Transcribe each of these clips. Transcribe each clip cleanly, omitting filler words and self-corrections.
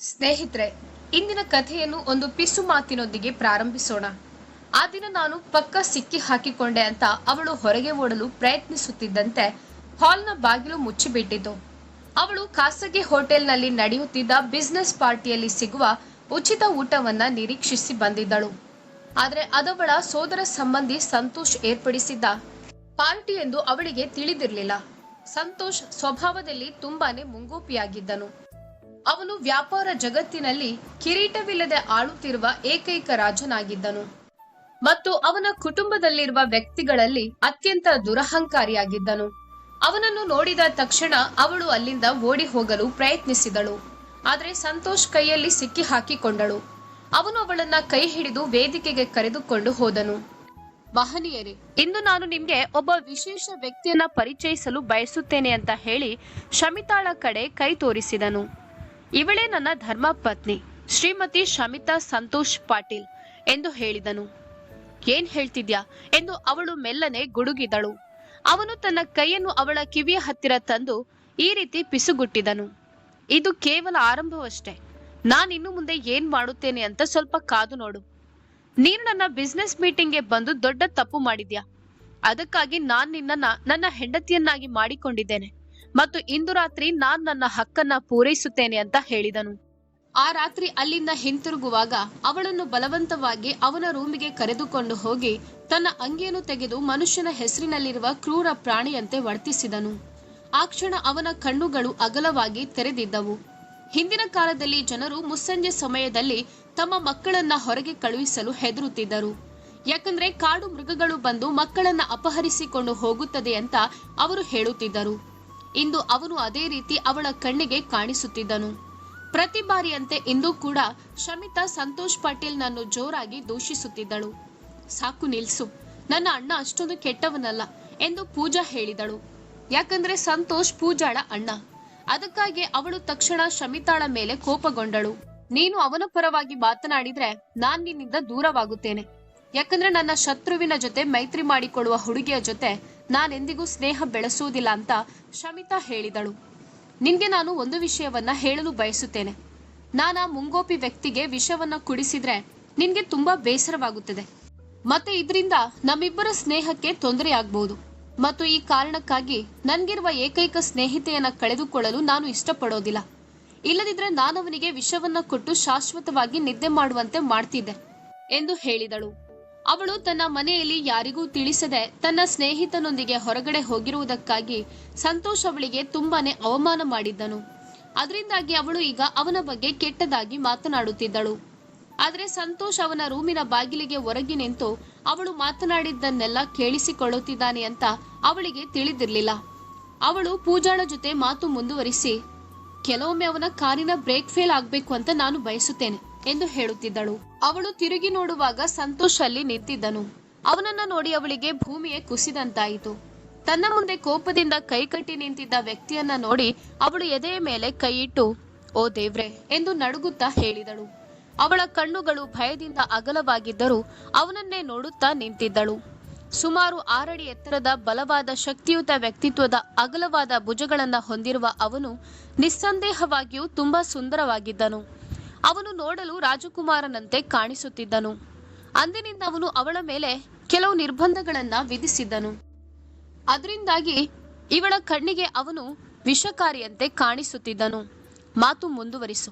ಸ್ನೇಹಿತರೆ, ಇಂದಿನ ಕಥೆಯನ್ನು ಒಂದು ಪಿಸು ಮಾತಿನೊಂದಿಗೆ ಪ್ರಾರಂಭಿಸೋಣ. ಆ ದಿನ ನಾನು ಪಕ್ಕ ಸಿಕ್ಕಿ ಹಾಕಿಕೊಂಡೆ ಅಂತ ಅವಳು ಹೊರಗೆ ಓಡಲು ಪ್ರಯತ್ನಿಸುತ್ತಿದ್ದಂತೆ ಹಾಲ್ನ ಬಾಗಿಲು ಮುಚ್ಚಿಬಿಟ್ಟಿತು. ಅವಳು ಖಾಸಗಿ ಹೋಟೆಲ್ನಲ್ಲಿ ನಡೆಯುತ್ತಿದ್ದ ಬಿಸಿನೆಸ್ ಪಾರ್ಟಿಯಲ್ಲಿ ಸಿಗುವ ಉಚಿತ ಊಟವನ್ನ ನಿರೀಕ್ಷಿಸಿ ಬಂದಿದ್ದಳು. ಆದರೆ ಅದವಳ ಸೋದರ ಸಂಬಂಧಿ ಸಂತೋಷ್ ಏರ್ಪಡಿಸಿದ್ದ ಪಾರ್ಟಿ ಎಂದು ಅವಳಿಗೆ ತಿಳಿದಿರಲಿಲ್ಲ. ಸಂತೋಷ್ ಸ್ವಭಾವದಲ್ಲಿ ತುಂಬಾನೇ ಮುಂಗೋಪಿಯಾಗಿದ್ದನು. ಅವನು ವ್ಯಾಪಾರ ಜಗತ್ತಿನಲ್ಲಿ ಕಿರೀಟವಿಲ್ಲದೆ ಆಳುತ್ತಿರುವ ಏಕೈಕ ರಾಜನಾಗಿದ್ದನು ಮತ್ತು ಅವನ ಕುಟುಂಬದಲ್ಲಿರುವ ವ್ಯಕ್ತಿಗಳಲ್ಲಿ ಅತ್ಯಂತ ದುರಹಂಕಾರಿಯಾಗಿದ್ದನು. ಅವನನ್ನು ನೋಡಿದ ತಕ್ಷಣ ಅವಳು ಅಲ್ಲಿಂದ ಓಡಿ ಹೋಗಲು ಪ್ರಯತ್ನಿಸಿದಳು. ಆದರೆ ಸಂತೋಷ್ ಕೈಯಲ್ಲಿ ಸಿಕ್ಕಿ ಹಾಕಿಕೊಂಡಳು. ಅವನು ಅವಳನ್ನ ಕೈ ಹಿಡಿದು ವೇದಿಕೆಗೆ ಕರೆದುಕೊಂಡು ಹೋದನು. ಮಹನೀಯರೇ, ಇಂದು ನಾನು ನಿಮ್ಗೆ ಒಬ್ಬ ವಿಶೇಷ ವ್ಯಕ್ತಿಯನ್ನ ಪರಿಚಯಿಸಲು ಬಯಸುತ್ತೇನೆ ಅಂತ ಹೇಳಿ ಶಮಿತಾಳ ಕಡೆ ಕೈ ತೋರಿಸಿದನು. ಇವಳೇ ನನ್ನ ಧರ್ಮಪತ್ನಿ, ಶ್ರೀಮತಿ ಶಮಿತಾ ಸಂತೋಷ್ ಪಾಟೀಲ್ ಎಂದು ಹೇಳಿದನು. ಏನ್ ಹೇಳ್ತಿದ್ಯಾ ಎಂದು ಅವಳು ಮೆಲ್ಲನೆ ಗುಡುಗಿದಳು. ಅವನು ತನ್ನ ಕೈಯನ್ನು ಅವಳ ಕಿವಿಯ ಹತ್ತಿರ ತಂದು ಈ ರೀತಿ ಪಿಸುಗುಟ್ಟಿದನು. ಇದು ಕೇವಲ ಆರಂಭವಷ್ಟೇ. ನಾನಿನ್ನು ಮುಂದೆ ಏನ್ ಮಾಡುತ್ತೇನೆ ಅಂತ ಸ್ವಲ್ಪ ಕಾದು ನೋಡು. ನೀನು ನನ್ನ ಬಿಸ್ನೆಸ್ ಮೀಟಿಂಗ್ಗೆ ಬಂದು ದೊಡ್ಡ ತಪ್ಪು ಮಾಡಿದ್ಯಾ. ಅದಕ್ಕಾಗಿ ನಾನ್ ನಿನ್ನನ್ನ ನನ್ನ ಹೆಂಡತಿಯನ್ನಾಗಿ ಮಾಡಿಕೊಂಡಿದ್ದೇನೆ ಮತ್ತು ಇಂದು ರಾತ್ರಿ ನಾನ್ ನನ್ನ ಹಕ್ಕನ್ನ ಪೂರೈಸುತ್ತೇನೆ ಅಂತ ಹೇಳಿದನು. ಆ ರಾತ್ರಿ ಅಲ್ಲಿಂದ ಹಿಂತಿರುಗುವಾಗ ಅವಳನ್ನು ಬಲವಂತವಾಗಿ ಅವನ ರೂಮಿಗೆ ಕರೆದುಕೊಂಡು ಹೋಗಿ ತನ್ನ ಅಂಗಿಯನ್ನು ತೆಗೆದು ಮನುಷ್ಯನ ಹೆಸರಿನಲ್ಲಿರುವ ಕ್ರೂರ ಪ್ರಾಣಿಯಂತೆ ವರ್ತಿಸಿದನು. ಆ ಕ್ಷಣ ಅವನ ಕಣ್ಣುಗಳು ಅಗಲವಾಗಿ ತೆರೆದಿದ್ದವು. ಹಿಂದಿನ ಕಾಲದಲ್ಲಿ ಜನರು ಮುಸ್ಸಂಜೆ ಸಮಯದಲ್ಲಿ ತಮ್ಮ ಮಕ್ಕಳನ್ನ ಹೊರಗೆ ಕಳುಹಿಸಲು ಹೆದರುತ್ತಿದ್ದರು. ಯಾಕಂದ್ರೆ ಕಾಡು ಮೃಗಗಳು ಬಂದು ಮಕ್ಕಳನ್ನ ಅಪಹರಿಸಿಕೊಂಡು ಹೋಗುತ್ತದೆ ಅಂತ ಅವರು ಹೇಳುತ್ತಿದ್ದರು. ಇಂದು ಅವನು ಅದೇ ರೀತಿ ಅವಳ ಕಣ್ಣಿಗೆ ಕಾಣಿಸುತ್ತಿದ್ದನು. ಪ್ರತಿ ಬಾರಿಯಂತೆ ಇಂದು ಕೂಡ ಶಮಿತಾ ಸಂತೋಷ್ ಪಾಟೀಲ್ ನನ್ನು ಜೋರಾಗಿ ದೂಷಿಸುತ್ತಿದ್ದಳು. ಸಾಕು ನಿಲ್ಸು, ನನ್ನ ಅಣ್ಣ ಅಷ್ಟೊಂದು ಕೆಟ್ಟವನಲ್ಲ ಎಂದು ಪೂಜಾ ಹೇಳಿದಳು. ಯಾಕಂದ್ರೆ ಸಂತೋಷ್ ಪೂಜಾಳ ಅಣ್ಣ. ಅದಕ್ಕಾಗಿ ಅವಳು ತಕ್ಷಣ ಶಮಿತಾಳ ಮೇಲೆ ಕೋಪಗೊಂಡಳು. ನೀನು ಅವನ ಪರವಾಗಿ ಮಾತನಾಡಿದ್ರೆ ನಾನ್ ನಿನ್ನಿಂದ ದೂರವಾಗುತ್ತೇನೆ. ಯಾಕಂದ್ರೆ ನನ್ನ ಶತ್ರುವಿನ ಜೊತೆ ಮೈತ್ರಿ ಮಾಡಿಕೊಳ್ಳುವ ಹುಡುಗಿಯ ಜೊತೆ ನಾನೆಂದಿಗೂ ಸ್ನೇಹ ಬೆಳೆಸುವುದಿಲ್ಲ ಅಂತ ಶಮಿತಾ ಹೇಳಿದಳು. ನಿನ್ಗೆ ನಾನು ಒಂದು ವಿಷಯವನ್ನ ಹೇಳಲು ಬಯಸುತ್ತೇನೆ. ನಾನಾ ಮುಂಗೋಪಿ ವ್ಯಕ್ತಿಗೆ ವಿಷವನ್ನ ಕುಡಿಸಿದ್ರೆ ನಿನ್ಗೆ ತುಂಬಾ ಬೇಸರವಾಗುತ್ತದೆ. ಮತ್ತೆ ಇದರಿಂದ ನಮ್ಮಿಬ್ಬರ ಸ್ನೇಹಕ್ಕೆ ತೊಂದರೆ ಆಗ್ಬಹುದು. ಮತ್ತು ಈ ಕಾರಣಕ್ಕಾಗಿ ನನ್ಗಿರುವ ಏಕೈಕ ಸ್ನೇಹಿತೆಯನ್ನ ಕಳೆದುಕೊಳ್ಳಲು ನಾನು ಇಷ್ಟಪಡೋದಿಲ್ಲ. ಇಲ್ಲದಿದ್ರೆ ನಾನವನಿಗೆ ವಿಷವನ್ನ ಕೊಟ್ಟು ಶಾಶ್ವತವಾಗಿ ನಿದ್ದೆ ಮಾಡುವಂತೆ ಮಾಡ್ತಿದ್ದೆ ಎಂದು ಹೇಳಿದಳು. ಅವಳು ತನ್ನ ಮನೆಯಲ್ಲಿ ಯಾರಿಗೂ ತಿಳಿಸದೆ ತನ್ನ ಸ್ನೇಹಿತನೊಂದಿಗೆ ಹೊರಗಡೆ ಹೋಗಿರುವುದಕ್ಕಾಗಿ ಸಂತೋಷ್ ಅವಳಿಗೆ ತುಂಬಾನೇ ಅವಮಾನ ಮಾಡಿದ್ದನು. ಅದರಿಂದಾಗಿ ಅವಳು ಈಗ ಅವನ ಬಗ್ಗೆ ಕೆಟ್ಟದಾಗಿ ಮಾತನಾಡುತ್ತಿದ್ದಳು. ಆದ್ರೆ ಸಂತೋಷ್ ಅವನ ರೂಮಿನ ಬಾಗಿಲಿಗೆ ಹೊರಗೆ ನಿಂತು ಅವಳು ಮಾತನಾಡಿದ್ದನ್ನೆಲ್ಲ ಕೇಳಿಸಿಕೊಳ್ಳುತ್ತಿದ್ದಾನೆ ಅಂತ ಅವಳಿಗೆ ತಿಳಿದಿರ್ಲಿಲ್ಲ. ಅವಳು ಪೂಜಾಳ ಜೊತೆ ಮಾತು ಮುಂದುವರಿಸಿ, ಕೆಲವೊಮ್ಮೆ ಅವನ ಕಾರಿನ ಬ್ರೇಕ್ ಫೇಲ್ ಆಗ್ಬೇಕು ಅಂತ ನಾನು ಬಯಸುತ್ತೇನೆ ಎಂದು ಹೇಳುತ್ತಿದ್ದಳು. ಅವಳು ತಿರುಗಿ ನೋಡುವಾಗ ಸಂತೋಷ್ ಅಲ್ಲಿ ನಿಂತಿದ್ದನು. ಅವನನ್ನ ನೋಡಿ ಅವಳಿಗೆ ಭೂಮಿಯೇ ಕುಸಿದಂತಾಯಿತು. ತನ್ನ ಮುಂದೆ ಕೋಪದಿಂದ ಕೈಕಟ್ಟಿ ನಿಂತಿದ್ದ ವ್ಯಕ್ತಿಯನ್ನ ನೋಡಿ ಅವಳು ಎದೆಯ ಮೇಲೆ ಕೈಯಿಟ್ಟು, ಓ ದೇವ್ರೆ ಎಂದು ನಡುಗುತ್ತಾ ಹೇಳಿದಳು. ಅವಳ ಕಣ್ಣುಗಳು ಭಯದಿಂದ ಅಗಲವಾಗಿದ್ದರೂ ಅವನನ್ನೇ ನೋಡುತ್ತಾ ನಿಂತಿದ್ದಳು. ಸುಮಾರು 6 ಅಡಿ ಎತ್ತರದ ಬಲವಾದ ಶಕ್ತಿಯುತ ವ್ಯಕ್ತಿತ್ವದ ಅಗಲವಾದ ಭುಜಗಳನ್ನ ಹೊಂದಿರುವ ಅವನು ನಿಸ್ಸಂದೇಹವಾಗಿಯೂ ತುಂಬಾ ಸುಂದರವಾಗಿದ್ದನು. ಅವನು ನೋಡಲು ರಾಜಕುಮಾರನಂತೆ ಕಾಣಿಸುತ್ತಿದ್ದನು. ಅಂದಿನಿಂದ ಅವನು ಅವಳ ಮೇಲೆ ಕೆಲವು ನಿರ್ಬಂಧಗಳನ್ನ ವಿಧಿಸಿದ್ದನು. ಅದರಿಂದಾಗಿ ಇವಳ ಕಣ್ಣಿಗೆ ಅವನು ವಿಷಕಾರಿಯಂತೆ ಕಾಣಿಸುತ್ತಿದ್ದನು. ಮಾತು ಮುಂದುವರಿಸು,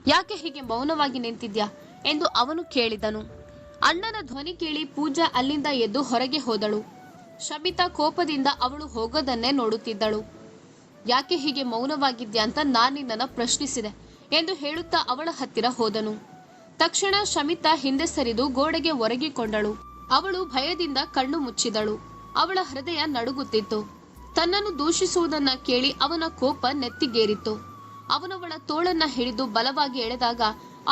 ಯಾಕೆ ಹೀಗೆ ಮೌನವಾಗಿ ನಿಂತಿದ್ಯಾ ಎಂದು ಅವನು ಕೇಳಿದನು. ಅಣ್ಣನ ಧ್ವನಿ ಕೇಳಿ ಪೂಜಾ ಅಲ್ಲಿಂದ ಎದ್ದು ಹೊರಗೆ ಹೋದಳು. ಶಮಿತಾ ಕೋಪದಿಂದ ಅವಳು ಹೋಗೋದನ್ನೇ ನೋಡುತ್ತಿದ್ದಳು. ಯಾಕೆ ಹೀಗೆ ಮೌನವಾಗಿದ್ಯಾ ಅಂತ ನಾನು ನಿನ್ನನ್ನು ಪ್ರಶ್ನಿಸಿದೆ ಎಂದು ಹೇಳುತ್ತಾ ಅವಳ ಹತ್ತಿರ ಹೋದನು. ತಕ್ಷಣ ಶಮಿತಾ ಹಿಂದೆ ಸರಿದು ಗೋಡೆಗೆ ಒರಗಿಕೊಂಡಳು. ಅವಳು ಭಯದಿಂದ ಕಣ್ಣು ಮುಚ್ಚಿದಳು. ಅವಳ ಹೃದಯ ನಡುಗುತ್ತಿತ್ತು. ತನ್ನನ್ನು ದೂಷಿಸುವುದನ್ನ ಕೇಳಿ ಅವನ ಕೋಪ ನೆತ್ತಿಗೇರಿತ್ತು. ಅವನವಳ ತೋಳನ್ನ ಹಿಡಿದು ಬಲವಾಗಿ ಎಳೆದಾಗ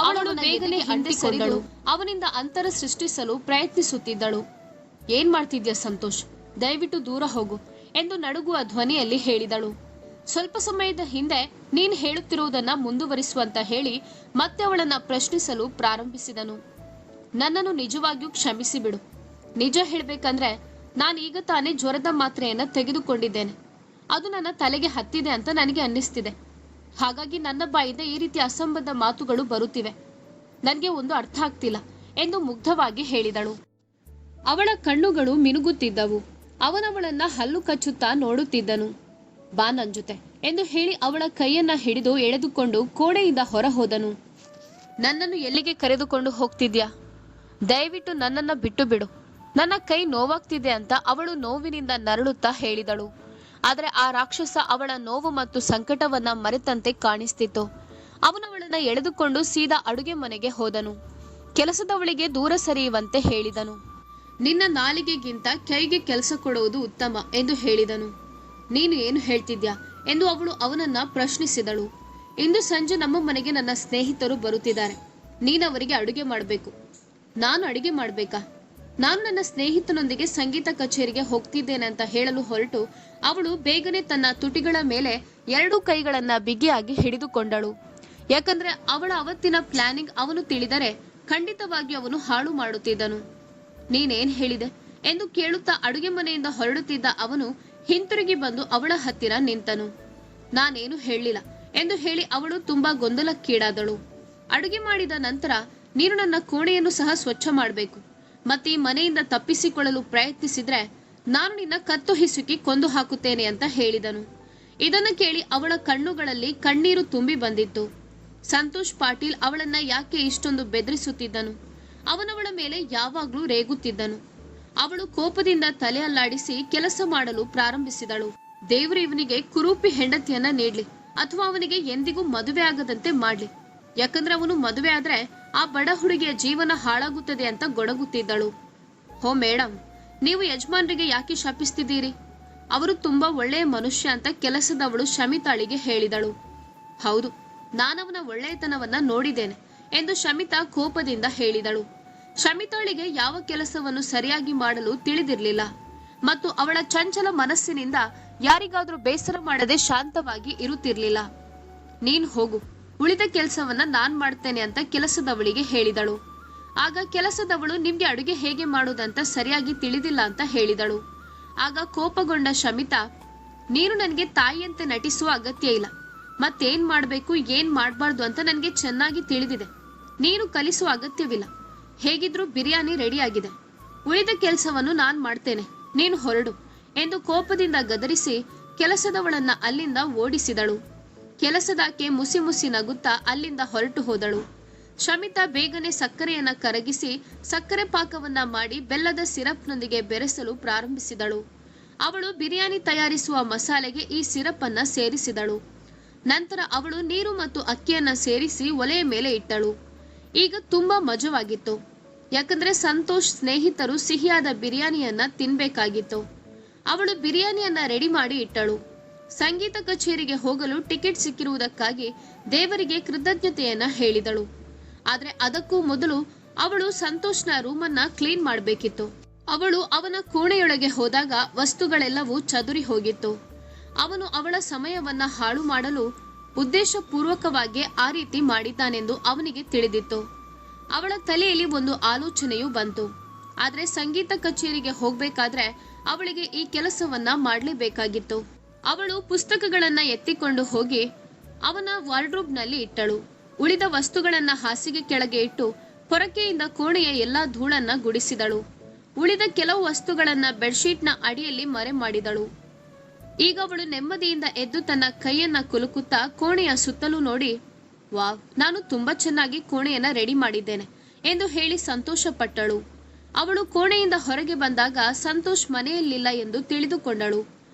ಅವಳು ಬೇಗನೆ ಅಂಟಿಕೊಂಡಳು. ಅವನಿಂದ ಅಂತರ ಸೃಷ್ಟಿಸಲು ಪ್ರಯತ್ನಿಸುತ್ತಿದ್ದಳು. ಏನ್ ಮಾಡ್ತಿದ್ಯಾ ಸಂತೋಷ್, ದಯವಿಟ್ಟು ದೂರ ಹೋಗು ಎಂದು ನಡುಗುವ ಧ್ವನಿಯಲ್ಲಿ ಹೇಳಿದಳು. ಸ್ವಲ್ಪ ಸಮಯದ ಹಿಂದೆ ನೀನ್ ಹೇಳುತ್ತಿರುವುದನ್ನ ಮುಂದುವರಿಸುವಂತ ಹೇಳಿ ಮತ್ತೆ ಅವಳನ್ನ ಪ್ರಶ್ನಿಸಲು ಪ್ರಾರಂಭಿಸಿದನು. ನನ್ನನ್ನು ನಿಜವಾಗಿಯೂ ಕ್ಷಮಿಸಿ ಬಿಡು. ನಿಜ ಹೇಳ್ಬೇಕಂದ್ರೆ ನಾನೀಗ ತಾನೇ ಜ್ವರದ ಮಾತ್ರೆಯನ್ನ ತೆಗೆದುಕೊಂಡಿದ್ದೇನೆ. ಅದು ನನ್ನ ತಲೆಗೆ ಹತ್ತಿದೆ ಅಂತ ನನಗೆ ಅನ್ನಿಸ್ತಿದೆ. ಹಾಗಾಗಿ ನನ್ನ ಬಾಯಿಂದ ಈ ರೀತಿ ಅಸಂಬದ್ಧ ಮಾತುಗಳು ಬರುತ್ತಿವೆ. ನನಗೆ ಒಂದು ಅರ್ಥ ಆಗ್ತಿಲ್ಲ ಎಂದು ಮುಗ್ಧವಾಗಿ ಹೇಳಿದಳು. ಅವಳ ಕಣ್ಣುಗಳು ಮಿನುಗುತ್ತಿದ್ದವು. ಅವನವಳನ್ನ ಹಲ್ಲು ಕಚ್ಚುತ್ತಾ ನೋಡುತ್ತಿದ್ದನು. ಬಾ ನನ್ ಜೊತೆ ಎಂದು ಹೇಳಿ ಅವಳ ಕೈಯನ್ನ ಹಿಡಿದು ಎಳೆದುಕೊಂಡು ಕೋಣೆಯಿಂದ ಹೊರ ಹೋದನು. ನನ್ನನ್ನು ಎಲ್ಲಿಗೆ ಕರೆದುಕೊಂಡು ಹೋಗ್ತಿದ್ಯಾ? ದಯವಿಟ್ಟು ನನ್ನನ್ನ ಬಿಟ್ಟು ಬಿಡು. ನನ್ನ ಕೈ ನೋವಾಗ್ತಿದೆ ಅಂತ ಅವಳು ನೋವಿನಿಂದ ನರಳುತ್ತಾ ಹೇಳಿದಳು. ಆದರೆ ಆ ರಾಕ್ಷಸ ಅವಳ ನೋವು ಮತ್ತು ಸಂಕಟವನ್ನ ಮರೆತಂತೆ ಕಾಣಿಸ್ತಿತ್ತು. ಅವನವಳನ್ನ ಎಳೆದುಕೊಂಡು ಸೀದಾ ಅಡುಗೆ ಮನೆಗೆ ಹೋದನು. ಕೆಲಸದವಳಿಗೆ ದೂರ ಸರಿಯುವಂತೆ ಹೇಳಿದನು. ನಿನ್ನ ನಾಲಿಗೆಗಿಂತ ಕೈಗೆ ಕೆಲಸ ಕೊಡುವುದು ಉತ್ತಮ ಎಂದು ಹೇಳಿದನು. ನೀನು ಏನು ಹೇಳ್ತಿದ್ಯಾ ಎಂದು ಅವಳು ಅವನನ್ನ ಪ್ರಶ್ನಿಸಿದಳು. ಇಂದು ಸಂಜೆ ನಮ್ಮ ಮನೆಗೆ ನನ್ನ ಸ್ನೇಹಿತರು ಬರುತ್ತಿದ್ದಾರೆ. ನೀನವರಿಗೆ ಅಡುಗೆ ಮಾಡಬೇಕು. ನಾನು ಅಡುಗೆ ಮಾಡ್ಬೇಕಾ? ನಾನು ನನ್ನ ಸ್ನೇಹಿತನೊಂದಿಗೆ ಸಂಗೀತ ಕಚೇರಿಗೆ ಹೋಗ್ತಿದ್ದೇನೆ ಅಂತ ಹೇಳಲು ಹೊರಟು ಅವಳು ಬೇಗನೆ ತನ್ನ ತುಟಿಗಳ ಮೇಲೆ 2 ಕೈಗಳನ್ನ ಬಿಗಿಯಾಗಿ ಹಿಡಿದುಕೊಂಡಳು. ಯಾಕಂದ್ರೆ ಅವಳ ಅವತ್ತಿನ ಪ್ಲಾನಿಂಗ್ ಅವನು ತಿಳಿದರೆ ಖಂಡಿತವಾಗಿ ಅವನು ಹಾಳು ಮಾಡುತ್ತಿದ್ದನು. ನೀನೇನ್ ಹೇಳಿದೆ ಎಂದು ಕೇಳುತ್ತಾ ಅಡುಗೆ ಮನೆಯಿಂದ ಹೊರಡುತ್ತಿದ್ದ ಅವನು ಹಿಂತಿರುಗಿ ಬಂದು ಅವಳ ಹತ್ತಿರ ನಿಂತನು. ನಾನೇನು ಹೇಳಿಲ್ಲ ಎಂದು ಹೇಳಿ ಅವಳು ತುಂಬಾ ಗೊಂದಲಕ್ಕೀಡಾದಳು. ಅಡುಗೆ ಮಾಡಿದ ನಂತರ ನೀನು ನನ್ನ ಕೋಣೆಯನ್ನು ಸಹ ಸ್ವಚ್ಛ ಮಾಡಬೇಕು. ಮತ್ತೆ ಈ ಮನೆಯಿಂದ ತಪ್ಪಿಸಿಕೊಳ್ಳಲು ಪ್ರಯತ್ನಿಸಿದ್ರೆ ನಾನು ನಿನ್ನ ಕತ್ತು ಹಿಸುಕಿ ಕೊಂದು ಹಾಕುತ್ತೇನೆ ಅಂತ ಹೇಳಿದನು. ಇದನ್ನು ಕೇಳಿ ಅವಳ ಕಣ್ಣುಗಳಲ್ಲಿ ಕಣ್ಣೀರು ತುಂಬಿ ಬಂದಿತ್ತು. ಸಂತೋಷ್ ಪಾಟೀಲ್ ಅವಳನ್ನ ಯಾಕೆ ಇಷ್ಟೊಂದು ಬೆದರಿಸುತ್ತಿದ್ದನು? ಅವನವಳ ಮೇಲೆ ಯಾವಾಗ್ಲೂ ರೇಗುತ್ತಿದ್ದನು. ಅವಳು ಕೋಪದಿಂದ ತಲೆ ಅಲ್ಲಾಡಿಸಿ ಕೆಲಸ ಮಾಡಲು ಪ್ರಾರಂಭಿಸಿದಳು. ದೇವರು ಇವನಿಗೆ ಕುರೂಪಿ ಹೆಂಡತಿಯನ್ನ ನೀಡ್ಲಿ, ಅಥವಾ ಅವನಿಗೆ ಎಂದಿಗೂ ಮದುವೆ ಆಗದಂತೆ ಮಾಡ್ಲಿ. ಯಾಕಂದ್ರೆ ಅವನು ಮದುವೆ ಆದ್ರೆ ಆ ಬಡ ಹುಡುಗಿಯ ಜೀವನ ಹಾಳಾಗುತ್ತದೆ ಅಂತ ಗೊಡಗುತ್ತಿದ್ದಳು. ಹೋ ಮೇಡಮ್, ನೀವು ಯಜಮಾನ್ರಿಗೆ ಯಾಕೆ ಶಾಪಿಸ್ತಿದ್ದೀರಿ? ಅವರು ತುಂಬಾ ಒಳ್ಳೆಯ ಮನುಷ್ಯ ಅಂತ ಕೆಲಸದವಳು ಶಮಿತಾಳಿಗೆ ಹೇಳಿದಳು. ಹೌದು, ನಾನವನ ಒಳ್ಳೆಯತನವನ್ನ ನೋಡಿದ್ದೇನೆ ಎಂದು ಶಮಿತಾ ಕೋಪದಿಂದ ಹೇಳಿದಳು. ಶಮಿತಾಳಿಗೆ ಯಾವ ಕೆಲಸವನ್ನು ಸರಿಯಾಗಿ ಮಾಡಲು ತಿಳಿದಿರಲಿಲ್ಲ ಮತ್ತು ಅವಳ ಚಂಚಲ ಮನಸ್ಸಿನಿಂದ ಯಾರಿಗಾದ್ರೂ ಬೇಸರ ಮಾಡದೆ ಶಾಂತವಾಗಿ ಇರುತ್ತಿರ್ಲಿಲ್ಲ. ನೀನ್ ಹೋಗು, ಉಳಿದ ಕೆಲಸವನ್ನ ನಾನ್ ಮಾಡ್ತೇನೆ ಅಂತ ಕೆಲಸದವಳಿಗೆ ಹೇಳಿದಳು. ಆಗ ಕೆಲಸದವಳು ನಿಮ್ಗೆ ಅಡುಗೆ ಹೇಗೆ ಮಾಡುವುದಂತ ಸರಿಯಾಗಿ ತಿಳಿದಿಲ್ಲ ಅಂತ ಹೇಳಿದಳು. ಆಗ ಕೋಪಗೊಂಡ ಶಮಿತಾ, ನೀನು ನನಗೆ ತಾಯಿಯಂತೆ ನಟಿಸುವ ಅಗತ್ಯ ಇಲ್ಲ. ಮತ್ತೇನ್ ಮಾಡ್ಬೇಕು ಏನ್ ಮಾಡ್ಬಾರ್ದು ಅಂತ ನನಗೆ ಚೆನ್ನಾಗಿ ತಿಳಿದಿದೆ. ನೀನು ಕಲಿಸುವ ಅಗತ್ಯವಿಲ್ಲ. ಹೇಗಿದ್ರೂ ಬಿರಿಯಾನಿ ರೆಡಿ ಆಗಿದೆ. ಉಳಿದ ಕೆಲಸವನ್ನು ನಾನ್ ಮಾಡ್ತೇನೆ, ನೀನು ಹೊರಡು ಎಂದು ಕೋಪದಿಂದ ಗದರಿಸಿ ಕೆಲಸದವಳನ್ನ ಅಲ್ಲಿಂದ ಓಡಿಸಿದಳು. ಕೆಲಸದಾಕೆ ಮುಸಿ ಮುಸಿ ನಗುತ್ತಾ ಅಲ್ಲಿಂದ ಹೊರಟು ಹೋದಳು. ಶಮಿತಾ ಬೇಗನೆ ಸಕ್ಕರೆಯನ್ನ ಕರಗಿಸಿ ಸಕ್ಕರೆ ಪಾಕವನ್ನ ಮಾಡಿ ಬೆಲ್ಲದ ಸಿರಪ್ನೊಂದಿಗೆ ಬೆರೆಸಲು ಪ್ರಾರಂಭಿಸಿದಳು. ಅವಳು ಬಿರಿಯಾನಿ ತಯಾರಿಸುವ ಮಸಾಲೆಗೆ ಈ ಸಿರಪ್ ಅನ್ನ ಸೇರಿಸಿದಳು. ನಂತರ ಅವಳು ನೀರು ಮತ್ತು ಅಕ್ಕಿಯನ್ನ ಸೇರಿಸಿ ಒಲೆಯ ಮೇಲೆ ಇಟ್ಟಳು. ಈಗ ತುಂಬಾ ಮಜವಾಗಿತ್ತು. ಯಾಕಂದ್ರೆ ಸಂತೋಷ್ ಸ್ನೇಹಿತರು ಸಿಹಿಯಾದ ಬಿರಿಯಾನಿಯನ್ನ ತಿನ್ಬೇಕಾಗಿತ್ತು. ಅವಳು ಬಿರಿಯಾನಿಯನ್ನ ರೆಡಿ ಮಾಡಿ ಇಟ್ಟಳು. ಸಂಗೀತ ಕಚೇರಿಗೆ ಹೋಗಲು ಟಿಕೆಟ್ ಸಿಕ್ಕಿರುವುದಕ್ಕಾಗಿ ದೇವರಿಗೆ ಕೃತಜ್ಞತೆಯನ್ನ ಹೇಳಿದಳು. ಆದ್ರೆ ಅದಕ್ಕೂ ಮೊದಲು ಅವಳು ಸಂತೋಷ್ನ ರೂಮನ್ನ ಕ್ಲೀನ್ ಮಾಡಬೇಕಿತ್ತು. ಅವಳು ಅವನ ಕೋಣೆಯೊಳಗೆ ಹೋದಾಗ ವಸ್ತುಗಳೆಲ್ಲವೂ ಚದುರಿ ಹೋಗಿತ್ತು. ಅವನು ಅವಳ ಸಮಯವನ್ನ ಹಾಳು ಮಾಡಲು ಉದ್ದೇಶಪೂರ್ವಕವಾಗಿ ಆ ರೀತಿ ಮಾಡಿದ್ದಾನೆಂದು ಅವನಿಗೆ ತಿಳಿದಿತ್ತು. ಅವಳ ತಲೆಯಲ್ಲಿ ಒಂದು ಆಲೋಚನೆಯು ಬಂತು. ಆದ್ರೆ ಸಂಗೀತ ಕಚೇರಿಗೆ ಹೋಗ್ಬೇಕಾದ್ರೆ ಅವಳಿಗೆ ಈ ಕೆಲಸವನ್ನ ಮಾಡಲೇಬೇಕಾಗಿತ್ತು. ಅವಳು ಪುಸ್ತಕಗಳನ್ನ ಎತ್ತಿಕೊಂಡು ಹೋಗಿ ಅವನ ವಾರ್ಡ್ರೋಬ್ ನಲ್ಲಿ ಇಟ್ಟಳು. ಉಳಿದ ವಸ್ತುಗಳನ್ನ ಹಾಸಿಗೆ ಕೆಳಗೆ ಇಟ್ಟು ಪೊರಕೆಯಿಂದ ಕೋಣೆಯ ಎಲ್ಲಾ ಧೂಳನ್ನ ಗುಡಿಸಿದಳು. ಉಳಿದ ಕೆಲವು ವಸ್ತುಗಳನ್ನ ಬೆಡ್ಶೀಟ್ನ ಅಡಿಯಲ್ಲಿ ಮರೆ ಮಾಡಿದಳು. ಈಗ ಅವಳು ನೆಮ್ಮದಿಯಿಂದ ಎದ್ದು ತನ್ನ ಕೈಯನ್ನ ಕುಲುಕುತ್ತಾ ಕೋಣೆಯ ಸುತ್ತಲೂ ನೋಡಿ, ವಾವ್, ನಾನು ತುಂಬಾ ಚೆನ್ನಾಗಿ ಕೋಣೆಯನ್ನ ರೆಡಿ ಮಾಡಿದ್ದೇನೆ ಎಂದು ಹೇಳಿ ಸಂತೋಷ ಪಟ್ಟಳು. ಅವಳು ಕೋಣೆಯಿಂದ ಹೊರಗೆ ಬಂದಾಗ ಸಂತೋಷ್ ಮನೆಯಲ್ಲಿಲ್ಲ ಎಂದು ತಿಳಿದುಕೊಂಡಳು.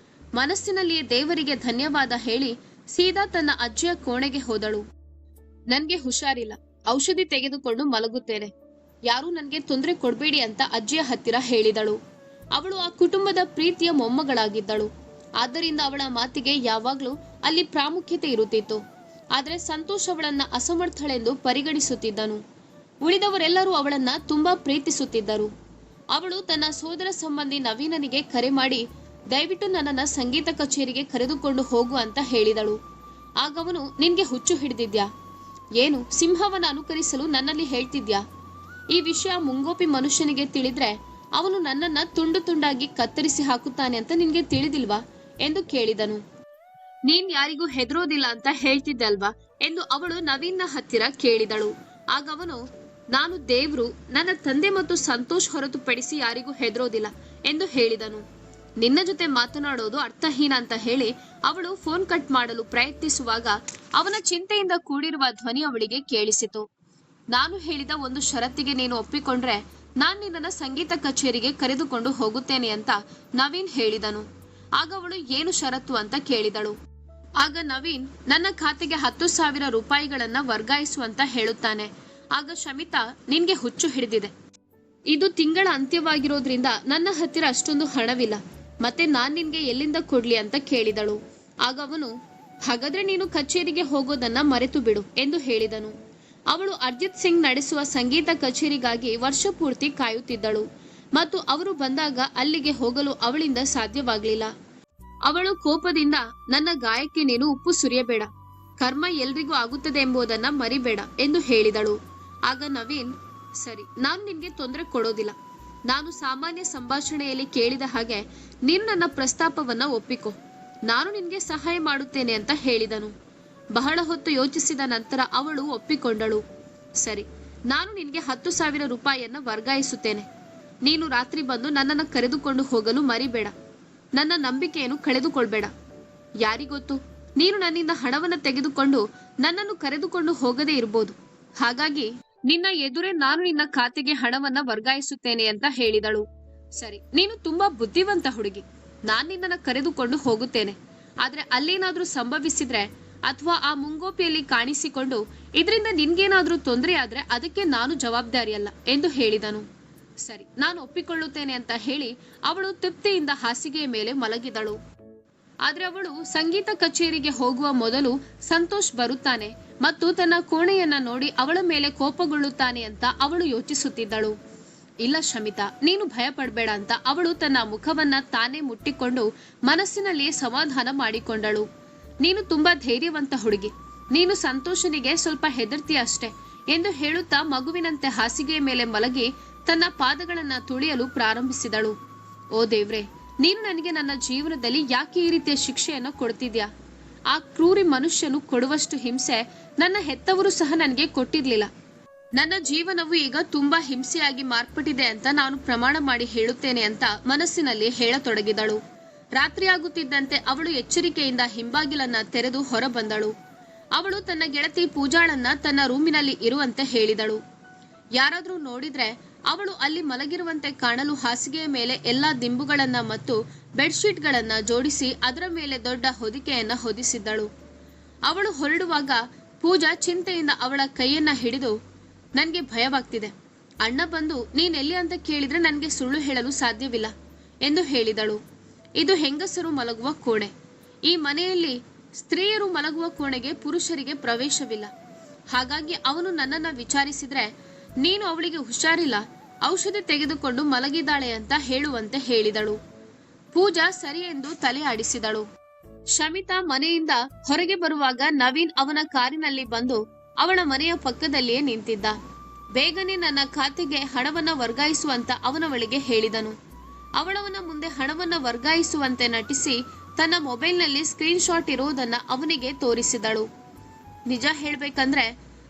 ಮನಸ್ಸಿನಲ್ಲಿಯೇ ದೇವರಿಗೆ ಧನ್ಯವಾದ ಹೇಳಿ ಸೀದಾ ತನ್ನ ಅಜ್ಜಿಯ ಕೋಣೆಗೆ ಹೋದಳು. ನನ್ಗೆ ಹುಷಾರಿಲ್ಲ, ಔಷಧಿ ತೆಗೆದುಕೊಂಡು ಮಲಗುತ್ತೇನೆ. ಯಾರೂ ನನ್ಗೆ ತೊಂದರೆ ಕೊಡ್ಬೇಡಿ ಅಂತ ಅಜ್ಜಿಯ ಹತ್ತಿರ ಹೇಳಿದಳು. ಅವಳು ಆ ಕುಟುಂಬದ ಪ್ರೀತಿಯ ಮೊಮ್ಮಗಳಾಗಿದ್ದಳು. ಆದ್ದರಿಂದ ಅವಳ ಮಾತಿಗೆ ಯಾವಾಗ್ಲೂ ಅಲ್ಲಿ ಪ್ರಾಮುಖ್ಯತೆ ಇರುತ್ತಿತ್ತು. ಆದ್ರೆ ಸಂತೋಷ್ ಅವಳನ್ನ ಅಸಮರ್ಥಳೆಂದು ಪರಿಗಣಿಸುತ್ತಿದ್ದನು. ಉಳಿದವರೆಲ್ಲರೂ ಅವಳನ್ನ ತುಂಬಾ ಪ್ರೀತಿಸುತ್ತಿದ್ದರು. ಅವಳು ತನ್ನ ಸೋದರ ಸಂಬಂಧಿ ನವೀನನಿಗೆ ಕರೆ ಮಾಡಿ ದಯವಿಟ್ಟು ನನ್ನನ್ನ ಸಂಗೀತ ಕಚೇರಿಗೆ ಕರೆದುಕೊಂಡು ಹೋಗು ಅಂತ ಹೇಳಿದಳು. ಆಗವನು, ನಿನ್ಗೆ ಹುಚ್ಚು ಹಿಡಿದಿದ್ಯಾ? ಏನು, ಸಿಂಹವನ್ನ ಅನುಕರಿಸಲು ನನ್ನಲ್ಲಿ ಹೇಳ್ತಿದ್ಯಾ? ಈ ವಿಷಯ ಮುಂಗೋಪಿ ಮನುಷ್ಯನಿಗೆ ತಿಳಿದ್ರೆ ಅವನು ನನ್ನನ್ನ ತುಂಡು ತುಂಡಾಗಿ ಕತ್ತರಿಸಿ ಹಾಕುತ್ತಾನೆ ಅಂತ ನಿನ್ಗೆ ತಿಳಿದಿಲ್ವಾ ಎಂದು ಕೇಳಿದನು. ನೀನ್ ಯಾರಿಗೂ ಹೆದರೋದಿಲ್ಲ ಅಂತ ಹೇಳ್ತಿದ್ದಲ್ವಾ ಎಂದು ಅವಳು ನವೀನ್ನ ಹತ್ತಿರ ಕೇಳಿದಳು. ಆಗ ಅವನು, ನಾನು ದೇವ್ರು, ನನ್ನ ತಂದೆ ಮತ್ತು ಸಂತೋಷ್ ಹೊರತುಪಡಿಸಿ ಯಾರಿಗೂ ಹೆದರೋದಿಲ್ಲ ಎಂದು ಹೇಳಿದನು. ನಿನ್ನ ಜೊತೆ ಮಾತನಾಡೋದು ಅರ್ಥಹೀನ ಅಂತ ಹೇಳಿ ಅವಳು ಫೋನ್ ಕಟ್ ಮಾಡಲು ಪ್ರಯತ್ನಿಸುವಾಗ ಅವನ ಚಿಂತೆಯಿಂದ ಕೂಡಿರುವ ಧ್ವನಿ ಅವಳಿಗೆ ಕೇಳಿಸಿತು. ನಾನು ಹೇಳಿದ ಒಂದು ಷರತ್ತಿಗೆ ನೀನು ಒಪ್ಪಿಕೊಂಡ್ರೆ ನಾನ್ ನಿನ್ನನ್ನ ಸಂಗೀತ ಕಚೇರಿಗೆ ಕರೆದುಕೊಂಡು ಹೋಗುತ್ತೇನೆ ಅಂತ ನವೀನ್ ಹೇಳಿದನು. ಆಗ ಅವಳು ಏನು ಷರತ್ತು ಅಂತ ಕೇಳಿದಳು. ಆಗ ನವೀನ್ ನನ್ನ ಖಾತೆಗೆ 10,000 ರೂಪಾಯಿಗಳನ್ನ ವರ್ಗಾಯಿಸು ಅಂತ ಹೇಳುತ್ತಾನೆ. ಆಗ ಶಮಿತಾ, ನಿನ್ಗೆ ಹುಚ್ಚು ಹಿಡಿದಿದೆ, ಇದು ತಿಂಗಳ ಅಂತ್ಯವಾಗಿರೋದ್ರಿಂದ ನನ್ನ ಹತ್ತಿರ ಅಷ್ಟೊಂದು ಹಣವಿಲ್ಲ, ಮತ್ತೆ ನಾನ್ ನಿನ್ಗೆ ಎಲ್ಲಿಂದ ಕೊಡ್ಲಿ ಅಂತ ಕೇಳಿದಳು. ಆಗ ಅವನು, ಹಾಗಾದ್ರೆ ನೀನು ಕಚೇರಿಗೆ ಹೋಗೋದನ್ನ ಮರೆತು ಬಿಡು ಎಂದು ಹೇಳಿದನು. ಅವಳು ಅರ್ಜಿತ್ ಸಿಂಗ್ ನಡೆಸುವ ಸಂಗೀತ ಕಚೇರಿಗಾಗಿ ವರ್ಷ ಪೂರ್ತಿ ಕಾಯುತ್ತಿದ್ದಳು ಮತ್ತು ಅವರು ಬಂದಾಗ ಅಲ್ಲಿಗೆ ಹೋಗಲು ಅವಳಿಂದ ಸಾಧ್ಯವಾಗಲಿಲ್ಲ. ಅವಳು ಕೋಪದಿಂದ, ನನ್ನ ಗಾಯಕ್ಕೆ ನೀನು ಉಪ್ಪು ಸುರಿಯಬೇಡ, ಕರ್ಮ ಎಲ್ರಿಗೂ ಆಗುತ್ತದೆ ಎಂಬುದನ್ನ ಮರಿಬೇಡ ಎಂದು ಹೇಳಿದಳು. ಆಗ ನವೀನ್, ಸರಿ, ನಾನು ನಿನ್ಗೆ ತೊಂದರೆ ಕೊಡೋದಿಲ್ಲ, ನಾನು ಸಾಮಾನ್ಯ ಸಂಭಾಷಣೆಯಲ್ಲಿ ಕೇಳಿದ ಹಾಗೆ ನೀನು ನನ್ನ ಪ್ರಸ್ತಾಪವನ್ನ ಒಪ್ಪಿಕೊ, ನಾನು ನಿನ್ಗೆ ಸಹಾಯ ಮಾಡುತ್ತೇನೆ ಅಂತ ಹೇಳಿದನು. ಬಹಳ ಹೊತ್ತು ಯೋಚಿಸಿದ ನಂತರ ಅವಳು ಒಪ್ಪಿಕೊಂಡಳು. ಸರಿ, ನಾನು ನಿನ್ಗೆ 10,000 ರೂಪಾಯಿಯನ್ನ ವರ್ಗಾಯಿಸುತ್ತೇನೆ. ನೀನು ರಾತ್ರಿ ಬಂದು ನನ್ನನ್ನು ಕರೆದುಕೊಂಡು ಹೋಗಲು ಮರಿಬೇಡ. ನನ್ನ ನಂಬಿಕೆಯನ್ನು ಕಳೆದುಕೊಳ್ಬೇಡ. ಯಾರಿಗೊತ್ತು, ನೀನು ನನ್ನಿಂದ ಹಣವನ್ನು ತೆಗೆದುಕೊಂಡು ನನ್ನನ್ನು ಕರೆದುಕೊಂಡು ಹೋಗದೇ ಇರಬಹುದು. ಹಾಗಾಗಿ ನಿನ್ನ ಎದುರೇ ನಾನು ನಿನ್ನ ಖಾತೆಗೆ ಹಣವನ್ನ ವರ್ಗಾಯಿಸುತ್ತೇನೆ ಅಂತ ಹೇಳಿದಳು. ಸರಿ, ನೀನು ತುಂಬಾ ಬುದ್ಧಿವಂತ ಹುಡುಗಿ, ನಾನ್ ನಿನ್ನನ್ನು ಕರೆದುಕೊಂಡು ಹೋಗುತ್ತೇನೆ. ಆದ್ರೆ ಅಲ್ಲೇನಾದ್ರೂ ಸಂಭವಿಸಿದ್ರೆ ಅಥವಾ ಆ ಮುಂಗೋಪಿಯಲ್ಲಿ ಕಾಣಿಸಿಕೊಂಡು ಇದರಿಂದ ನಿನ್ಗೇನಾದ್ರೂ ತೊಂದರೆ ಆದ್ರೆ ಅದಕ್ಕೆ ನಾನು ಜವಾಬ್ದಾರಿಯಲ್ಲ ಎಂದು ಹೇಳಿದನು. ಸರಿ, ನಾನು ಒಪ್ಪಿಕೊಳ್ಳುತ್ತೇನೆ ಅಂತ ಹೇಳಿ ಅವಳು ತೃಪ್ತಿಯಿಂದ ಹಾಸಿಗೆಯ ಮೇಲೆ ಮಲಗಿದಳು. ಆದ್ರೆ ಅವಳು ಸಂಗೀತ ಕಚೇರಿಗೆ ಹೋಗುವ ಮೊದಲು ಸಂತೋಷ್ ಬರುತ್ತಾನೆ ಮತ್ತು ತನ್ನ ಕೋಣೆಯನ್ನ ನೋಡಿ ಅವಳ ಮೇಲೆ ಕೋಪಗೊಳ್ಳುತ್ತಾನೆ ಅಂತ ಅವಳು ಯೋಚಿಸುತ್ತಿದ್ದಳು. ಇಲ್ಲ ಶಮಿತಾ, ನೀನು ಭಯ ಪಡಬೇಡ ಅಂತ ಅವಳು ತನ್ನ ಮುಖವನ್ನ ತಾನೇ ಮುಟ್ಟಿಕೊಂಡು ಮನಸ್ಸಿನಲ್ಲಿಯೇ ಸಮಾಧಾನ ಮಾಡಿಕೊಂಡಳು. ನೀನು ತುಂಬಾ ಧೈರ್ಯವಂತ ಹುಡುಗಿ, ನೀನು ಸಂತೋಷನಿಗೆ ಸ್ವಲ್ಪ ಹೆದರ್ತೀಯ ಅಷ್ಟೇ ಎಂದು ಹೇಳುತ್ತಾ ಮಗುವಿನಂತೆ ಹಾಸಿಗೆಯ ಮೇಲೆ ಮಲಗಿ ತನ್ನ ಪಾದಗಳನ್ನ ತುಳಿಯಲು ಪ್ರಾರಂಭಿಸಿದಳು. ಓ ದೇವ್ರೆ, ನೀನು ನನಗೆ ನನ್ನ ಜೀವನದಲ್ಲಿ ಯಾಕೆ ಈ ರೀತಿಯ ಶಿಕ್ಷೆಯನ್ನು ಕೊಡ್ತಿದ್ಯಾ? ಆ ಕ್ರೂರಿ ಮನುಷ್ಯನು ಕೊಡುವಷ್ಟು ಹಿಂಸೆ ನನ್ನ ಹೆತ್ತವರು ಸಹ ನನಗೆ ಕೊಟ್ಟಿರ್ಲಿಲ್ಲ. ನನ್ನ ಜೀವನವು ಈಗ ತುಂಬಾ ಹಿಂಸೆಯಾಗಿ ಮಾರ್ಪಟ್ಟಿದೆ ಅಂತ ನಾನು ಪ್ರಮಾಣ ಮಾಡಿ ಹೇಳುತ್ತೇನೆ ಅಂತ ಮನಸ್ಸಿನಲ್ಲಿ ಹೇಳತೊಡಗಿದಳು. ರಾತ್ರಿಯಾಗುತ್ತಿದ್ದಂತೆ ಅವಳು ಎಚ್ಚರಿಕೆಯಿಂದ ಹಿಂಬಾಗಿಲನ್ನ ತೆರೆದು ಹೊರ ಬಂದಳು. ಅವಳು ತನ್ನ ಗೆಳತಿ ಪೂಜಾಳನ್ನ ತನ್ನ ರೂಮಿನಲ್ಲಿ ಇರುವಂತೆ ಹೇಳಿದಳು. ಯಾರಾದ್ರೂ ನೋಡಿದ್ರೆ ಅವಳು ಅಲ್ಲಿ ಮಲಗಿರುವಂತೆ ಕಾಣಲು ಹಾಸಿಗೆಯ ಮೇಲೆ ಎಲ್ಲಾ ದಿಂಬುಗಳನ್ನ ಮತ್ತು ಬೆಡ್ಶೀಟ್ ಗಳನ್ನ ಜೋಡಿಸಿ ಅದರ ಮೇಲೆ ದೊಡ್ಡ ಹೊದಿಕೆಯನ್ನ ಹೊದಿಸಿದ್ದಳು. ಅವಳು ಹೊರಡುವಾಗ ಪೂಜಾ ಚಿಂತೆಯಿಂದ ಅವಳ ಕೈಯನ್ನ ಹಿಡಿದು, ನನ್ಗೆ ಭಯವಾಗ್ತಿದೆ, ಅಣ್ಣ ಬಂದು ನೀನೆಲ್ಲಿ ಅಂತ ಕೇಳಿದ್ರೆ ನನ್ಗೆ ಸುಳ್ಳು ಹೇಳಲು ಸಾಧ್ಯವಿಲ್ಲ ಎಂದು ಹೇಳಿದಳು. ಇದು ಹೆಂಗಸರು ಮಲಗುವ ಕೋಣೆ. ಈ ಮನೆಯಲ್ಲಿ ಸ್ತ್ರೀಯರು ಮಲಗುವ ಕೋಣೆಗೆ ಪುರುಷರಿಗೆ ಪ್ರವೇಶವಿಲ್ಲ. ಹಾಗಾಗಿ ಅವನು ನನ್ನನ್ನ ವಿಚಾರಿಸಿದ್ರೆ ನೀನು ಅವಳಿಗೆ ಹುಷಾರಿಲ್ಲ, ಔಷಧಿ ತೆಗೆದುಕೊಂಡು ಮಲಗಿದ್ದಾಳೆ ಅಂತ ಹೇಳುವಂತೆ ಹೇಳಿದಳು. ಪೂಜಾ ಸರಿ ಎಂದು ತಲೆ ಆಡಿಸಿದಳು. ಶಮಿತಾ ಮನೆಯಿಂದ ಹೊರಗೆ ಬರುವಾಗ ನವೀನ್ ಅವನ ಕಾರಿನಲ್ಲಿ ಬಂದು ಅವಳ ಮನೆಯ ಪಕ್ಕದಲ್ಲಿಯೇ ನಿಂತಿದ್ದ. ಬೇಗನೆ ನನ್ನ ಖಾತೆಗೆ ಹಣವನ್ನ ವರ್ಗಾಯಿಸುವಂತ ಅವನವಳಿಗೆ ಹೇಳಿದನು. ಅವಳವನ ಮುಂದೆ ಹಣವನ್ನ ವರ್ಗಾಯಿಸುವಂತೆ ನಟಿಸಿ ತನ್ನ ಮೊಬೈಲ್ನಲ್ಲಿ ಸ್ಕ್ರೀನ್ ಶಾಟ್ ಇರುವುದನ್ನ ಅವನಿಗೆ ತೋರಿಸಿದಳು. ನಿಜ ಹೇಳ್ಬೇಕಂದ್ರೆ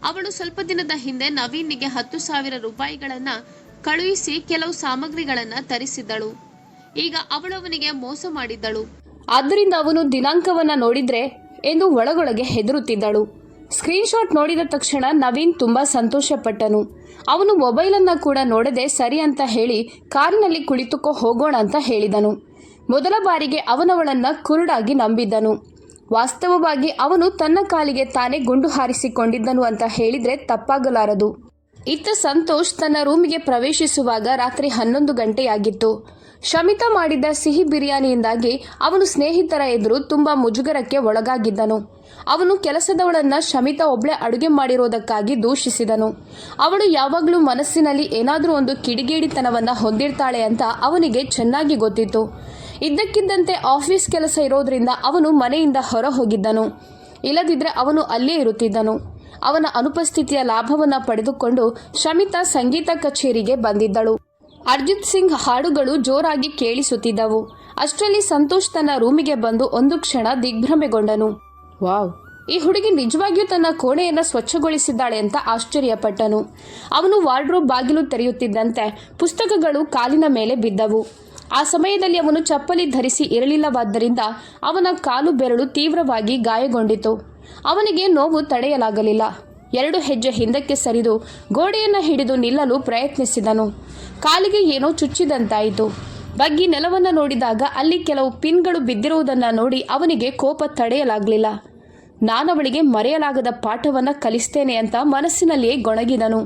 ಅವಳು ಸ್ವಲ್ಪ ದಿನದ ಹಿಂದೆ ನವೀನ್ಗೆ 10,000 ರೂಪಾಯಿಗಳನ್ನ ಕಳುಹಿಸಿ ಕೆಲವು ಸಾಮಗ್ರಿಗಳನ್ನ ತರಿಸಿದ್ದಳು. ಈಗ ಅವಳು ಅವನಿಗೆ ಮೋಸ ಮಾಡಿದ್ದಳು. ಆದ್ದರಿಂದ ಅವನು ದಿನಾಂಕವನ್ನ ನೋಡಿದ್ರೆ ಎಂದು ಒಳಗೊಳಗೆ ಹೆದರುತ್ತಿದ್ದಳು. ಸ್ಕ್ರೀನ್ ಶಾಟ್ ನೋಡಿದ ತಕ್ಷಣ ನವೀನ್ ತುಂಬಾ ಸಂತೋಷಪಟ್ಟನು. ಅವನು ಮೊಬೈಲನ್ನ ಕೂಡ ನೋಡದೆ ಸರಿ ಅಂತ ಹೇಳಿ ಕಾರಿನಲ್ಲಿ ಕುಳಿತುಕೋ ಹೋಗೋಣ ಅಂತ ಹೇಳಿದನು. ಮೊದಲ ಬಾರಿಗೆ ಅವನವಳನ್ನ ಕುರುಡಾಗಿ ನಂಬಿದ್ದನು. ವಾಸ್ತವವಾಗಿ ಅವನು ತನ್ನ ಕಾಲಿಗೆ ತಾನೇ ಗುಂಡು ಹಾರಿಸಿಕೊಂಡಿದ್ದನು ಅಂತ ಹೇಳಿದ್ರೆ ತಪ್ಪಾಗಲಾರದು. ಇತ್ತ ಸಂತೋಷ್ ತನ್ನ ರೂಮಿಗೆ ಪ್ರವೇಶಿಸುವಾಗ ರಾತ್ರಿ 11 ಗಂಟೆಯಾಗಿತ್ತು. ಶಮಿತಾ ಮಾಡಿದ್ದ ಸಿಹಿ ಬಿರಿಯಾನಿಯಿಂದಾಗಿ ಅವನು ಸ್ನೇಹಿತರ ಎದುರು ತುಂಬಾ ಮುಜುಗರಕ್ಕೆ ಒಳಗಾಗಿದ್ದನು. ಅವನು ಕೆಲಸದವಳನ್ನ ಶಮಿತಾ ಒಬ್ಳೆ ಅಡುಗೆ ಮಾಡಿರೋದಕ್ಕಾಗಿ ದೂಷಿಸಿದನು. ಅವಳು ಯಾವಾಗಲೂ ಮನಸ್ಸಿನಲ್ಲಿ ಏನಾದರೂ ಒಂದು ಕಿಡಿಗೇಡಿತನವನ್ನ ಹೊಂದಿರ್ತಾಳೆ ಅಂತ ಅವನಿಗೆ ಚೆನ್ನಾಗಿ ಗೊತ್ತಿತ್ತು. ಇದ್ದಕ್ಕಿದ್ದಂತೆ ಆಫೀಸ್ ಕೆಲಸ ಇರೋದ್ರಿಂದ ಅವನು ಮನೆಯಿಂದ ಹೊರ ಹೋಗಿದ್ದನು. ಇಲ್ಲದಿದ್ರೆ ಅವನು ಅಲ್ಲೇ ಇರುತ್ತಿದ್ದನು. ಅವನ ಅನುಪಸ್ಥಿತಿಯ ಲಾಭವನ್ನ ಪಡೆದುಕೊಂಡು ಶಮಿತಾ ಸಂಗೀತ ಕಚೇರಿಗೆ ಬಂದಿದ್ದಳು. ಅರ್ಜಿತ್ ಸಿಂಗ್ ಹಾಡುಗಳು ಜೋರಾಗಿ ಕೇಳಿಸುತ್ತಿದ್ದವು. ಅಷ್ಟರಲ್ಲಿ ಸಂತೋಷ್ ತನ್ನ ರೂಮಿಗೆ ಬಂದು ಒಂದು ಕ್ಷಣ ದಿಗ್ಭ್ರಮೆಗೊಂಡನು. ವಾವ್, ಈ ಹುಡುಗಿ ನಿಜವಾಗಿಯೂ ತನ್ನ ಕೋಣೆಯನ್ನ ಸ್ವಚ್ಛಗೊಳಿಸಿದ್ದಾಳೆ ಅಂತ ಆಶ್ಚರ್ಯಪಟ್ಟನು. ಅವನು ವಾರ್ಡ್ರೋಬ್ ಬಾಗಿಲು ತೆರೆಯುತ್ತಿದ್ದಂತೆ ಪುಸ್ತಕಗಳು ಕಾಲಿನ ಮೇಲೆ ಬಿದ್ದವು. ಆ ಸಮಯದಲ್ಲಿ ಅವನು ಚಪ್ಪಲಿ ಧರಿಸಿ ಇರಲಿಲ್ಲವಾದ್ದರಿಂದ ಅವನ ಕಾಲು ಬೆರಳು ತೀವ್ರವಾಗಿ ಗಾಯಗೊಂಡಿತು. ಅವನಿಗೆ ನೋವು ತಡೆಯಲಾಗಲಿಲ್ಲ. 2 ಹೆಜ್ಜೆ ಹಿಂದಕ್ಕೆ ಸರಿದು ಗೋಡೆಯನ್ನು ಹಿಡಿದು ನಿಲ್ಲಲು ಪ್ರಯತ್ನಿಸಿದನು. ಕಾಲಿಗೆ ಏನೋ ಚುಚ್ಚಿದಂತಾಯಿತು. ಬಗ್ಗಿ ನೆಲವನ್ನು ನೋಡಿದಾಗ ಅಲ್ಲಿ ಕೆಲವು ಪಿನ್ಗಳು ಬಿದ್ದಿರುವುದನ್ನು ನೋಡಿ ಅವನಿಗೆ ಕೋಪ ತಡೆಯಲಾಗಲಿಲ್ಲ. ನಾನವಳಿಗೆ ಮರೆಯಲಾಗದ ಪಾಠವನ್ನು ಕಲಿಸ್ತೇನೆ ಅಂತ ಮನಸ್ಸಿನಲ್ಲಿಯೇ ಗೊಣಗಿದನು.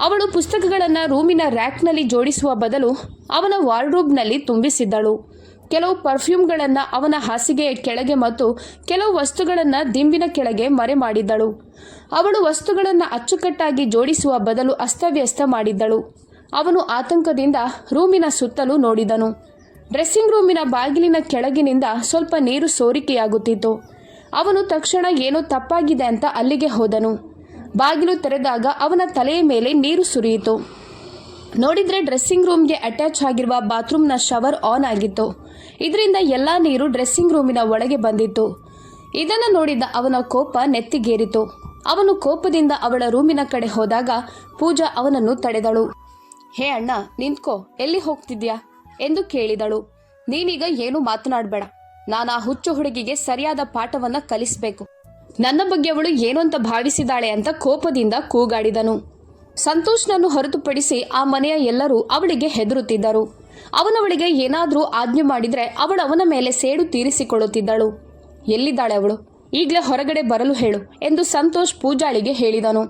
ಅವಳು ಪುಸ್ತಕಗಳನ್ನು ರೂಮಿನ ರ್ಯಾಕ್ನಲ್ಲಿ ಜೋಡಿಸುವ ಬದಲು ಅವನ ವಾರ್ಡ್ರೋಬ್ನಲ್ಲಿ ತುಂಬಿಸಿದ್ದಳು. ಕೆಲವು ಪರ್ಫ್ಯೂಮ್ಗಳನ್ನು ಅವನ ಹಾಸಿಗೆಯ ಕೆಳಗೆ ಮತ್ತು ಕೆಲವು ವಸ್ತುಗಳನ್ನು ದಿಂಬಿನ ಕೆಳಗೆ ಮರೆ ಮಾಡಿದ್ದಳು. ಅವಳು ವಸ್ತುಗಳನ್ನು ಅಚ್ಚುಕಟ್ಟಾಗಿ ಜೋಡಿಸುವ ಬದಲು ಅಸ್ತವ್ಯಸ್ತ ಮಾಡಿದ್ದಳು. ಅವನು ಆತಂಕದಿಂದ ರೂಮಿನ ಸುತ್ತಲೂ ನೋಡಿದನು. ಡ್ರೆಸ್ಸಿಂಗ್ ರೂಮಿನ ಬಾಗಿಲಿನ ಕೆಳಗಿನಿಂದ ಸ್ವಲ್ಪ ನೀರು ಸೋರಿಕೆಯಾಗುತ್ತಿತ್ತು. ಅವನು ತಕ್ಷಣ ಏನೋ ತಪ್ಪಾಗಿದೆ ಅಂತ ಅಲ್ಲಿಗೆ ಹೋದನು. ಬಾಗಿಲು ತೆರೆದಾಗ ಅವನ ತಲೆಯ ಮೇಲೆ ನೀರು ಸುರಿಯಿತು. ನೋಡಿದ್ರೆ ಡ್ರೆಸ್ಸಿಂಗ್ ರೂಮ್ಗೆ ಅಟ್ಯಾಚ್ ಆಗಿರುವ ಬಾತ್ರೂಮ್ನ ಶವರ್ ಆನ್ ಆಗಿತ್ತು. ಇದರಿಂದ ಎಲ್ಲ ನೀರು ಡ್ರೆಸ್ಸಿಂಗ್ ರೂಮಿನ ಒಳಗೆ ಬಂದಿತ್ತು. ಇದನ್ನು ನೋಡಿದ ಅವನ ಕೋಪ ನೆತ್ತಿಗೇರಿತು. ಅವನು ಕೋಪದಿಂದ ಅವಳ ರೂಮಿನ ಕಡೆ ಹೋದಾಗ ಪೂಜಾ ಅವನನ್ನು ತಡೆದಳು. ಹೇ ಅಣ್ಣ, ನಿಂತ್ಕೋ, ಎಲ್ಲಿ ಹೋಗ್ತಿದ್ಯಾ ಎಂದು ಕೇಳಿದಳು. ನೀನೀಗ ಏನು ಮಾತನಾಡಬೇಡ. ನಾನು ಆ ಹುಚ್ಚು ಹುಡುಗಿಗೆ ಸರಿಯಾದ ಪಾಠವನ್ನ ಕಲಿಸಬೇಕು. ನನ್ನ ಬಗ್ಗೆ ಅವಳು ಏನು ಅಂತ ಭಾವಿಸಿದಾಳೆ ಅಂತ ಕೋಪದಿಂದ ಕೂಗಾಡಿದನು. ಸಂತೋಷ್ನನ್ನು ಹೊರತುಪಡಿಸಿ ಆ ಮನೆಯ ಎಲ್ಲರೂ ಅವಳಿಗೆ ಹೆದರುತ್ತಿದ್ದರು. ಅವನವಳಿಗೆ ಏನಾದರೂ ಆಜ್ಞೆ ಮಾಡಿದ್ರೆ ಅವಳು ಅವನ ಮೇಲೆ ಸೇಡು ತೀರಿಸಿಕೊಳ್ಳುತ್ತಿದ್ದಳು. ಎಲ್ಲಿದ್ದಾಳೆ ಅವಳು? ಈಗಲೇ ಹೊರಗಡೆ ಬರಲು ಹೇಳು ಎಂದು ಸಂತೋಷ್ ಪೂಜಾಳಿಗೆ ಹೇಳಿದನು.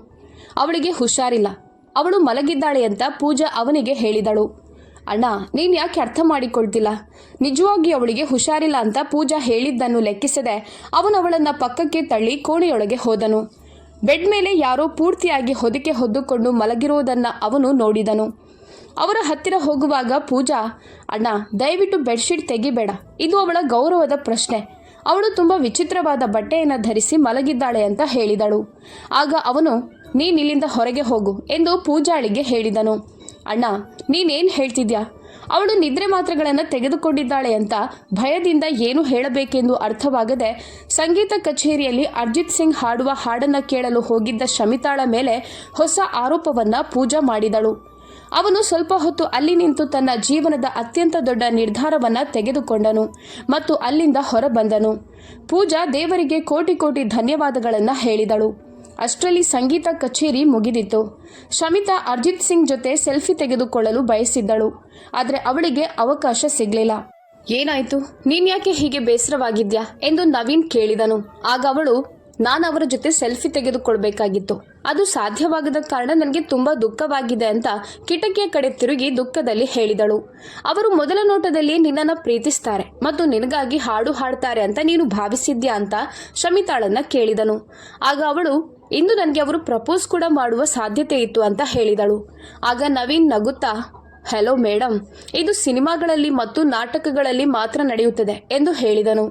ಅವಳಿಗೆ ಹುಷಾರಿಲ್ಲ, ಅವಳು ಮಲಗಿದ್ದಾಳೆ ಅಂತ ಪೂಜಾ ಅವನಿಗೆ ಹೇಳಿದಳು. ಅಣ್ಣ, ನೀನು ಯಾಕೆ ಅರ್ಥ ಮಾಡಿಕೊಳ್ತಿಲ್ಲ? ನಿಜವಾಗಿ ಅವಳಿಗೆ ಹುಷಾರಿಲ್ಲ ಅಂತ ಪೂಜಾ ಹೇಳಿದ್ದನ್ನು ಲೆಕ್ಕಿಸದೆ ಅವನು ಅವಳನ್ನು ಪಕ್ಕಕ್ಕೆ ತಳ್ಳಿ ಕೋಣೆಯೊಳಗೆ ಹೋದನು. ಬೆಡ್ ಮೇಲೆ ಯಾರೋ ಪೂರ್ತಿಯಾಗಿ ಹೊದಿಕೆ ಹೊದ್ದುಕೊಂಡು ಮಲಗಿರುವುದನ್ನು ಅವನು ನೋಡಿದನು. ಅವರ ಹತ್ತಿರ ಹೋಗುವಾಗ ಪೂಜಾ, ಅಣ್ಣ ದಯವಿಟ್ಟು ಬೆಡ್ಶೀಟ್ ತೆಗಿಬೇಡ, ಇದು ಅವಳ ಗೌರವದ ಪ್ರಶ್ನೆ. ಅವಳು ತುಂಬ ವಿಚಿತ್ರವಾದ ಬಟ್ಟೆಯನ್ನು ಧರಿಸಿ ಮಲಗಿದ್ದಾಳೆ ಅಂತ ಹೇಳಿದಳು. ಆಗ ಅವನು, ನೀನಿಲ್ಲಿಂದ ಹೊರಗೆ ಹೋಗು ಎಂದು ಪೂಜಾಳಿಗೆ ಹೇಳಿದನು. ಅಣ್ಣ, ನೀನೇನು ಹೇಳ್ತಿದ್ಯಾ? ಅವಳು ನಿದ್ರೆ ಮಾತ್ರೆಗಳನ್ನು ತೆಗೆದುಕೊಂಡಿದ್ದಾಳೆ ಅಂತ ಭಯದಿಂದ ಏನು ಹೇಳಬೇಕೆಂದು ಅರ್ಥವಾಗದೆ ಸಂಗೀತ ಕಚೇರಿಯಲ್ಲಿ ಅರ್ಜಿತ್ ಸಿಂಗ್ ಹಾಡುವ ಹಾಡನ್ನು ಕೇಳಲು ಹೋಗಿದ್ದ ಶಮಿತಾಳ ಮೇಲೆ ಹೊಸ ಆರೋಪವನ್ನು ಪೂಜಾ ಮಾಡಿದಳು. ಅವನು ಸ್ವಲ್ಪ ಹೊತ್ತು ಅಲ್ಲಿ ನಿಂತು ತನ್ನ ಜೀವನದ ಅತ್ಯಂತ ದೊಡ್ಡ ನಿರ್ಧಾರವನ್ನು ತೆಗೆದುಕೊಂಡನು ಮತ್ತು ಅಲ್ಲಿಂದ ಹೊರಬಂದನು. ಪೂಜಾ ದೇವರಿಗೆ ಕೋಟಿ ಕೋಟಿ ಧನ್ಯವಾದಗಳನ್ನು ಹೇಳಿದಳು. ಅಷ್ಟರಲ್ಲಿ ಸಂಗೀತ ಕಚೇರಿ ಮುಗಿದಿತ್ತು. ಶಮಿತಾ ಅರ್ಜಿತ್ ಸಿಂಗ್ ಜೊತೆ ಸೆಲ್ಫಿ ತೆಗೆದುಕೊಳ್ಳಲು ಬಯಸಿದ್ದಳು. ಆದರೆ ಅವಳಿಗೆ ಅವಕಾಶ ಸಿಗಲಿಲ್ಲ. ಏನಾಯ್ತು? ನೀನ್ ಯಾಕೆ ಹೀಗೆ ಬೇಸರವಾಗಿದ್ಯಾ ಎಂದು ನವೀನ್ ಕೇಳಿದನು. ಆಗ ಅವಳು, ನಾನು ಅವರ ಜೊತೆ ಸೆಲ್ಫಿ ತೆಗೆದುಕೊಳ್ಬೇಕಾಗಿತ್ತು. ಅದು ಸಾಧ್ಯವಾಗದ ಕಾರಣ ನನಗೆ ತುಂಬಾ ದುಃಖವಾಗಿದೆ ಅಂತ ಕಿಟಕಿಯ ಕಡೆ ತಿರುಗಿ ದುಃಖದಲ್ಲಿ ಹೇಳಿದಳು. ಅವರು ಮೊದಲ ನೋಟದಲ್ಲಿ ನಿನ್ನನ್ನು ಪ್ರೀತಿಸ್ತಾರೆ ಮತ್ತು ನಿನಗಾಗಿ ಹಾಡು ಹಾಡ್ತಾರೆ ಅಂತ ನೀನು ಭಾವಿಸಿದ್ಯಾ ಅಂತ ಶಮಿತಾಳನ್ನ ಕೇಳಿದನು. ಆಗ ಅವಳು, ಇಂದು ನನಗೆ ಅವರು ಪ್ರಪೋಸ್ ಕೂಡ ಮಾಡುವ ಸಾಧ್ಯತೆ ಇತ್ತು ಅಂತ ಹೇಳಿದಳು. ಆಗ ನವೀನ್ ನಗುತ್ತಾ, ಹಲೋ ಮೇಡಮ್, ಇದು ಸಿನಿಮಾಗಳಲ್ಲಿ ಮತ್ತು ನಾಟಕಗಳಲ್ಲಿ ಮಾತ್ರ ನಡೆಯುತ್ತದೆ ಎಂದು ಹೇಳಿದನು.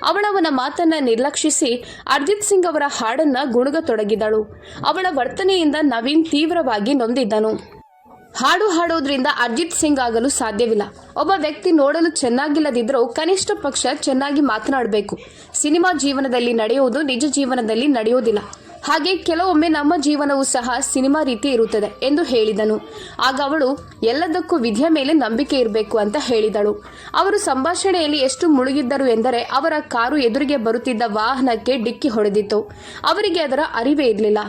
ಅವಳವನ ಮಾತನ್ನ ನಿರ್ಲಕ್ಷಿಸಿ ಅರ್ಜಿತ್ ಸಿಂಗ್ ಅವರ ಹಾಡನ್ನ ಗುಣಗತೊಡಗಿದಳು. ಅವಳ ವರ್ತನೆಯಿಂದ ನವೀನ್ ತೀವ್ರವಾಗಿ ನೊಂದಿದ್ದನು. ಹಾಡು ಹಾಡೋದ್ರಿಂದ ಅರ್ಜಿತ್ ಸಿಂಗ್ ಆಗಲು ಸಾಧ್ಯವಿಲ್ಲ. ಒಬ್ಬ ವ್ಯಕ್ತಿ ನೋಡಲು ಚೆನ್ನಾಗಿಲ್ಲದಿದ್ದರೂ ಕನಿಷ್ಠ ಪಕ್ಷ ಚೆನ್ನಾಗಿ ಮಾತನಾಡಬೇಕು. ಸಿನಿಮಾ ಜೀವನದಲ್ಲಿ ನಡೆಯುವುದು ನಿಜ ಜೀವನದಲ್ಲಿ ನಡೆಯೋದಿಲ್ಲ. ಹಾಗೆ ಕೆಲವೊಮ್ಮೆ ನಮ್ಮ ಜೀವನವೂ ಸಹ ಸಿನಿಮಾ ರೀತಿ ಇರುತ್ತದೆ ಎಂದು ಹೇಳಿದನು. ಆಗ ಅವಳು, ಎಲ್ಲದಕ್ಕೂ ವಿಧಿಯ ಮೇಲೆ ನಂಬಿಕೆ ಇರಬೇಕು ಅಂತ ಹೇಳಿದಳು. ಅವರು ಸಂಭಾಷಣೆಯಲ್ಲಿ ಎಷ್ಟು ಮುಳುಗಿದ್ದರು ಎಂದರೆ ಅವರ ಕಾರು ಎದುರಿಗೆ ಬರುತ್ತಿದ್ದ ವಾಹನಕ್ಕೆ ಡಿಕ್ಕಿ ಹೊಡೆದಿತ್ತು. ಅವರಿಗೆ ಅದರ ಅರಿವೇ ಇರಲಿಲ್ಲ.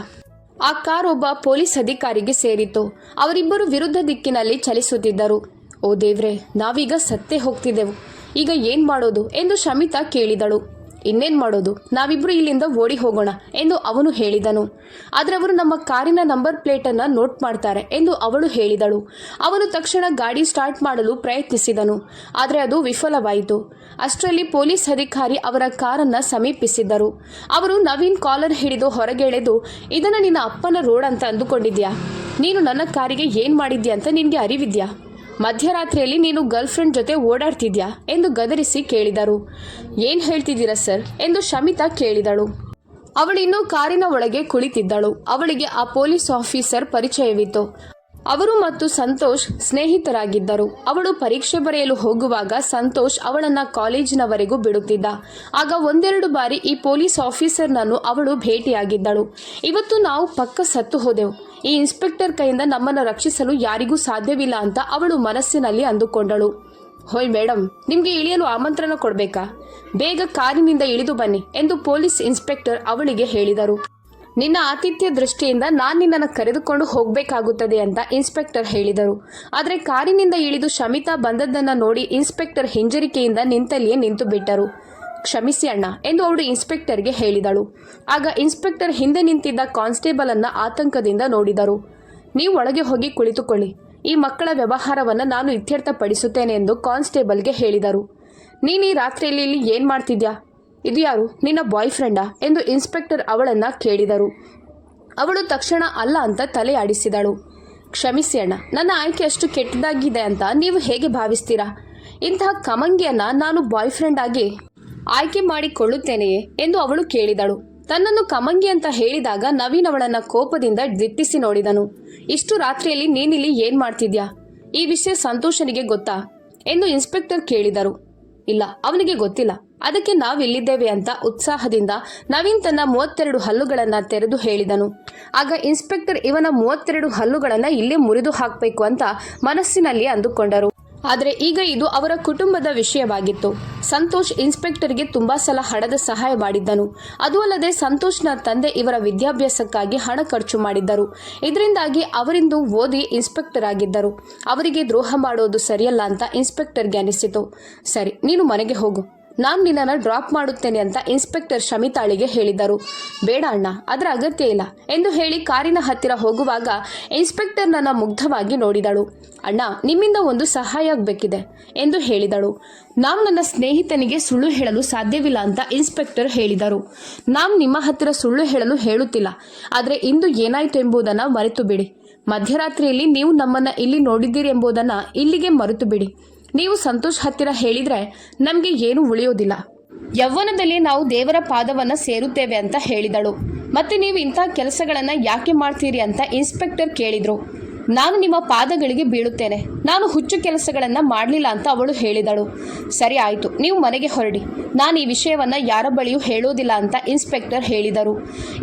ಆ ಕಾರ್ ಒಬ್ಬ ಪೊಲೀಸ್ ಅಧಿಕಾರಿಗೆ ಸೇರಿತ್ತು. ಅವರಿಬ್ಬರು ವಿರುದ್ಧ ದಿಕ್ಕಿನಲ್ಲಿ ಚಲಿಸುತ್ತಿದ್ದರು. ಓ ದೇವ್ರೆ, ನಾವೀಗ ಸತ್ತೇ ಹೋಗ್ತಿದ್ದೆವು. ಈಗ ಏನ್ ಮಾಡೋದು ಎಂದು ಶಮಿತಾ ಕೇಳಿದಳು. ಇನ್ನೇನ್ ಮಾಡೋದು, ನಾವಿಬ್ರು ಇಲ್ಲಿಂದ ಓಡಿ ಹೋಗೋಣ ಎಂದು ಅವನು ಹೇಳಿದನು. ಆದರೆ ಅವರು ನಮ್ಮ ಕಾರಿನ ನಂಬರ್ ಪ್ಲೇಟ್ ಅನ್ನ ನೋಟ್ ಮಾಡ್ತಾರೆ ಎಂದು ಅವಳು ಹೇಳಿದಳು. ಅವನು ತಕ್ಷಣ ಗಾಡಿ ಸ್ಟಾರ್ಟ್ ಮಾಡಲು ಪ್ರಯತ್ನಿಸಿದನು. ಆದರೆ ಅದು ವಿಫಲವಾಯಿತು. ಅಷ್ಟರಲ್ಲಿ ಪೊಲೀಸ್ ಅಧಿಕಾರಿ ಅವರ ಕಾರನ್ನ ಸಮೀಪಿಸಿದ್ದರು. ಅವರು ನವೀನ್ ಕಾಲರ್ ಹಿಡಿದು ಹೊರಗೆಳೆದು, ಇದನ್ನ ನಿನ್ನ ಅಪ್ಪನ ರೋಡ್ ಅಂತ ಅಂದುಕೊಂಡಿದ್ಯಾ? ನೀನು ನನ್ನ ಕಾರಿಗೆ ಏನ್ ಮಾಡಿದ್ಯಾ ಅಂತ ನಿನ್ಗೆ ಅರಿವಿದ್ಯಾ? ಮಧ್ಯರಾತ್ರಿಯಲ್ಲಿ ನೀನು ಗರ್ಲ್ ಫ್ರೆಂಡ್ ಜೊತೆ ಓಡಾಡ್ತಿದ್ಯಾ ಎಂದು ಗದರಿಸಿ ಕೇಳಿದರು. ಏನ್ ಹೇಳ್ತಿದ್ದೀರಾ ಸರ್ ಎಂದು ಶಮಿತಾ ಕೇಳಿದಳು. ಅವಳಿನ್ನೂ ಕಾರಿನ ಒಳಗೆ ಕುಳಿತಿದ್ದಳು. ಅವಳಿಗೆ ಆ ಪೊಲೀಸ್ ಆಫೀಸರ್ ಪರಿಚಯವಿತ್ತು. ಅವರು ಮತ್ತು ಸಂತೋಷ್ ಸ್ನೇಹಿತರಾಗಿದ್ದರು. ಅವಳು ಪರೀಕ್ಷೆ ಬರೆಯಲು ಹೋಗುವಾಗ ಸಂತೋಷ್ ಅವಳನ್ನ ಕಾಲೇಜಿನವರೆಗೂ ಬಿಡುತ್ತಿದ್ದ. ಆಗ ಒಂದೆರಡು ಬಾರಿ ಈ ಪೊಲೀಸ್ ಆಫೀಸರ್ನನ್ನು ಅವಳು ಭೇಟಿಯಾಗಿದ್ದಳು. ಇವತ್ತು ನಾವು ಪಕ್ಕ ಸತ್ತು ಹೋದೆವು. ಈ ಇನ್ಸ್ಪೆಕ್ಟರ್ ಕೈಯಿಂದ ನಮ್ಮನ್ನು ರಕ್ಷಿಸಲು ಯಾರಿಗೂ ಸಾಧ್ಯವಿಲ್ಲ ಅಂತ ಅವಳು ಮನಸ್ಸಿನಲ್ಲಿ ಅಂದುಕೊಂಡಳು. ಹೋಯ್ ಮೇಡಮ್, ನಿಮಗೆ ಇಳಿಯಲು ಆಮಂತ್ರಣ ಕೊಡಬೇಕಾ? ಬೇಗ ಕಾರಿನಿಂದ ಇಳಿದು ಬನ್ನಿ ಎಂದು ಪೊಲೀಸ್ ಇನ್ಸ್ಪೆಕ್ಟರ್ ಅವಳಿಗೆ ಹೇಳಿದರು. ನಿನ್ನ ಆತಿಥ್ಯ ದೃಷ್ಟಿಯಿಂದ ನಾನು ನಿನ್ನನ್ನು ಕರೆದುಕೊಂಡು ಹೋಗಬೇಕಾಗುತ್ತದೆ ಅಂತ ಇನ್ಸ್ಪೆಕ್ಟರ್ ಹೇಳಿದರು. ಆದರೆ ಕಾರಿನಿಂದ ಇಳಿದು ಶಮಿತಾ ಬಂದದ್ದನ್ನು ನೋಡಿ ಇನ್ಸ್ಪೆಕ್ಟರ್ ಹಿಂಜರಿಕೆಯಿಂದ ನಿಂತಲ್ಲಿಯೇ ನಿಂತು ಬಿಟ್ಟರು. ಕ್ಷಮಿಸಿ ಅಣ್ಣ ಎಂದು ಅವಳು ಇನ್ಸ್ಪೆಕ್ಟರ್ಗೆ ಹೇಳಿದಳು. ಆಗ ಇನ್ಸ್ಪೆಕ್ಟರ್ ಹಿಂದೆ ನಿಂತಿದ್ದ ಕಾನ್ಸ್ಟೇಬಲ್ ಅನ್ನ ಆತಂಕದಿಂದ ನೋಡಿದರು. ನೀವು ಒಳಗೆ ಹೋಗಿ ಕುಳಿತುಕೊಳ್ಳಿ. ಈ ಮಕ್ಕಳ ವ್ಯವಹಾರವನ್ನು ನಾನು ಇತ್ಯರ್ಥಪಡಿಸುತ್ತೇನೆ ಎಂದು ಕಾನ್ಸ್ಟೇಬಲ್ಗೆ ಹೇಳಿದರು. ನೀನು ಈ ರಾತ್ರಿಯಲ್ಲಿ ಇಲ್ಲಿ ಏನು ಮಾಡ್ತಿದ್ಯಾ? ಇದು ಯಾರು? ನಿನ್ನ ಬಾಯ್ ಫ್ರೆಂಡಾ ಎಂದು ಇನ್ಸ್ಪೆಕ್ಟರ್ ಅವಳನ್ನು ಕೇಳಿದರು. ಅವಳು ತಕ್ಷಣ ಅಲ್ಲ ಅಂತ ತಲೆ ಆಡಿಸಿದಳು. ಕ್ಷಮಿಸಿ ಅಣ್ಣ, ನನ್ನ ಆಯ್ಕೆ ಅಷ್ಟು ಕೆಟ್ಟದಾಗಿದೆ ಅಂತ ನೀವು ಹೇಗೆ ಭಾವಿಸ್ತೀರಾ? ಇಂತಹ ಕಮಂಗಿಯನ್ನು ನಾನು ಬಾಯ್ ಫ್ರೆಂಡ್ ಆಗಿ ಆಯ್ಕೆ ಮಾಡಿಕೊಳ್ಳುತ್ತೇನೆಯೇ ಎಂದು ಅವಳು ಕೇಳಿದಳು. ತನ್ನನ್ನು ಕಮಂಗಿ ಅಂತ ಹೇಳಿದಾಗ ನವೀನ್ ಅವಳನ್ನು ಕೋಪದಿಂದ ದಿಟ್ಟಿಸಿ ನೋಡಿದನು. ಇಷ್ಟು ರಾತ್ರಿಯಲ್ಲಿ ನೀನಿಲ್ಲಿ ಏನು ಮಾಡ್ತಿದ್ಯಾ? ಈ ವಿಷಯ ಸಂತೋಷನಿಗೆ ಗೊತ್ತಾ ಎಂದು ಇನ್ಸ್ಪೆಕ್ಟರ್ ಕೇಳಿದರು. ಇಲ್ಲ, ಅವನಿಗೆ ಗೊತ್ತಿಲ್ಲ. ಅದಕ್ಕೆ ನಾವಿಲ್ಲಿದ್ದೇವೆ ಅಂತ ಉತ್ಸಾಹದಿಂದ ನವೀನ್ ತನ್ನ 32 ಹಲ್ಲುಗಳನ್ನು ತೆರೆದು ಹೇಳಿದನು. ಆಗ ಇನ್ಸ್ಪೆಕ್ಟರ್ ಇವನ 32 ಹಲ್ಲುಗಳನ್ನು ಇಲ್ಲೇ ಮುರಿದು ಹಾಕಬೇಕು ಅಂತ ಮನಸ್ಸಿನಲ್ಲಿ ಅಂದುಕೊಂಡರು. ಆದರೆ ಈಗ ಇದು ಅವರ ಕುಟುಂಬದ ವಿಷಯವಾಗಿತ್ತು. ಸಂತೋಷ್ ಇನ್ಸ್ಪೆಕ್ಟರ್ಗೆ ತುಂಬಾ ಸಲ ಹಣದ ಸಹಾಯ ಮಾಡಿದ್ದನು. ಅದು ಅಲ್ಲದೆ ಸಂತೋಷ್ನ ತಂದೆ ಇವರ ವಿದ್ಯಾಭ್ಯಾಸಕ್ಕಾಗಿ ಹಣ ಖರ್ಚು ಮಾಡಿದ್ದರು. ಇದರಿಂದಾಗಿ ಅವರಿಂದು ಓದಿ ಇನ್ಸ್ಪೆಕ್ಟರ್ ಆಗಿದ್ದರು. ಅವರಿಗೆ ದ್ರೋಹ ಮಾಡೋದು ಸರಿಯಲ್ಲ ಅಂತ ಇನ್ಸ್ಪೆಕ್ಟರ್ಗೆ ಅನಿಸಿತು. ಸರಿ, ನೀನು ಮನೆಗೆ ಹೋಗು, ನಾನು ನಿನ್ನನ್ನು ಡ್ರಾಪ್ ಮಾಡುತ್ತೇನೆ ಅಂತ ಇನ್ಸ್ಪೆಕ್ಟರ್ ಶಮಿತಾಳಿಗೆ ಹೇಳಿದರು. ಬೇಡ ಅಣ್ಣ, ಅದರ ಅಗತ್ಯ ಇಲ್ಲ ಎಂದು ಹೇಳಿ ಕಾರಿನ ಹತ್ತಿರ ಹೋಗುವಾಗ ಇನ್ಸ್ಪೆಕ್ಟರ್ ನನ್ನ ಮುಗ್ಧವಾಗಿ ನೋಡಿದಳು. ಅಣ್ಣ, ನಿಮ್ಮಿಂದ ಒಂದು ಸಹಾಯ ಆಗಬೇಕಿದೆ ಎಂದು ಹೇಳಿದಳು. ನಾವು ನನ್ನ ಸ್ನೇಹಿತನಿಗೆ ಸುಳ್ಳು ಹೇಳಲು ಸಾಧ್ಯವಿಲ್ಲ ಅಂತ ಇನ್ಸ್ಪೆಕ್ಟರ್ ಹೇಳಿದರು. ನಾವು ನಿಮ್ಮ ಹತ್ತಿರ ಸುಳ್ಳು ಹೇಳಲು ಹೇಳುತ್ತಿಲ್ಲ, ಆದರೆ ಇಂದು ಏನಾಯಿತು ಎಂಬುದನ್ನು ಮರೆತು ಬಿಡಿ. ಮಧ್ಯರಾತ್ರಿಯಲ್ಲಿ ನೀವು ನಮ್ಮನ್ನು ಇಲ್ಲಿ ನೋಡಿದ್ದೀರಿ ಎಂಬುದನ್ನು ಇಲ್ಲಿಗೆ ಮರೆತು ಬಿಡಿ. ನೀವು ಸಂತೋಷ್ ಹತ್ತಿರ ಹೇಳಿದರೆ ನಮಗೆ ಏನೂ ಉಳಿಯೋದಿಲ್ಲ. ಯೌವನದಲ್ಲಿ ನಾವು ದೇವರ ಪಾದವನ್ನು ಸೇರುತ್ತೇವೆ ಅಂತ ಹೇಳಿದಳು. ಮತ್ತೆ ನೀವು ಇಂಥ ಕೆಲಸಗಳನ್ನು ಯಾಕೆ ಮಾಡ್ತೀರಿ ಅಂತ ಇನ್ಸ್ಪೆಕ್ಟರ್ ಕೇಳಿದರು. ನಾನು ನಿಮ್ಮ ಪಾದಗಳಿಗೆ ಬೀಳುತ್ತೇನೆ. ನಾನು ಹುಚ್ಚು ಕೆಲಸಗಳನ್ನು ಮಾಡಲಿಲ್ಲ ಅಂತ ಅವಳು ಹೇಳಿದಳು. ಸರಿ ಆಯಿತು, ನೀವು ಮನೆಗೆ ಹೊರಡಿ. ನಾನು ಈ ವಿಷಯವನ್ನು ಯಾರ ಬಳಿಯೂ ಹೇಳೋದಿಲ್ಲ ಅಂತ ಇನ್ಸ್ಪೆಕ್ಟರ್ ಹೇಳಿದರು.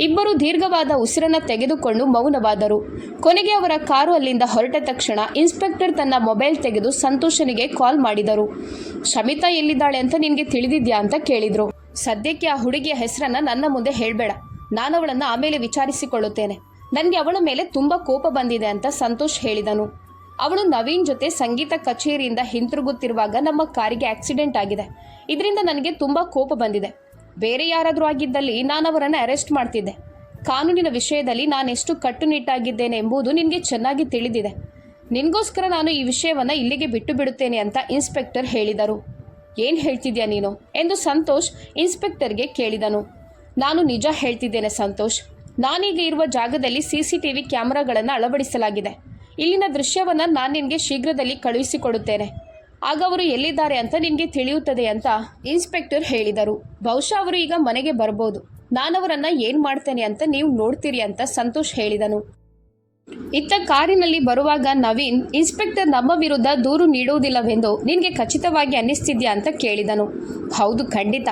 ಇಬ್ಬರು ದೀರ್ಘವಾದ ಉಸಿರನ್ನು ತೆಗೆದುಕೊಂಡು ಮೌನವಾದರು. ಕೊನೆಗೆ ಅವರ ಕಾರು ಅಲ್ಲಿಂದ ಹೊರಟ ತಕ್ಷಣ ಇನ್ಸ್ಪೆಕ್ಟರ್ ತನ್ನ ಮೊಬೈಲ್ ತೆಗೆದು ಸಂತೋಷನಿಗೆ ಕಾಲ್ ಮಾಡಿದರು. ಶಮಿತಾ ಎಲ್ಲಿದ್ದಾಳೆ ಅಂತ ನಿನಗೆ ತಿಳಿದಿದ್ಯಾ ಅಂತ ಕೇಳಿದರು. ಸದ್ಯಕ್ಕೆ ಆ ಹುಡುಗಿಯ ಹೆಸರನ್ನು ನನ್ನ ಮುಂದೆ ಹೇಳಬೇಡ. ನಾನು ಅವಳನ್ನು ಆಮೇಲೆ ವಿಚಾರಿಸಿಕೊಳ್ಳುತ್ತೇನೆ. ನನಗೆ ಅವಳ ಮೇಲೆ ತುಂಬ ಕೋಪ ಬಂದಿದೆ ಅಂತ ಸಂತೋಷ್ ಹೇಳಿದನು. ಅವಳು ನವೀನ್ ಜೊತೆ ಸಂಗೀತ ಕಚೇರಿಯಿಂದ ಹಿಂತಿರುಗುತ್ತಿರುವಾಗ ನಮ್ಮ ಕಾರಿಗೆ ಆಕ್ಸಿಡೆಂಟ್ ಆಗಿದೆ. ಇದರಿಂದ ನನಗೆ ತುಂಬ ಕೋಪ ಬಂದಿದೆ. ಬೇರೆ ಯಾರಾದರೂ ಆಗಿದ್ದಲ್ಲಿ ನಾನು ಅವರನ್ನು ಅರೆಸ್ಟ್ ಮಾಡ್ತಿದ್ದೆ. ಕಾನೂನಿನ ವಿಷಯದಲ್ಲಿ ನಾನೆಷ್ಟು ಕಟ್ಟುನಿಟ್ಟಾಗಿದ್ದೇನೆ ಎಂಬುದು ನಿನಗೆ ಚೆನ್ನಾಗಿ ತಿಳಿದಿದೆ. ನಿನಗೋಸ್ಕರ ನಾನು ಈ ವಿಷಯವನ್ನು ಇಲ್ಲಿಗೆ ಬಿಟ್ಟು ಬಿಡುತ್ತೇನೆ ಅಂತ ಇನ್ಸ್ಪೆಕ್ಟರ್ ಹೇಳಿದರು. ಏನು ಹೇಳ್ತಿದ್ಯಾ ನೀನು ಎಂದು ಸಂತೋಷ್ ಇನ್ಸ್ಪೆಕ್ಟರ್ಗೆ ಕೇಳಿದನು. ನಾನು ನಿಜ ಹೇಳ್ತಿದ್ದೇನೆ ಸಂತೋಷ್. ನಾನೀಗ ಇರುವ ಜಾಗದಲ್ಲಿ CCTV ಕ್ಯಾಮೆರಾಗಳನ್ನು ಅಳವಡಿಸಲಾಗಿದೆ. ಇಲ್ಲಿನ ದೃಶ್ಯವನ್ನು ನಾನು ನಿನಗೆ ಶೀಘ್ರದಲ್ಲಿ ಕಳುಹಿಸಿಕೊಡುತ್ತೇನೆ. ಆಗ ಅವರು ಎಲ್ಲಿದ್ದಾರೆ ಅಂತ ನಿನಗೆ ತಿಳಿಯುತ್ತದೆ ಅಂತ ಇನ್ಸ್ಪೆಕ್ಟರ್ ಹೇಳಿದರು. ಬಹುಶಃ ಅವರು ಈಗ ಮನೆಗೆ ಬರ್ಬೋದು. ನಾನವರನ್ನು ಏನು ಮಾಡ್ತೇನೆ ಅಂತ ನೀವು ನೋಡ್ತೀರಿ ಅಂತ ಸಂತೋಷ್ ಹೇಳಿದನು. ಇತ್ತ ಕಾರಿನಲ್ಲಿ ಬರುವಾಗ ನವೀನ್, ಇನ್ಸ್ಪೆಕ್ಟರ್ ನಮ್ಮ ವಿರುದ್ಧ ದೂರು ನೀಡುವುದಿಲ್ಲವೆಂದು ನಿನಗೆ ಖಚಿತವಾಗಿ ಅನ್ನಿಸ್ತಿದ್ಯಾ ಅಂತ ಕೇಳಿದನು. ಹೌದು, ಖಂಡಿತ.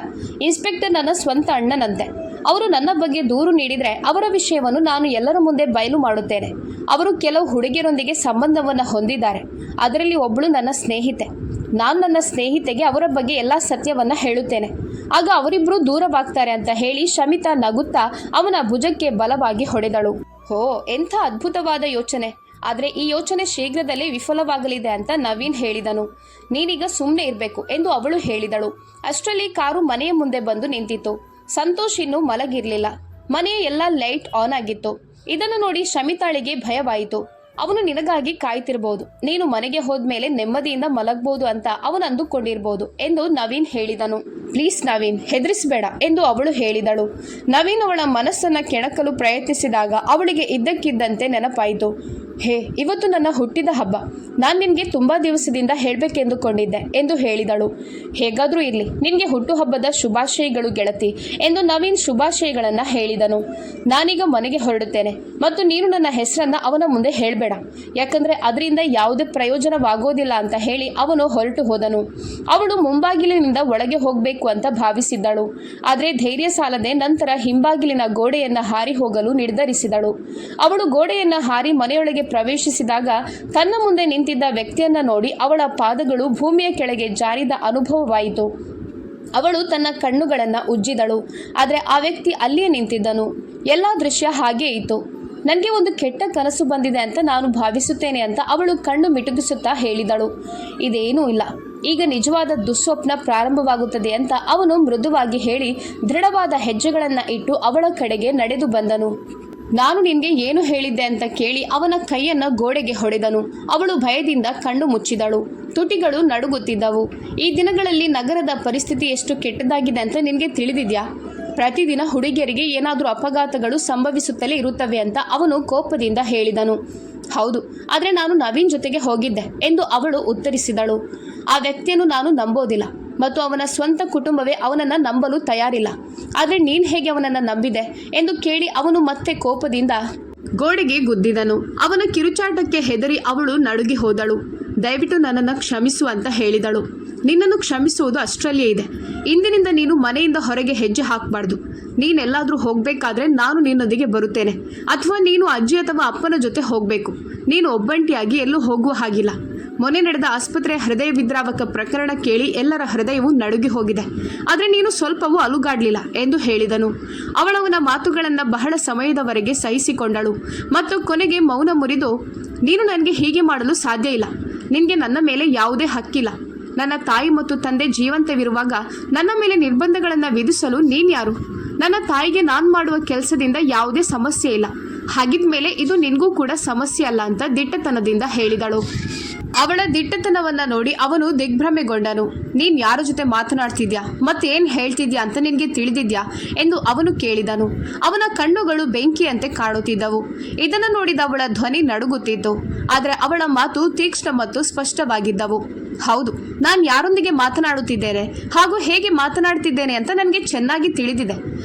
ಇನ್ಸ್ಪೆಕ್ಟರ್ ನನ್ನ ಸ್ವಂತ ಅಣ್ಣನಂತೆ. ಅವರು ನನ್ನ ಬಗ್ಗೆ ದೂರು ನೀಡಿದರೆ ಅವರ ವಿಷಯವನ್ನು ನಾನು ಎಲ್ಲರ ಮುಂದೆ ಬಯಲು ಮಾಡುತ್ತೇನೆ. ಅವರು ಕೆಲವು ಹುಡುಗಿಯರೊಂದಿಗೆ ಸಂಬಂಧವನ್ನು ಹೊಂದಿದ್ದಾರೆ. ಅದರಲ್ಲಿ ಒಬ್ಬಳು ನನ್ನ ಸ್ನೇಹಿತೆ. ನಾನು ನನ್ನ ಸ್ನೇಹಿತೆಗೆ ಅವರ ಬಗ್ಗೆ ಎಲ್ಲ ಸತ್ಯವನ್ನು ಹೇಳುತ್ತೇನೆ. ಆಗ ಅವರಿಬ್ಬರು ದೂರವಾಗ್ತಾರೆ ಅಂತ ಹೇಳಿ ಶಮಿತಾ ನಗುತ್ತಾ ಅವನ ಭುಜಕ್ಕೆ ಬಲವಾಗಿ ಹೊಡೆದಳು. ಹೋ, ಎಂಥ ಅದ್ಭುತವಾದ ಯೋಚನೆ. ಆದರೆ ಈ ಯೋಚನೆ ಶೀಘ್ರದಲ್ಲೇ ವಿಫಲವಾಗಲಿದೆ ಅಂತ ನವೀನ್ ಹೇಳಿದನು. ನೀನೀಗ ಸುಮ್ಮನೆ ಇರಬೇಕು ಎಂದು ಅವಳು ಹೇಳಿದಳು. ಅಷ್ಟರಲ್ಲಿ ಕಾರು ಮನೆಯ ಮುಂದೆ ಬಂದು ನಿಂತಿತು. ಸಂತೋಷ್ ಇನ್ನೂ ಮಲಗಿರಲಿಲ್ಲ. ಮನೆಯ ಎಲ್ಲ ಲೈಟ್ ಆನ್ ಆಗಿತ್ತು. ಇದನ್ನು ನೋಡಿ ಶಮಿತಾಳಿಗೆ ಭಯವಾಯಿತು. ಅವನು ನಿನಗಾಗಿ ಕಾಯ್ತಿರ್ಬೋದು. ನೀನು ಮನೆಗೆ ಹೋದ್ಮೇಲೆ ನೆಮ್ಮದಿಯಿಂದ ಮಲಗಬಹುದು ಅಂತ ಅವನು ಅಂದುಕೊಂಡಿರ್ಬೋದು ಎಂದು ನವೀನ್ ಹೇಳಿದನು. ಪ್ಲೀಸ್ ನವೀನ್, ಹೆದರಿಸಬೇಡ ಎಂದು ಅವಳು ಹೇಳಿದಳು. ನವೀನ್ ಅವಳ ಮನಸ್ಸನ್ನು ಕೆಣಕಲು ಪ್ರಯತ್ನಿಸಿದಾಗ ಅವಳಿಗೆ ಇದ್ದಕ್ಕಿದ್ದಂತೆ ನೆನಪಾಯಿತು. ಹೇ, ಇವತ್ತು ನನ್ನ ಹುಟ್ಟಿದ ಹಬ್ಬ. ನಾನು ನಿನಗೆ ತುಂಬ ದಿವಸದಿಂದ ಹೇಳಬೇಕೆಂದುಕೊಂಡಿದ್ದೆ ಎಂದು ಹೇಳಿದಳು. ಹೇಗಾದರೂ ಇರಲಿ, ನಿನಗೆ ಹುಟ್ಟುಹಬ್ಬದ ಶುಭಾಶಯಗಳು ಗೆಳತಿ ಎಂದು ನವೀನ್ ಶುಭಾಶಯಗಳನ್ನು ಹೇಳಿದನು. ನಾನೀಗ ಮನೆಗೆ ಹೊರಡುತ್ತೇನೆ ಮತ್ತು ನೀನು ನನ್ನ ಹೆಸರನ್ನು ಅವನ ಮುಂದೆ ಹೇಳಬೇಡ, ಯಾಕಂದರೆ ಅದರಿಂದ ಯಾವುದೇ ಪ್ರಯೋಜನವಾಗೋದಿಲ್ಲ ಅಂತ ಹೇಳಿ ಅವನು ಹೊರಟು ಹೋದನು. ಅವಳು ಮುಂಬಾಗಿಲಿನಿಂದ ಒಳಗೆ ಹೋಗಬೇಕು ಅಂತ ಭಾವಿಸಿದ್ದಳು. ಆದರೆ ಧೈರ್ಯ ಸಾಲದೆ ನಂತರ ಹಿಂಬಾಗಿಲಿನ ಗೋಡೆಯನ್ನು ಹಾರಿ ಹೋಗಲು ನಿರ್ಧರಿಸಿದಳು. ಅವಳು ಗೋಡೆಯನ್ನು ಹಾರಿ ಮನೆಯೊಳಗೆ ಪ್ರವೇಶಿಸಿದಾಗ ತನ್ನ ಮುಂದೆ ನಿಂತಿದ್ದ ವ್ಯಕ್ತಿಯನ್ನ ನೋಡಿ ಅವಳ ಪಾದಗಳು ಭೂಮಿಯ ಕೆಳಗೆ ಜಾರಿದ ಅನುಭವವಾಯಿತು. ಅವಳು ತನ್ನ ಕಣ್ಣುಗಳನ್ನು ಉಜ್ಜಿದಳು. ಆದರೆ ಆ ವ್ಯಕ್ತಿ ಅಲ್ಲಿಯೇ ನಿಂತಿದ್ದನು. ಎಲ್ಲ ದೃಶ್ಯ ಹಾಗೇ ಇತ್ತು. ನನಗೆ ಒಂದು ಕೆಟ್ಟ ಕನಸು ಬಂದಿದೆ ಅಂತ ನಾನು ಭಾವಿಸುತ್ತೇನೆ ಅಂತ ಅವಳು ಕಣ್ಣು ಮಿಟುಕಿಸುತ್ತಾ ಹೇಳಿದಳು. ಇದೇನೂ ಇಲ್ಲ, ಈಗ ನಿಜವಾದ ದುಸ್ವಪ್ನ ಪ್ರಾರಂಭವಾಗುತ್ತದೆ ಅಂತ ಅವನು ಮೃದುವಾಗಿ ಹೇಳಿ ದೃಢವಾದ ಹೆಜ್ಜೆಗಳನ್ನು ಇಟ್ಟು ಅವಳ ಕಡೆಗೆ ನಡೆದು ಬಂದನು. ನಾನು ನಿನಗೆ ಏನು ಹೇಳಿದ್ದೆ ಅಂತ ಕೇಳಿ ಅವನ ಕೈಯನ್ನು ಗೋಡೆಗೆ ಹೊಡೆದನು. ಅವಳು ಭಯದಿಂದ ಕಣ್ಣು ಮುಚ್ಚಿದಳು. ತುಟಿಗಳು ನಡುಗುತ್ತಿದ್ದವು. ಈ ದಿನಗಳಲ್ಲಿ ನಗರದ ಪರಿಸ್ಥಿತಿ ಎಷ್ಟು ಕೆಟ್ಟದಾಗಿದೆ ಅಂತ ನಿನಗೆ ತಿಳಿದಿದೆಯಾ? ಪ್ರತಿದಿನ ಹುಡುಗಿಯರಿಗೆ ಏನಾದರೂ ಅಪಘಾತಗಳು ಸಂಭವಿಸುತ್ತಲೇ ಇರುತ್ತವೆ ಅಂತ ಅವನು ಕೋಪದಿಂದ ಹೇಳಿದನು. ಹೌದು, ಆದರೆ ನಾನು ನವೀನ್ ಜೊತೆಗೆ ಹೋಗಿದ್ದೆ ಎಂದು ಅವಳು ಉತ್ತರಿಸಿದಳು. ಆ ವ್ಯಕ್ತಿಯನ್ನು ನಾನು ನಂಬೋದಿಲ್ಲ ಮತ್ತು ಅವನ ಸ್ವಂತ ಕುಟುಂಬವೇ ಅವನನ್ನು ನಂಬಲು ತಯಾರಿಲ್ಲ. ಆದರೆ ನೀನು ಹೇಗೆ ಅವನನ್ನು ನಂಬಿದೆ ಎಂದು ಕೇಳಿ ಅವನು ಮತ್ತೆ ಕೋಪದಿಂದ ಗೋಡೆಗೆ ಗುದ್ದಿದನು. ಅವನ ಕಿರುಚಾಟಕ್ಕೆ ಹೆದರಿ ಅವಳು ನಡುಗಿ ಹೋದಳು. ದಯವಿಟ್ಟು ನನ್ನನ್ನು ಕ್ಷಮಿಸು ಅಂತ ಹೇಳಿದಳು. ನಿನ್ನನ್ನು ಕ್ಷಮಿಸುವುದು ಅಷ್ಟರಲ್ಲೇ ಇದೆ. ಇಂದಿನಿಂದ ನೀನು ಮನೆಯಿಂದ ಹೊರಗೆ ಹೆಜ್ಜೆ ಹಾಕಬಾರ್ದು. ನೀನೆಲ್ಲಾದರೂ ಹೋಗಬೇಕಾದ್ರೆ ನಾನು ನಿನ್ನೊಂದಿಗೆ ಬರುತ್ತೇನೆ, ಅಥವಾ ನೀನು ಅಜ್ಜಿ ಅಥವಾ ಅಪ್ಪನ ಜೊತೆ ಹೋಗಬೇಕು. ನೀನು ಒಬ್ಬಂಟಿಯಾಗಿ ಎಲ್ಲೂ ಹೋಗುವ ಹಾಗಿಲ್ಲ. ಮೊನ್ನೆ ನಡೆದ ಆಸ್ಪತ್ರೆಯ ಹೃದಯ ವಿದ್ರಾವಕ ಪ್ರಕರಣ ಕೇಳಿ ಎಲ್ಲರ ಹೃದಯವು ನಡುಗಿ ಹೋಗಿದೆ. ಆದರೆ ನೀನು ಸ್ವಲ್ಪವೂ ಅಲುಗಾಡಲಿಲ್ಲ ಎಂದು ಹೇಳಿದನು. ಅವಳವನ ಮಾತುಗಳನ್ನು ಬಹಳ ಸಮಯದವರೆಗೆ ಸಹಿಸಿಕೊಂಡಳು ಮತ್ತು ಕೊನೆಗೆ ಮೌನ ಮುರಿದು, ನೀನು ನನಗೆ ಹೀಗೆ ಮಾಡಲು ಸಾಧ್ಯ ಇಲ್ಲ. ನಿನಗೆ ನನ್ನ ಮೇಲೆ ಯಾವುದೇ ಹಕ್ಕಿಲ್ಲ. ನನ್ನ ತಾಯಿ ಮತ್ತು ತಂದೆ ಜೀವಂತವಿರುವಾಗ ನನ್ನ ಮೇಲೆ ನಿರ್ಬಂಧಗಳನ್ನು ವಿಧಿಸಲು ನೀನ್ಯಾರು? ನನ್ನ ತಾಯಿಗೆ ನಾನು ಮಾಡುವ ಕೆಲಸದಿಂದ ಯಾವುದೇ ಸಮಸ್ಯೆ ಇಲ್ಲ. ಹಾಗಿದ್ಮೇಲೆ ಇದು ನಿನಗೂ ಕೂಡ ಸಮಸ್ಯೆ ಅಲ್ಲ ಅಂತ ದಿಟ್ಟತನದಿಂದ ಹೇಳಿದಳು. ಅವಳ ದಿಟ್ಟತನವನ್ನ ನೋಡಿ ಅವನು ದಿಗ್ಭ್ರಮೆಗೊಂಡನು. ನೀನ್ ಯಾರ ಜೊತೆ ಮಾತನಾಡ್ತಿದ್ಯಾ ಮತ್ತೇನ್ ಹೇಳ್ತಿದ್ಯಾ ಅಂತ ನಿನಗೆ ತಿಳಿದಿದ್ಯಾ ಎಂದು ಅವನು ಕೇಳಿದನು. ಅವನ ಕಣ್ಣುಗಳು ಬೆಂಕಿಯಂತೆ ಕಾಣುತ್ತಿದ್ದವು. ಇದನ್ನು ನೋಡಿದ ಅವಳ ಧ್ವನಿ ನಡುಗುತ್ತಿತ್ತು. ಆದರೆ ಅವಳ ಮಾತು ತೀಕ್ಷ್ಣ ಮತ್ತು ಸ್ಪಷ್ಟವಾಗಿದ್ದವು. ಹೌದು, ನಾನು ಯಾರೊಂದಿಗೆ ಮಾತನಾಡುತ್ತಿದ್ದೇನೆ ಹಾಗೂ ಹೇಗೆ ಮಾತನಾಡುತ್ತಿದ್ದೇನೆ ಅಂತ ನನಗೆ ಚೆನ್ನಾಗಿ ತಿಳಿದಿದೆ.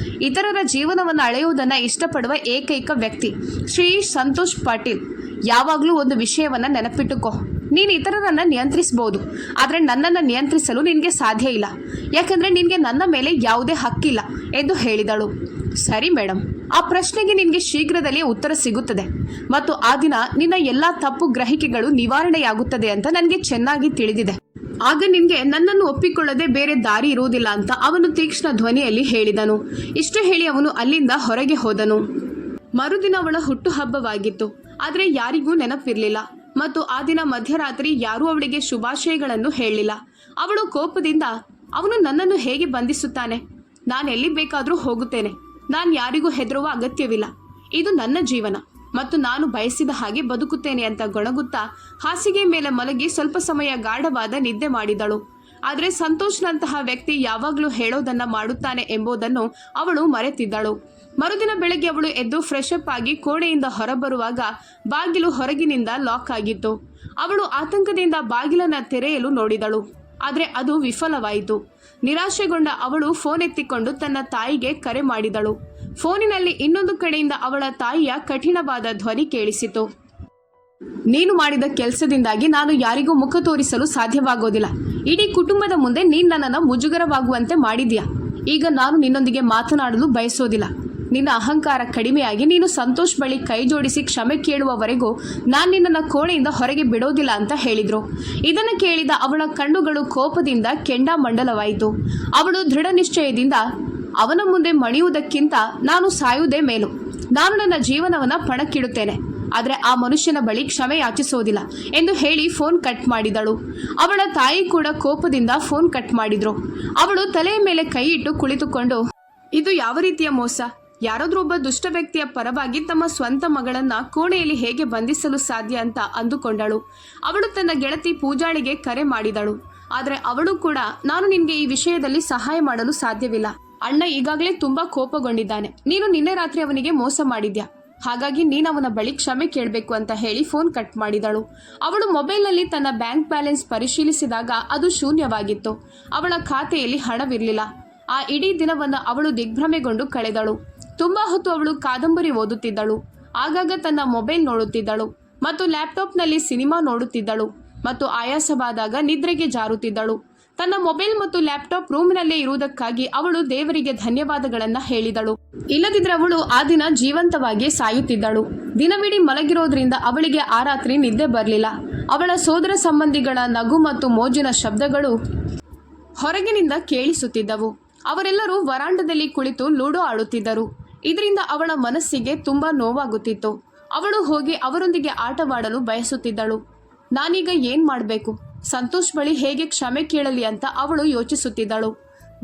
ಇತರರ ಜೀವನವನ್ನು ಅಳೆಯುವುದನ್ನು ಇಷ್ಟಪಡುವ ಏಕೈಕ ವ್ಯಕ್ತಿ ಶ್ರೀ ಸಂತೋಷ್ ಪಾಟೀಲ್. ಯಾವಾಗಲೂ ಒಂದು ವಿಷಯವನ್ನು ನೆನಪಿಟ್ಟುಕೋ, ನೀನು ಇತರರನ್ನು ನಿಯಂತ್ರಿಸಬಹುದು, ಆದರೆ ನನ್ನನ್ನು ನಿಯಂತ್ರಿಸಲು ನಿನಗೆ ಸಾಧ್ಯ ಇಲ್ಲ. ಯಾಕಂದರೆ ನಿನಗೆ ನನ್ನ ಮೇಲೆ ಯಾವುದೇ ಹಕ್ಕಿಲ್ಲ ಎಂದು ಹೇಳಿದಳು. ಸರಿ ಮೇಡಮ್, ಆ ಪ್ರಶ್ನೆಗೆ ನಿನಗೆ ಶೀಘ್ರದಲ್ಲೇ ಉತ್ತರ ಸಿಗುತ್ತದೆ ಮತ್ತು ಆ ದಿನ ನಿನ್ನ ಎಲ್ಲ ತಪ್ಪು ಗ್ರಹಿಕೆಗಳು ನಿವಾರಣೆಯಾಗುತ್ತದೆ ಅಂತ ನನಗೆ ಚೆನ್ನಾಗಿ ತಿಳಿದಿದೆ. ಆಗ ನಿನಗೆ ನನ್ನನ್ನು ಒಪ್ಪಿಕೊಳ್ಳದೆ ಬೇರೆ ದಾರಿ ಇರುವುದಿಲ್ಲ ಅಂತ ಅವನು ತೀಕ್ಷ್ಣ ಧ್ವನಿಯಲ್ಲಿ ಹೇಳಿದನು. ಇಷ್ಟು ಹೇಳಿ ಅವನು ಅಲ್ಲಿಂದ ಹೊರಗೆ ಹೋದನು. ಮರುದಿನ ಅವಳ ಹುಟ್ಟುಹಬ್ಬವಾಗಿತ್ತು. ಆದರೆ ಯಾರಿಗೂ ನೆನಪಿರಲಿಲ್ಲ ಮತ್ತು ಆ ದಿನ ಮಧ್ಯರಾತ್ರಿ ಯಾರೂ ಅವಳಿಗೆ ಶುಭಾಶಯಗಳನ್ನು ಹೇಳಲಿಲ್ಲ. ಅವಳು ಕೋಪದಿಂದ, ಅವನು ನನ್ನನ್ನು ಹೇಗೆ ಬಂಧಿಸುತ್ತಾನೆ? ನಾನು ಎಲ್ಲಿ ಬೇಕಾದರೂ ಹೋಗುತ್ತೇನೆ. ನಾನು ಯಾರಿಗೂ ಹೆದರುವ ಅಗತ್ಯವಿಲ್ಲ. ಇದು ನನ್ನ ಜೀವನ ಮತ್ತು ನಾನು ಬಯಸಿದ ಹಾಗೆ ಬದುಕುತ್ತೇನೆ ಅಂತ ಗೊಣಗುತ್ತಾ ಹಾಸಿಗೆ ಮೇಲೆ ಮಲಗಿ ಸ್ವಲ್ಪ ಸಮಯ ಗಾಢವಾದ ನಿದ್ದೆ ಮಾಡಿದಳು. ಆದರೆ ಸಂತೋಷ್ನಂತಹ ವ್ಯಕ್ತಿ ಯಾವಾಗಲೂ ಹೇಳೋದನ್ನ ಮಾಡುತ್ತಾನೆ ಎಂಬುದನ್ನು ಅವಳು ಮರೆತಿದ್ದಳು. ಮರುದಿನ ಬೆಳಗ್ಗೆ ಅವಳು ಎದ್ದು ಫ್ರೆಶ್ ಅಪ್ ಆಗಿ ಕೋಣೆಯಿಂದ ಹೊರಬರುವಾಗ ಬಾಗಿಲು ಹೊರಗಿನಿಂದ ಲಾಕ್ ಆಗಿತ್ತು. ಅವಳು ಆತಂಕದಿಂದ ಬಾಗಿಲನ್ನು ತೆರೆಯಲು ನೋಡಿದಳು, ಆದರೆ ಅದು ವಿಫಲವಾಯಿತು. ನಿರಾಶೆಗೊಂಡ ಅವಳು ಫೋನ್ ಎತ್ತಿಕೊಂಡು ತನ್ನ ತಾಯಿಗೆ ಕರೆ ಮಾಡಿದಳು. ಫೋನಿನಲ್ಲಿ ಇನ್ನೊಂದು ಕಡೆಯಿಂದ ಅವಳ ತಾಯಿಯ ಕಠಿಣವಾದ ಧ್ವನಿ ಕೇಳಿಸಿತು. ನೀನು ಮಾಡಿದ ಕೆಲಸದಿಂದಾಗಿ ನಾನು ಯಾರಿಗೂ ಮುಖ ತೋರಿಸಲು ಸಾಧ್ಯವಾಗೋದಿಲ್ಲ. ಇಡೀ ಕುಟುಂಬದ ಮುಂದೆ ನೀನು ನನ್ನನ್ನು ಮುಜುಗರವಾಗುವಂತೆ ಮಾಡಿದ್ಯಾ. ಈಗ ನಾನು ನಿನ್ನೊಂದಿಗೆ ಮಾತನಾಡಲು ಬಯಸೋದಿಲ್ಲ. ನಿನ್ನ ಅಹಂಕಾರ ಕಡಿಮೆಯಾಗಿ ನೀನು ಸಂತೋಷ್ ಬಳಿ ಕೈ ಜೋಡಿಸಿ ಕ್ಷಮೆ ಕೇಳುವವರೆಗೂ ನಾನು ನಿನ್ನನ್ನು ಕೋಣೆಯಿಂದ ಹೊರಗೆ ಬಿಡೋದಿಲ್ಲ ಅಂತ ಹೇಳಿದ್ರು. ಇದನ್ನು ಕೇಳಿದ ಅವಳ ಕಣ್ಣುಗಳು ಕೋಪದಿಂದ ಕೆಂಡಾಮಂಡಲವಾಯಿತು. ಅವಳು ದೃಢ ನಿಶ್ಚಯದಿಂದ, ಅವನ ಮುಂದೆ ಮಣಿಯುವುದಕ್ಕಿಂತ ನಾನು ಸಾಯುವುದೇ ಮೇಲು. ನಾನು ನನ್ನ ಜೀವನವನ್ನು ಪಣಕ್ಕಿಡುತ್ತೇನೆ, ಆದರೆ ಆ ಮನುಷ್ಯನ ಬಳಿ ಕ್ಷಮೆ ಯಾಚಿಸೋದಿಲ್ಲ ಎಂದು ಹೇಳಿ ಫೋನ್ ಕಟ್ ಮಾಡಿದಳು. ಅವಳ ತಾಯಿ ಕೂಡ ಕೋಪದಿಂದ ಫೋನ್ ಕಟ್ ಮಾಡಿದ್ರು. ಅವಳು ತಲೆಯ ಮೇಲೆ ಕೈ ಇಟ್ಟು ಕುಳಿತುಕೊಂಡು, ಇದು ಯಾವ ರೀತಿಯ ಮೋಸ? ಯಾರಾದ್ರೂ ಒಬ್ಬ ದುಷ್ಟ ವ್ಯಕ್ತಿಯ ಪರವಾಗಿ ತಮ್ಮ ಸ್ವಂತ ಮಗಳನ್ನ ಕೋಣೆಯಲ್ಲಿ ಹೇಗೆ ಬಂಧಿಸಲು ಸಾಧ್ಯ ಅಂತ ಅಂದುಕೊಂಡಳು. ಅವಳು ತನ್ನ ಗೆಳತಿ ಪೂಜಾಳಿಗೆ ಕರೆ ಮಾಡಿದಳು. ಆದರೆ ಅವಳು ಕೂಡ, ನಾನು ನಿನ್ಗೆ ಈ ವಿಷಯದಲ್ಲಿ ಸಹಾಯ ಮಾಡಲು ಸಾಧ್ಯವಿಲ್ಲ. ಅಣ್ಣ ಈಗಾಗಲೇ ತುಂಬಾ ಕೋಪಗೊಂಡಿದ್ದಾನೆ. ನೀನು ನಿನ್ನೆ ರಾತ್ರಿ ಅವನಿಗೆ ಮೋಸ ಮಾಡಿದ್ಯಾ. ಹಾಗಾಗಿ ನೀನು ಅವನ ಬಳಿ ಕ್ಷಮೆ ಕೇಳಬೇಕು ಅಂತ ಹೇಳಿ ಫೋನ್ ಕಟ್ ಮಾಡಿದಳು. ಅವಳು ಮೊಬೈಲ್ನಲ್ಲಿ ತನ್ನ ಬ್ಯಾಂಕ್ ಬ್ಯಾಲೆನ್ಸ್ ಪರಿಶೀಲಿಸಿದಾಗ ಅದು ಶೂನ್ಯವಾಗಿತ್ತು. ಅವಳ ಖಾತೆಯಲ್ಲಿ ಹಣವಿರಲಿಲ್ಲ. ಆ ಇಡೀ ದಿನವನ್ನು ಅವಳು ದಿಗ್ಭ್ರಮೆಗೊಂಡು ಕಳೆದಳು. ತುಂಬಾ ಹೊತ್ತು ಅವಳು ಕಾದಂಬರಿ ಓದುತ್ತಿದ್ದಳು. ಆಗಾಗ ತನ್ನ ಮೊಬೈಲ್ ನೋಡುತ್ತಿದ್ದಳು ಮತ್ತು ಲ್ಯಾಪ್ಟಾಪ್ನಲ್ಲಿ ಸಿನಿಮಾ ನೋಡುತ್ತಿದ್ದಳು ಮತ್ತು ಆಯಾಸವಾದಾಗ ನಿದ್ರೆಗೆ ಜಾರುತ್ತಿದ್ದಳು. ತನ್ನ ಮೊಬೈಲ್ ಮತ್ತು ಲ್ಯಾಪ್ಟಾಪ್ ರೂಮಿನಲ್ಲೇ ಇರುವುದಕ್ಕಾಗಿ ಅವಳು ದೇವರಿಗೆ ಧನ್ಯವಾದಗಳನ್ನು ಹೇಳಿದಳು. ಇಲ್ಲದಿದ್ದರೆ ಅವಳು ಆ ದಿನ ಜೀವಂತವಾಗಿ ಸಾಯುತ್ತಿದ್ದಳು. ದಿನವಿಡೀ ಮಲಗಿರೋದ್ರಿಂದ ಅವಳಿಗೆ ಆ ರಾತ್ರಿ ನಿದ್ದೆ ಬರಲಿಲ್ಲ. ಅವಳ ಸೋದರ ಸಂಬಂಧಿಗಳ ನಗು ಮತ್ತು ಮೋಜಿನ ಶಬ್ದಗಳು ಹೊರಗಿನಿಂದ ಕೇಳಿಸುತ್ತಿದ್ದವು. ಅವರೆಲ್ಲರೂ ವರಾಂಡದಲ್ಲಿ ಕುಳಿತು ಲೂಡೋ ಆಡುತ್ತಿದ್ದರು. ಇದರಿಂದ ಅವಳ ಮನಸ್ಸಿಗೆ ತುಂಬಾ ನೋವಾಗುತ್ತಿತ್ತು. ಅವಳು ಹೋಗಿ ಅವರೊಂದಿಗೆ ಆಟವಾಡಲು ಬಯಸುತ್ತಿದ್ದಳು. ನಾನೀಗ ಏನ್ ಮಾಡಬೇಕು? ಸಂತೋಷ್ ಬಳಿ ಹೇಗೆ ಕ್ಷಮೆ ಕೇಳಲಿ ಅಂತ ಅವಳು ಯೋಚಿಸುತ್ತಿದ್ದಳು.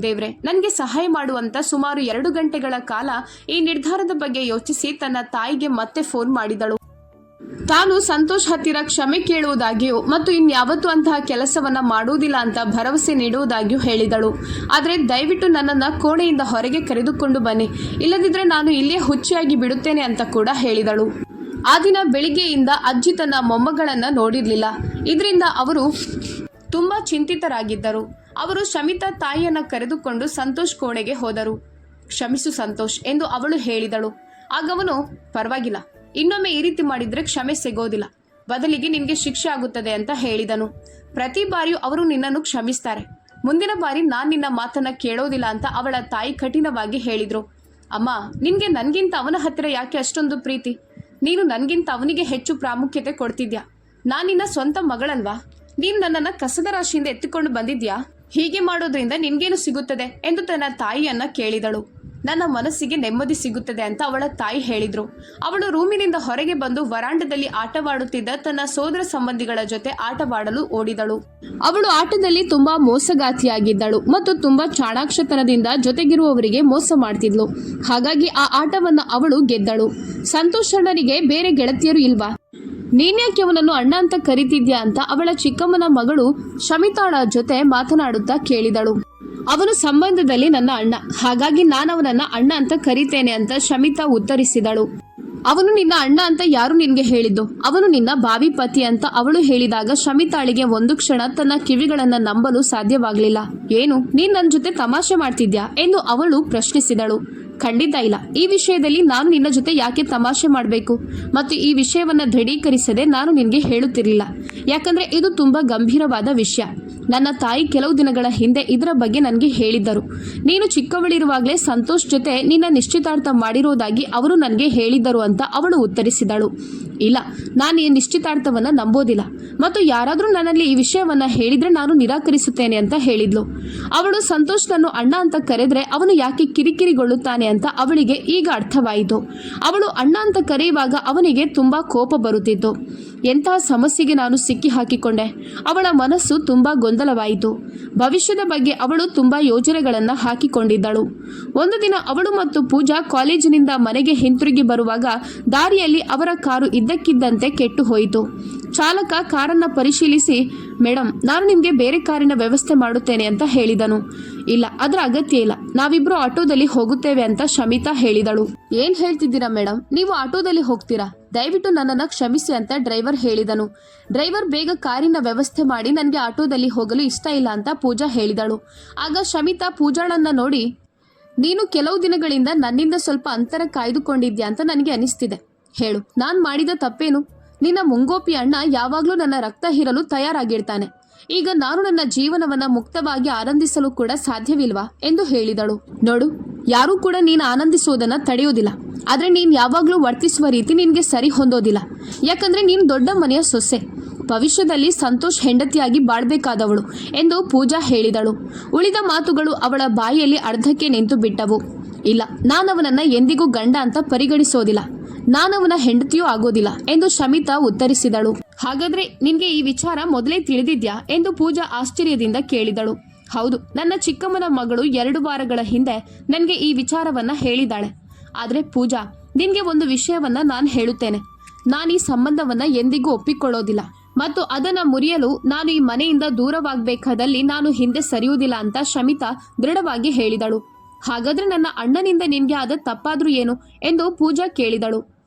ದೇವ್ರೆ, ನನಗೆ ಸಹಾಯ ಮಾಡುವಂತ ಸುಮಾರು 2 ಗಂಟೆಗಳ ಕಾಲ ಈ ನಿರ್ಧಾರದ ಬಗ್ಗೆ ಯೋಚಿಸಿ ತನ್ನ ತಾಯಿಗೆ ಮತ್ತೆ ಫೋನ್ ಮಾಡಿದಳು. ತಾನು ಸಂತೋಷ್ ಹತ್ತಿರ ಕ್ಷಮೆ ಕೇಳುವುದಾಗಿಯೂ ಮತ್ತು ಇನ್ಯಾವತ್ತೂ ಅಂತಹ ಕೆಲಸವನ್ನ ಮಾಡುವುದಿಲ್ಲ ಅಂತ ಭರವಸೆ ನೀಡುವುದಾಗಿಯೂ ಹೇಳಿದಳು. ಆದರೆ ದಯವಿಟ್ಟು ನನ್ನನ್ನು ಕೋಣೆಯಿಂದ ಹೊರಗೆ ಕರೆದುಕೊಂಡು ಬನ್ನಿ, ಇಲ್ಲದಿದ್ದರೆ ನಾನು ಇಲ್ಲಿಯೇ ಹುಚ್ಚಿಯಾಗಿ ಬಿಡುತ್ತೇನೆ ಅಂತ ಕೂಡ ಹೇಳಿದಳು. ಆ ದಿನ ಬೆಳಿಗ್ಗೆಯಿಂದ ಅಜ್ಜಿ ತನ್ನ ಮೊಮ್ಮಗಳನ್ನು ನೋಡಿರಲಿಲ್ಲ. ಇದರಿಂದ ಅವರು ತುಂಬಾ ಚಿಂತಿತರಾಗಿದ್ದರು. ಅವರು ಶಮಿತಾ ತಾಯಿಯನ್ನ ಕರೆದುಕೊಂಡು ಸಂತೋಷ್ ಕೋಣೆಗೆ ಹೋದರು. ಕ್ಷಮಿಸು ಸಂತೋಷ್ ಎಂದು ಅವಳು ಹೇಳಿದಳು. ಆಗವನು, ಪರವಾಗಿಲ್ಲ, ಇನ್ನೊಮ್ಮೆ ಈ ರೀತಿ ಮಾಡಿದ್ರೆ ಕ್ಷಮೆ ಸಿಗೋದಿಲ್ಲ, ಬದಲಿಗೆ ನಿನಗೆ ಶಿಕ್ಷೆ ಆಗುತ್ತದೆ ಅಂತ ಹೇಳಿದನು. ಪ್ರತಿ ಬಾರಿಯೂ ಅವರು ನಿನ್ನನ್ನು ಕ್ಷಮಿಸ್ತಾರೆ, ಮುಂದಿನ ಬಾರಿ ನಾನು ನಿನ್ನ ಮಾತನ್ನ ಕೇಳೋದಿಲ್ಲ ಅಂತ ಅವಳ ತಾಯಿ ಕಠಿಣವಾಗಿ ಹೇಳಿದ್ರು. ಅಮ್ಮ, ನಿನ್ಗೆ ನನ್ಗಿಂತ ಅವನ ಹತ್ತಿರ ಯಾಕೆ ಅಷ್ಟೊಂದು ಪ್ರೀತಿ? ನೀನು ನನಗಿಂತ ಅವನಿಗೆ ಹೆಚ್ಚು ಪ್ರಾಮುಖ್ಯತೆ ಕೊಡ್ತಿದ್ಯಾ. ನಾನು ನಿನ್ನ ಸ್ವಂತ ಮಗಳಲ್ವಾ? ನೀನು ನನ್ನನ್ನು ಕಸದ ರಾಶಿಯಿಂದ ಎತ್ತಿಕೊಂಡು ಬಂದಿದ್ಯಾ? ಹೀಗೆ ಮಾಡೋದ್ರಿಂದ ನಿನ್ಗೇನು ಸಿಗುತ್ತದೆ ಎಂದು ತನ್ನ ತಾಯಿಯನ್ನ ಕೇಳಿದಳು. ನನ್ನ ಮನಸ್ಸಿಗೆ ನೆಮ್ಮದಿ ಸಿಗುತ್ತದೆ ಅಂತ ಅವಳ ತಾಯಿ ಹೇಳಿದ್ರು. ಅವಳು ರೂಮಿನಿಂದ ಹೊರಗೆ ಬಂದು ವರಾಂಡದಲ್ಲಿ ಆಟವಾಡುತ್ತಿದ್ದ ತನ್ನ ಸೋದರ ಸಂಬಂಧಿಗಳ ಜೊತೆ ಆಟವಾಡಲು ಓಡಿದಳು. ಅವಳು ಆಟದಲ್ಲಿ ತುಂಬಾ ಮೋಸಗಾತಿಯಾಗಿದ್ದಳು ಮತ್ತು ತುಂಬಾ ಚಾಣಾಕ್ಷತನದಿಂದ ಜೊತೆಗಿರುವವರಿಗೆ ಮೋಸ ಮಾಡ್ತಿದ್ಲು. ಹಾಗಾಗಿ ಆ ಆಟವನ್ನು ಅವಳು ಗೆದ್ದಳು. ಸಂತೋಷ್ ಅಣ್ಣನಿಗೆ ಬೇರೆ ಗೆಳತಿಯರು ಇಲ್ವಾ? ನೀನ್ಯಾಕೆ ಅವನನ್ನು ಅಣ್ಣ ಅಂತ ಕರೀತಿದ್ಯಾ ಅಂತ ಅವಳ ಚಿಕ್ಕಮ್ಮನ ಮಗಳು ಶಮಿತಾಳ ಜೊತೆ ಮಾತನಾಡುತ್ತಾ ಕೇಳಿದಳು. ಅವನು ಸಂಬಂಧದಲ್ಲಿ ನನ್ನ ಅಣ್ಣ, ಹಾಗಾಗಿ ನಾನು ಅವನನ್ನ ಅಣ್ಣ ಅಂತ ಕರೀತೇನೆ ಅಂತ ಶಮಿತಾ ಉತ್ತರಿಸಿದಳು. ಅವನು ನಿನ್ನ ಅಣ್ಣ ಅಂತ ಯಾರು ನಿನ್ಗೆ ಹೇಳಿದ್ದು? ಅವನು ನಿನ್ನ ಭಾವಿ ಪತಿ ಅಂತ ಅವಳು ಹೇಳಿದಾಗ ಶಮಿತಾಳಿಗೆ ಒಂದು ಕ್ಷಣ ತನ್ನ ಕಿವಿಗಳನ್ನ ನಂಬಲು ಸಾಧ್ಯವಾಗಲಿಲ್ಲ. ಏನು, ನೀನ್ ನನ್ನ ಜೊತೆ ತಮಾಷೆ ಮಾಡ್ತಿದ್ಯಾ ಎಂದು ಅವಳು ಪ್ರಶ್ನಿಸಿದಳು. ಖಂಡಿತ ಇಲ್ಲ, ಈ ವಿಷಯದಲ್ಲಿ ನಾನು ನಿನ್ನ ಜೊತೆ ಯಾಕೆ ತಮಾಷೆ ಮಾಡಬೇಕು? ಮತ್ತು ಈ ವಿಷಯವನ್ನ ದೃಢೀಕರಿಸದೆ ನಾನು ನಿನಗೆ ಹೇಳುತ್ತಿರಲಿಲ್ಲ, ಯಾಕಂದ್ರೆ ಇದು ತುಂಬಾ ಗಂಭೀರವಾದ ವಿಷಯ. ನನ್ನ ತಾಯಿ ಕೆಲವು ದಿನಗಳ ಹಿಂದೆ ಇದರ ಬಗ್ಗೆ ನನಗೆ ಹೇಳಿದ್ದರು. ನೀನು ಚಿಕ್ಕವಳಿರುವಾಗಲೇ ಸಂತೋಷ್ ಜೊತೆ ನಿನ್ನ ನಿಶ್ಚಿತಾರ್ಥ ಮಾಡಿರೋದಾಗಿ ಅವರು ನನಗೆ ಹೇಳಿದ್ದರು ಅಂತ ಅವಳು ಉತ್ತರಿಸಿದಳು. ಇಲ್ಲ, ನಾನು ಈ ನಿಶ್ಚಿತಾರ್ಥವನ್ನ ನಂಬೋದಿಲ್ಲ ಮತ್ತು ಯಾರಾದರೂ ನನ್ನಲ್ಲಿ ಈ ವಿಷಯವನ್ನ ಹೇಳಿದ್ರೆ ನಾನು ನಿರಾಕರಿಸುತ್ತೇನೆ ಅಂತ ಹೇಳಿದ್ಲು. ಅವಳು ಸಂತೋಷ್ನನ್ನು ಅಣ್ಣ ಅಂತ ಕರೆದ್ರೆ ಅವನು ಯಾಕೆ ಕಿರಿಕಿರಿಗೊಳ್ಳುತ್ತಾನೆ ಅಂತ ಅವಳಿಗೆ ಈಗ ಅರ್ಥವಾಯಿತು. ಅವಳು ಅಣ್ಣ ಅಂತ ಕರೆಯುವಾಗ ಅವನಿಗೆ ತುಂಬಾ ಕೋಪ ಬರುತ್ತಿತ್ತು. ಎಂತಹ ಸಮಸ್ಯೆಗೆ ನಾನು ಸಿಕ್ಕಿ ಹಾಕಿಕೊಂಡೆ. ಅವಳ ಮನಸ್ಸು ತುಂಬಾ ಗೊಂದಲವಾಯಿತು. ಭವಿಷ್ಯದ ಬಗ್ಗೆ ಅವಳು ತುಂಬಾ ಯೋಜನೆಗಳನ್ನು ಹಾಕಿಕೊಂಡಿದ್ದಳು. ಒಂದು ದಿನ ಅವಳು ಮತ್ತು ಪೂಜಾ ಕಾಲೇಜಿನಿಂದ ಮನೆಗೆ ಹಿಂತಿರುಗಿ ಬರುವಾಗ ದಾರಿಯಲ್ಲಿ ಅವರ ಕಾರು ಇದ್ದಕ್ಕಿದ್ದಂತೆ ಕೆಟ್ಟು ಹೋಯಿತು. ಚಾಲಕ ಕಾರನ್ನು ಪರಿಶೀಲಿಸಿ, ಮೇಡಮ್, ನಾನು ನಿಮಗೆ ಬೇರೆ ಕಾರಿನ ವ್ಯವಸ್ಥೆ ಮಾಡುತ್ತೇನೆ ಅಂತ ಹೇಳಿದನು. ಇಲ್ಲ, ಅದರ ಅಗತ್ಯ ಇಲ್ಲ, ನಾವಿಬ್ರು ಆಟೋದಲ್ಲಿ ಹೋಗುತ್ತೇವೆ ಅಂತ ಶಮಿತಾ ಹೇಳಿದಳು. ಏನ್ ಹೇಳ್ತಿದ್ದೀರಾ ಮೇಡಮ್, ನೀವು ಆಟೋದಲ್ಲಿ ಹೋಗ್ತೀರಾ? ದಯವಿಟ್ಟು ನನ್ನನ್ನು ಕ್ಷಮಿಸಿ ಅಂತ ಡ್ರೈವರ್ ಹೇಳಿದನು. ಡ್ರೈವರ್ ಬೇಗ ಕಾರಿನ ವ್ಯವಸ್ಥೆ ಮಾಡಿ ನನಗೆ ಆಟೋದಲ್ಲಿ ಹೋಗಲು ಇಷ್ಟ ಇಲ್ಲ ಅಂತ ಪೂಜಾ ಹೇಳಿದಳು. ಆಗ ಶಮಿತಾ ಪೂಜಾಳನ್ನ ನೋಡಿ, ನೀನು ಕೆಲವು ದಿನಗಳಿಂದ ನನ್ನಿಂದ ಸ್ವಲ್ಪ ಅಂತರ ಕಾಯ್ದುಕೊಂಡಿದ್ಯಾ ಅಂತ ನನಗೆ ಅನಿಸ್ತಿದೆ. ಹೇಳು, ನಾನು ಮಾಡಿದ ತಪ್ಪೇನು? ನಿನ್ನ ಮುಂಗೋಪಿ ಅಣ್ಣ ಯಾವಾಗಲೂ ನನ್ನ ರಕ್ತ ಹೀರಲು ತಯಾರಾಗಿರ್ತಾನೆ. ಈಗ ನಾನು ನನ್ನ ಜೀವನವನ್ನ ಮುಕ್ತವಾಗಿ ಆನಂದಿಸಲು ಕೂಡ ಸಾಧ್ಯವಿಲ್ವಾ ಎಂದು ಹೇಳಿದಳು. ನೋಡು, ಯಾರೂ ಕೂಡ ನೀನು ಆನಂದಿಸುವುದನ್ನ ತಡೆಯೋದಿಲ್ಲ, ಆದ್ರೆ ನೀನು ಯಾವಾಗಲೂ ವರ್ತಿಸುವ ರೀತಿ ನಿನಗೆ ಸರಿ ಹೊಂದೋದಿಲ್ಲ. ಯಾಕಂದ್ರೆ ನೀನು ದೊಡ್ಡ ಮನೆಯ ಸೊಸೆ, ಭವಿಷ್ಯದಲ್ಲಿ ಸಂತೋಷ್ ಹೆಂಡತಿಯಾಗಿ ಬಾಳ್ಬೇಕಾದವಳು ಎಂದು ಪೂಜಾ ಹೇಳಿದಳು. ಉಳಿದ ಮಾತುಗಳು ಅವಳ ಬಾಯಿಯಲ್ಲಿ ಅರ್ಧಕ್ಕೆ ನಿಂತು ಬಿಟ್ಟವು. ಇಲ್ಲ, ನಾನವನನ್ನ ಎಂದಿಗೂ ಗಂಡ ಅಂತ ಪರಿಗಣಿಸೋದಿಲ್ಲ, ನಾನವನ ಹೆಂಡತಿಯೂ ಆಗೋದಿಲ್ಲ ಎಂದು ಶಮಿತಾ ಉತ್ತರಿಸಿದಳು. ಹಾಗಾದ್ರೆ ನಿನ್ಗೆ ಈ ವಿಚಾರ ಮೊದಲೇ ತಿಳಿದಿದ್ಯಾ ಎಂದು ಪೂಜಾ ಆಶ್ಚರ್ಯದಿಂದ ಕೇಳಿದಳು. ಹೌದು, ನನ್ನ ಚಿಕ್ಕಮ್ಮನ ಮಗಳು 2 ವಾರಗಳ ಹಿಂದೆ ನನಗೆ ಈ ವಿಚಾರವನ್ನ ಹೇಳಿದಾಳೆ. ಆದ್ರೆ ಪೂಜಾ, ನಿನ್ಗೆ ಒಂದು ವಿಷಯವನ್ನ ನಾನು ಹೇಳುತ್ತೇನೆ. ನಾನು ಈ ಸಂಬಂಧವನ್ನ ಎಂದಿಗೂ ಒಪ್ಪಿಕೊಳ್ಳೋದಿಲ್ಲ ಮತ್ತು ಅದನ್ನ ಮುರಿಯಲು ನಾನು ಈ ಮನೆಯಿಂದ ದೂರವಾಗಬೇಕಾದಲ್ಲಿ ನಾನು ಹಿಂದೆ ಸರಿಯುವುದಿಲ್ಲ ಅಂತ ಶಮಿತಾ ದೃಢವಾಗಿ ಹೇಳಿದಳು. ಹಾಗಾದ್ರೆ ನನ್ನ ಅಣ್ಣನಿಂದ ನಿನ್ಗೆ ಆದ ತಪ್ಪಾದ್ರೂ ಏನು ಎಂದು ಪೂಜಾ ಕೇಳಿದಳು.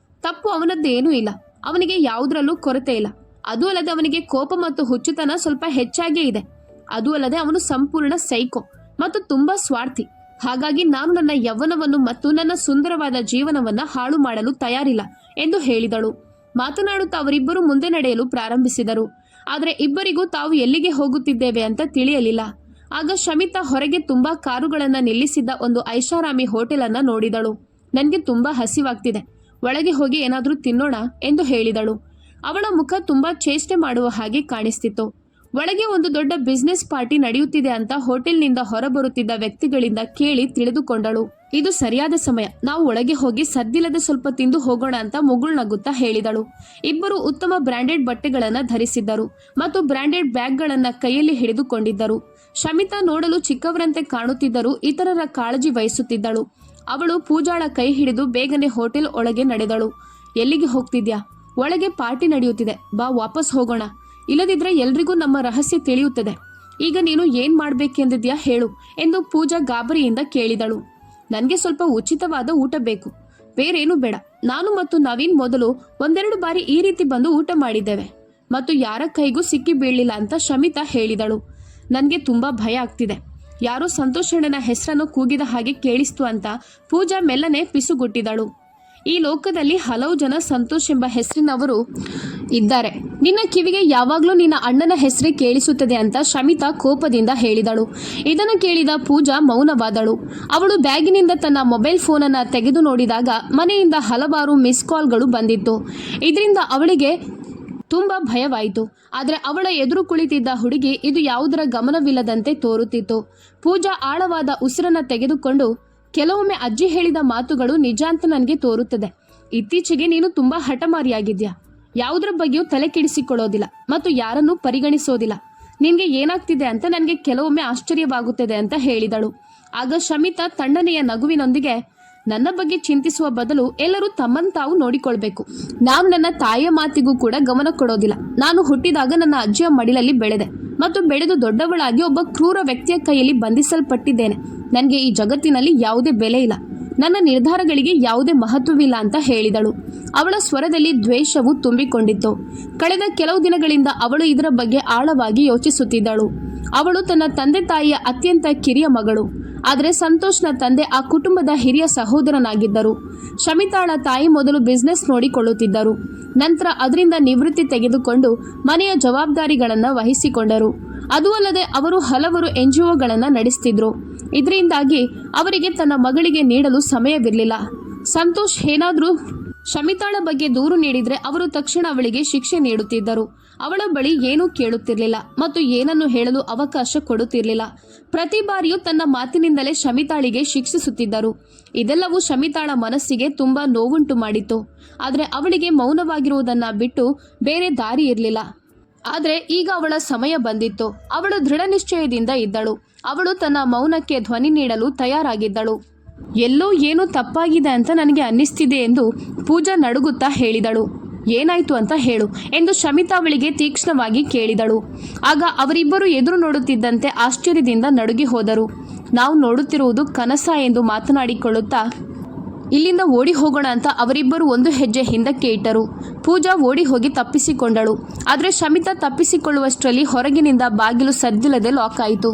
ತಪ್ಪು ಅವನದ್ದೇನೂ ಇಲ್ಲ. ಅವನಿಗೆ ಯಾವುದರಲ್ಲೂ ಕೊರತೆ ಇಲ್ಲ. ಅದೂ ಅಲ್ಲದೆ ಅವನಿಗೆ ಕೋಪ ಮತ್ತು ಹುಚ್ಚುತನ ಸ್ವಲ್ಪ ಹೆಚ್ಚಾಗೇ ಇದೆ. ಅದೂ ಅಲ್ಲದೆ ಅವನು ಸಂಪೂರ್ಣ ಸೈಕೋ ಮತ್ತು ತುಂಬಾ ಸ್ವಾರ್ಥಿ. ಹಾಗಾಗಿ ನಾನು ನನ್ನ ಯೌವನವನ್ನು ಮತ್ತು ನನ್ನ ಸುಂದರವಾದ ಜೀವನವನ್ನ ಹಾಳು ಮಾಡಲು ತಯಾರಿಲ್ಲ ಎಂದು ಹೇಳಿದಳು. ಮಾತನಾಡುತ್ತಾ ಅವರಿಬ್ಬರು ಮುಂದೆ ನಡೆಯಲು ಪ್ರಾರಂಭಿಸಿದರು. ಆದರೆ ಇಬ್ಬರಿಗೂ ತಾವು ಎಲ್ಲಿಗೆ ಹೋಗುತ್ತಿದ್ದೇವೆ ಅಂತ ತಿಳಿಯಲಿಲ್ಲ. ಆಗ ಶಮಿತಾ ಹೊರಗೆ ತುಂಬಾ ಕಾರುಗಳನ್ನ ನಿಲ್ಲಿಸಿದ್ದ ಒಂದು ಐಷಾರಾಮಿ ಹೋಟೆಲ್ ಅನ್ನ ನೋಡಿದಳು. ನನಗೆ ತುಂಬಾ ಹಸಿವಾಗ್ತಿದೆ, ಒಳಗೆ ಹೋಗಿ ಏನಾದ್ರೂ ತಿನ್ನೋಣ ಎಂದು ಹೇಳಿದಳು. ಅವಳ ಮುಖ ತುಂಬಾ ಚೇಷ್ಟೆ ಮಾಡುವ ಹಾಗೆ ಕಾಣಿಸ್ತಿತ್ತು. ಒಳಗೆ ಒಂದು ದೊಡ್ಡ ಬಿಸಿನೆಸ್ ಪಾರ್ಟಿ ನಡೆಯುತ್ತಿದೆ ಅಂತ ಹೋಟೆಲ್ನಿಂದ ಹೊರಬರುತ್ತಿದ್ದ ವ್ಯಕ್ತಿಗಳಿಂದ ಕೇಳಿ ತಿಳಿದುಕೊಂಡಳು. ಇದು ಸರಿಯಾದ ಸಮಯ, ನಾವು ಒಳಗೆ ಹೋಗಿ ಸದ್ದಿಲ್ಲದೆ ಸ್ವಲ್ಪ ತಿಂದು ಹೋಗೋಣ ಅಂತ ಮುಗುಳ್ನಗುತ್ತಾ ಹೇಳಿದಳು. ಇಬ್ಬರು ಉತ್ತಮ ಬ್ರಾಂಡೆಡ್ ಬಟ್ಟೆಗಳನ್ನ ಧರಿಸಿದ್ದರು ಮತ್ತು ಬ್ರಾಂಡೆಡ್ ಬ್ಯಾಗ್ಗಳನ್ನ ಕೈಯಲ್ಲಿ ಹಿಡಿದುಕೊಂಡಿದ್ದರು. ಶಮಿತಾ ನೋಡಲು ಚಿಕ್ಕವರಂತೆ ಕಾಣುತ್ತಿದ್ದರೂ ಇತರರ ಕಾಳಜಿ ವಹಿಸುತ್ತಿದ್ದಳು. ಅವಳು ಪೂಜಾಳ ಕೈ ಹಿಡಿದು ಬೇಗನೆ ಹೋಟೆಲ್ ಒಳಗೆ ನಡೆದಳು. ಎಲ್ಲಿಗೆ ಹೋಗ್ತಿದ್ಯಾ? ಒಳಗೆ ಪಾರ್ಟಿ ನಡೆಯುತ್ತಿದೆ, ಬಾ ವಾಪಸ್ ಹೋಗೋಣ, ಇಲ್ಲದಿದ್ರೆ ಎಲ್ರಿಗೂ ನಮ್ಮ ರಹಸ್ಯ ತಿಳಿಯುತ್ತದೆ. ಈಗ ನೀನು ಏನ್ ಮಾಡ್ಬೇಕೆಂದಿದ್ಯಾ ಹೇಳು ಎಂದು ಪೂಜಾ ಗಾಬರಿಯಿಂದ ಕೇಳಿದಳು. ನನಗೆ ಸ್ವಲ್ಪ ಉಚಿತವಾದ ಊಟ ಬೇಕು, ಬೇರೇನು ಬೇಡ. ನಾನು ಮತ್ತು ನವೀನ್ ಮೊದಲು ಒಂದೆರಡು ಬಾರಿ ಈ ರೀತಿ ಬಂದು ಊಟ ಮಾಡಿದ್ದೇವೆ ಮತ್ತು ಯಾರ ಕೈಗೂ ಸಿಕ್ಕಿ ಬೀಳಲಿಲ್ಲ ಅಂತ ಶಮಿತಾ ಹೇಳಿದಳು. ನನಗೆ ತುಂಬಾ ಭಯ ಆಗ್ತಿದೆ. ಯಾರೋ ಸಂತೋಷಣ್ಣನ ಹೆಸರನ್ನು ಕೂಗಿದ ಹಾಗೆ ಕೇಳಿಸ್ತು ಅಂತ ಪೂಜಾ ಮೆಲ್ಲನೆ ಪಿಸುಗುಟ್ಟಿದಳು. ಈ ಲೋಕದಲ್ಲಿ ಹಲವು ಜನ ಸಂತೋಷ್ ಎಂಬ ಹೆಸರಿನವರು ಇದ್ದಾರೆ. ನಿನ್ನ ಕಿವಿಗೆ ಯಾವಾಗ್ಲೂ ನಿನ್ನ ಅಣ್ಣನ ಹೆಸರೇ ಕೇಳಿಸುತ್ತದೆ ಅಂತ ಶಮಿತಾ ಕೋಪದಿಂದ ಹೇಳಿದಳು. ಇದನ್ನು ಕೇಳಿದ ಪೂಜಾ ಮೌನವಾದಳು. ಅವಳು ಬ್ಯಾಗಿನಿಂದ ತನ್ನ ಮೊಬೈಲ್ ಫೋನನ್ನು ತೆಗೆದು ನೋಡಿದಾಗ ಮನೆಯಿಂದ ಹಲವಾರು ಮಿಸ್ ಕಾಲ್ಗಳು ಬಂದಿತ್ತು. ಇದರಿಂದ ಅವಳಿಗೆ ತುಂಬಾ ಭಯವಾಯಿತು. ಆದರೆ ಅವಳ ಎದುರು ಕುಳಿತಿದ್ದ ಹುಡುಗಿ ಇದು ಯಾವುದರ ಗಮನವಿಲ್ಲದಂತೆ ತೋರುತ್ತಿತ್ತು. ಪೂಜಾ ಆಳವಾದ ಉಸಿರನ್ನ ತೆಗೆದುಕೊಂಡು, ಕೆಲವೊಮ್ಮೆ ಅಜ್ಜಿ ಹೇಳಿದ ಮಾತುಗಳು ನಿಜ ಅಂತ ನನಗೆ ತೋರುತ್ತದೆ. ಇತ್ತೀಚೆಗೆ ನೀನು ತುಂಬಾ ಹಠಮಾರಿಯಾಗಿದ್ಯಾ, ಯಾವುದರ ಬಗ್ಗೆಯೂ ತಲೆ ಕೆಡಿಸಿಕೊಳ್ಳೋದಿಲ್ಲ ಮತ್ತು ಯಾರನ್ನೂ ಪರಿಗಣಿಸೋದಿಲ್ಲ. ನಿನ್ಗೆ ಏನಾಗ್ತಿದೆ ಅಂತ ನನಗೆ ಕೆಲವೊಮ್ಮೆ ಆಶ್ಚರ್ಯವಾಗುತ್ತದೆ ಅಂತ ಹೇಳಿದಳು. ಆಗ ಶಮಿತಾ ತಣ್ಣನೆಯ ನಗುವಿನೊಂದಿಗೆ, ನನ್ನ ಬಗ್ಗೆ ಚಿಂತಿಸುವ ಬದಲು ಎಲ್ಲರೂ ತಮ್ಮನ್ನು ತಾವು ನೋಡಿಕೊಳ್ಬೇಕು. ನಾನು ನನ್ನ ತಾಯಿಯ ಮಾತಿಗೂ ಕೂಡ ಗಮನ ಕೊಡೋದಿಲ್ಲ. ನಾನು ಹುಟ್ಟಿದಾಗ ನನ್ನ ಅಜ್ಜಿಯ ಮಡಿಲಲ್ಲಿ ಬೆಳೆದೆ ಮತ್ತು ಬೆಳೆದು ದೊಡ್ಡವಳಾಗಿ ಒಬ್ಬ ಕ್ರೂರ ವ್ಯಕ್ತಿಯ ಕೈಯಲ್ಲಿ ಬಂಧಿಸಲ್ಪಟ್ಟಿದ್ದೇನೆ. ನನಗೆ ಈ ಜಗತ್ತಿನಲ್ಲಿ ಯಾವುದೇ ಬೆಲೆ ಇಲ್ಲ, ನನ್ನ ನಿರ್ಧಾರಗಳಿಗೆ ಯಾವುದೇ ಮಹತ್ವವಿಲ್ಲ ಅಂತ ಹೇಳಿದಳು. ಅವಳ ಸ್ವರದಲ್ಲಿ ದ್ವೇಷವು ತುಂಬಿಕೊಂಡಿತ್ತು. ಕಳೆದ ಕೆಲವು ದಿನಗಳಿಂದ ಅವಳು ಇದರ ಬಗ್ಗೆ ಆಳವಾಗಿ ಯೋಚಿಸುತ್ತಿದ್ದಳು. ಅವಳು ತನ್ನ ತಂದೆ ತಾಯಿಯ ಅತ್ಯಂತ ಕಿರಿಯ ಮಗಳು. ಆದರೆ ಸಂತೋಷ್ನ ತಂದೆ ಆ ಕುಟುಂಬದ ಹಿರಿಯ ಸಹೋದರನಾಗಿದ್ದರು. ಶಮಿತಾಳ ತಾಯಿ ಮೊದಲು ಬಿಸ್ನೆಸ್ ನೋಡಿಕೊಳ್ಳುತ್ತಿದ್ದರು. ನಂತರ ಅದರಿಂದ ನಿವೃತ್ತಿ ತೆಗೆದುಕೊಂಡು ಮನೆಯ ಜವಾಬ್ದಾರಿಗಳನ್ನು ವಹಿಸಿಕೊಂಡರು. ಅದೂ ಅಲ್ಲದೆ ಅವರು ಹಲವಾರು NGOಗಳನ್ನು ನಡೆಸ್ತಿದ್ರು. ಇದರಿಂದಾಗಿ ಅವರಿಗೆ ತನ್ನ ಮಗಳಿಗೆ ನೀಡಲು ಸಮಯವಿರಲಿಲ್ಲ. ಸಂತೋಷ್ ಏನಾದರೂ ಶಮಿತಾಳ ಬಗ್ಗೆ ದೂರು ನೀಡಿದರೆ ಅವರು ತಕ್ಷಣ ಅವಳಿಗೆ ಶಿಕ್ಷೆ ನೀಡುತ್ತಿದ್ದರು. ಅವಳ ಬಳಿ ಏನೂ ಕೇಳುತ್ತಿರಲಿಲ್ಲ ಮತ್ತು ಏನನ್ನು ಹೇಳಲು ಅವಕಾಶ ಕೊಡುತ್ತಿರಲಿಲ್ಲ. ಪ್ರತಿ ಬಾರಿಯೂ ತನ್ನ ಮಾತಿನಿಂದಲೇ ಶಮಿತಾಳಿಗೆ ಶಿಕ್ಷಿಸುತ್ತಿದ್ದರು. ಇದೆಲ್ಲವೂ ಶಮಿತಾಳ ಮನಸ್ಸಿಗೆ ತುಂಬಾ ನೋವುಂಟು ಮಾಡಿತ್ತು. ಆದರೆ ಅವಳಿಗೆ ಮೌನವಾಗಿರುವುದನ್ನು ಬಿಟ್ಟು ಬೇರೆ ದಾರಿ ಇರಲಿಲ್ಲ. ಆದರೆ ಈಗ ಅವಳ ಸಮಯ ಬಂದಿತ್ತು. ಅವಳು ದೃಢ ನಿಶ್ಚಯದಿಂದ ಇದ್ದಳು. ಅವಳು ತನ್ನ ಮೌನಕ್ಕೆ ಧ್ವನಿ ನೀಡಲು ತಯಾರಾಗಿದ್ದಳು. ಎಲ್ಲೋ ಏನೋ ತಪ್ಪಾಗಿದೆ ಅಂತ ನನಗೆ ಅನ್ನಿಸ್ತಿದೆ ಎಂದು ಪೂಜಾ ನಡುಗುತ್ತಾ ಹೇಳಿದಳು. ಏನಾಯ್ತು ಅಂತ ಹೇಳು ಎಂದು ಶಮಿತಾ ಅವಳಿಗೆ ತೀಕ್ಷ್ಣವಾಗಿ ಕೇಳಿದಳು. ಆಗ ಅವರಿಬ್ಬರು ಎದುರು ನೋಡುತ್ತಿದ್ದಂತೆ ಆಶ್ಚರ್ಯದಿಂದ ನಡುಗಿ ಹೋದರು. ನಾವು ನೋಡುತ್ತಿರುವುದು ಕನಸ ಎಂದು ಮಾತನಾಡಿಕೊಳ್ಳುತ್ತಾ ಇಲ್ಲಿಂದ ಓಡಿ ಹೋಗೋಣ ಅಂತ ಅವರಿಬ್ಬರು ಒಂದು ಹೆಜ್ಜೆ ಹಿಂದಕ್ಕೆ ಇಟ್ಟರು. ಪೂಜಾ ಓಡಿ ಹೋಗಿ ತಪ್ಪಿಸಿಕೊಂಡಳು. ಆದರೆ ಶಮಿತಾ ತಪ್ಪಿಸಿಕೊಳ್ಳುವಷ್ಟರಲ್ಲಿ ಹೊರಗಿನಿಂದ ಬಾಗಿಲು ಸದ್ದಿಲ್ಲದೆ ಲಾಕ್ ಆಯಿತು.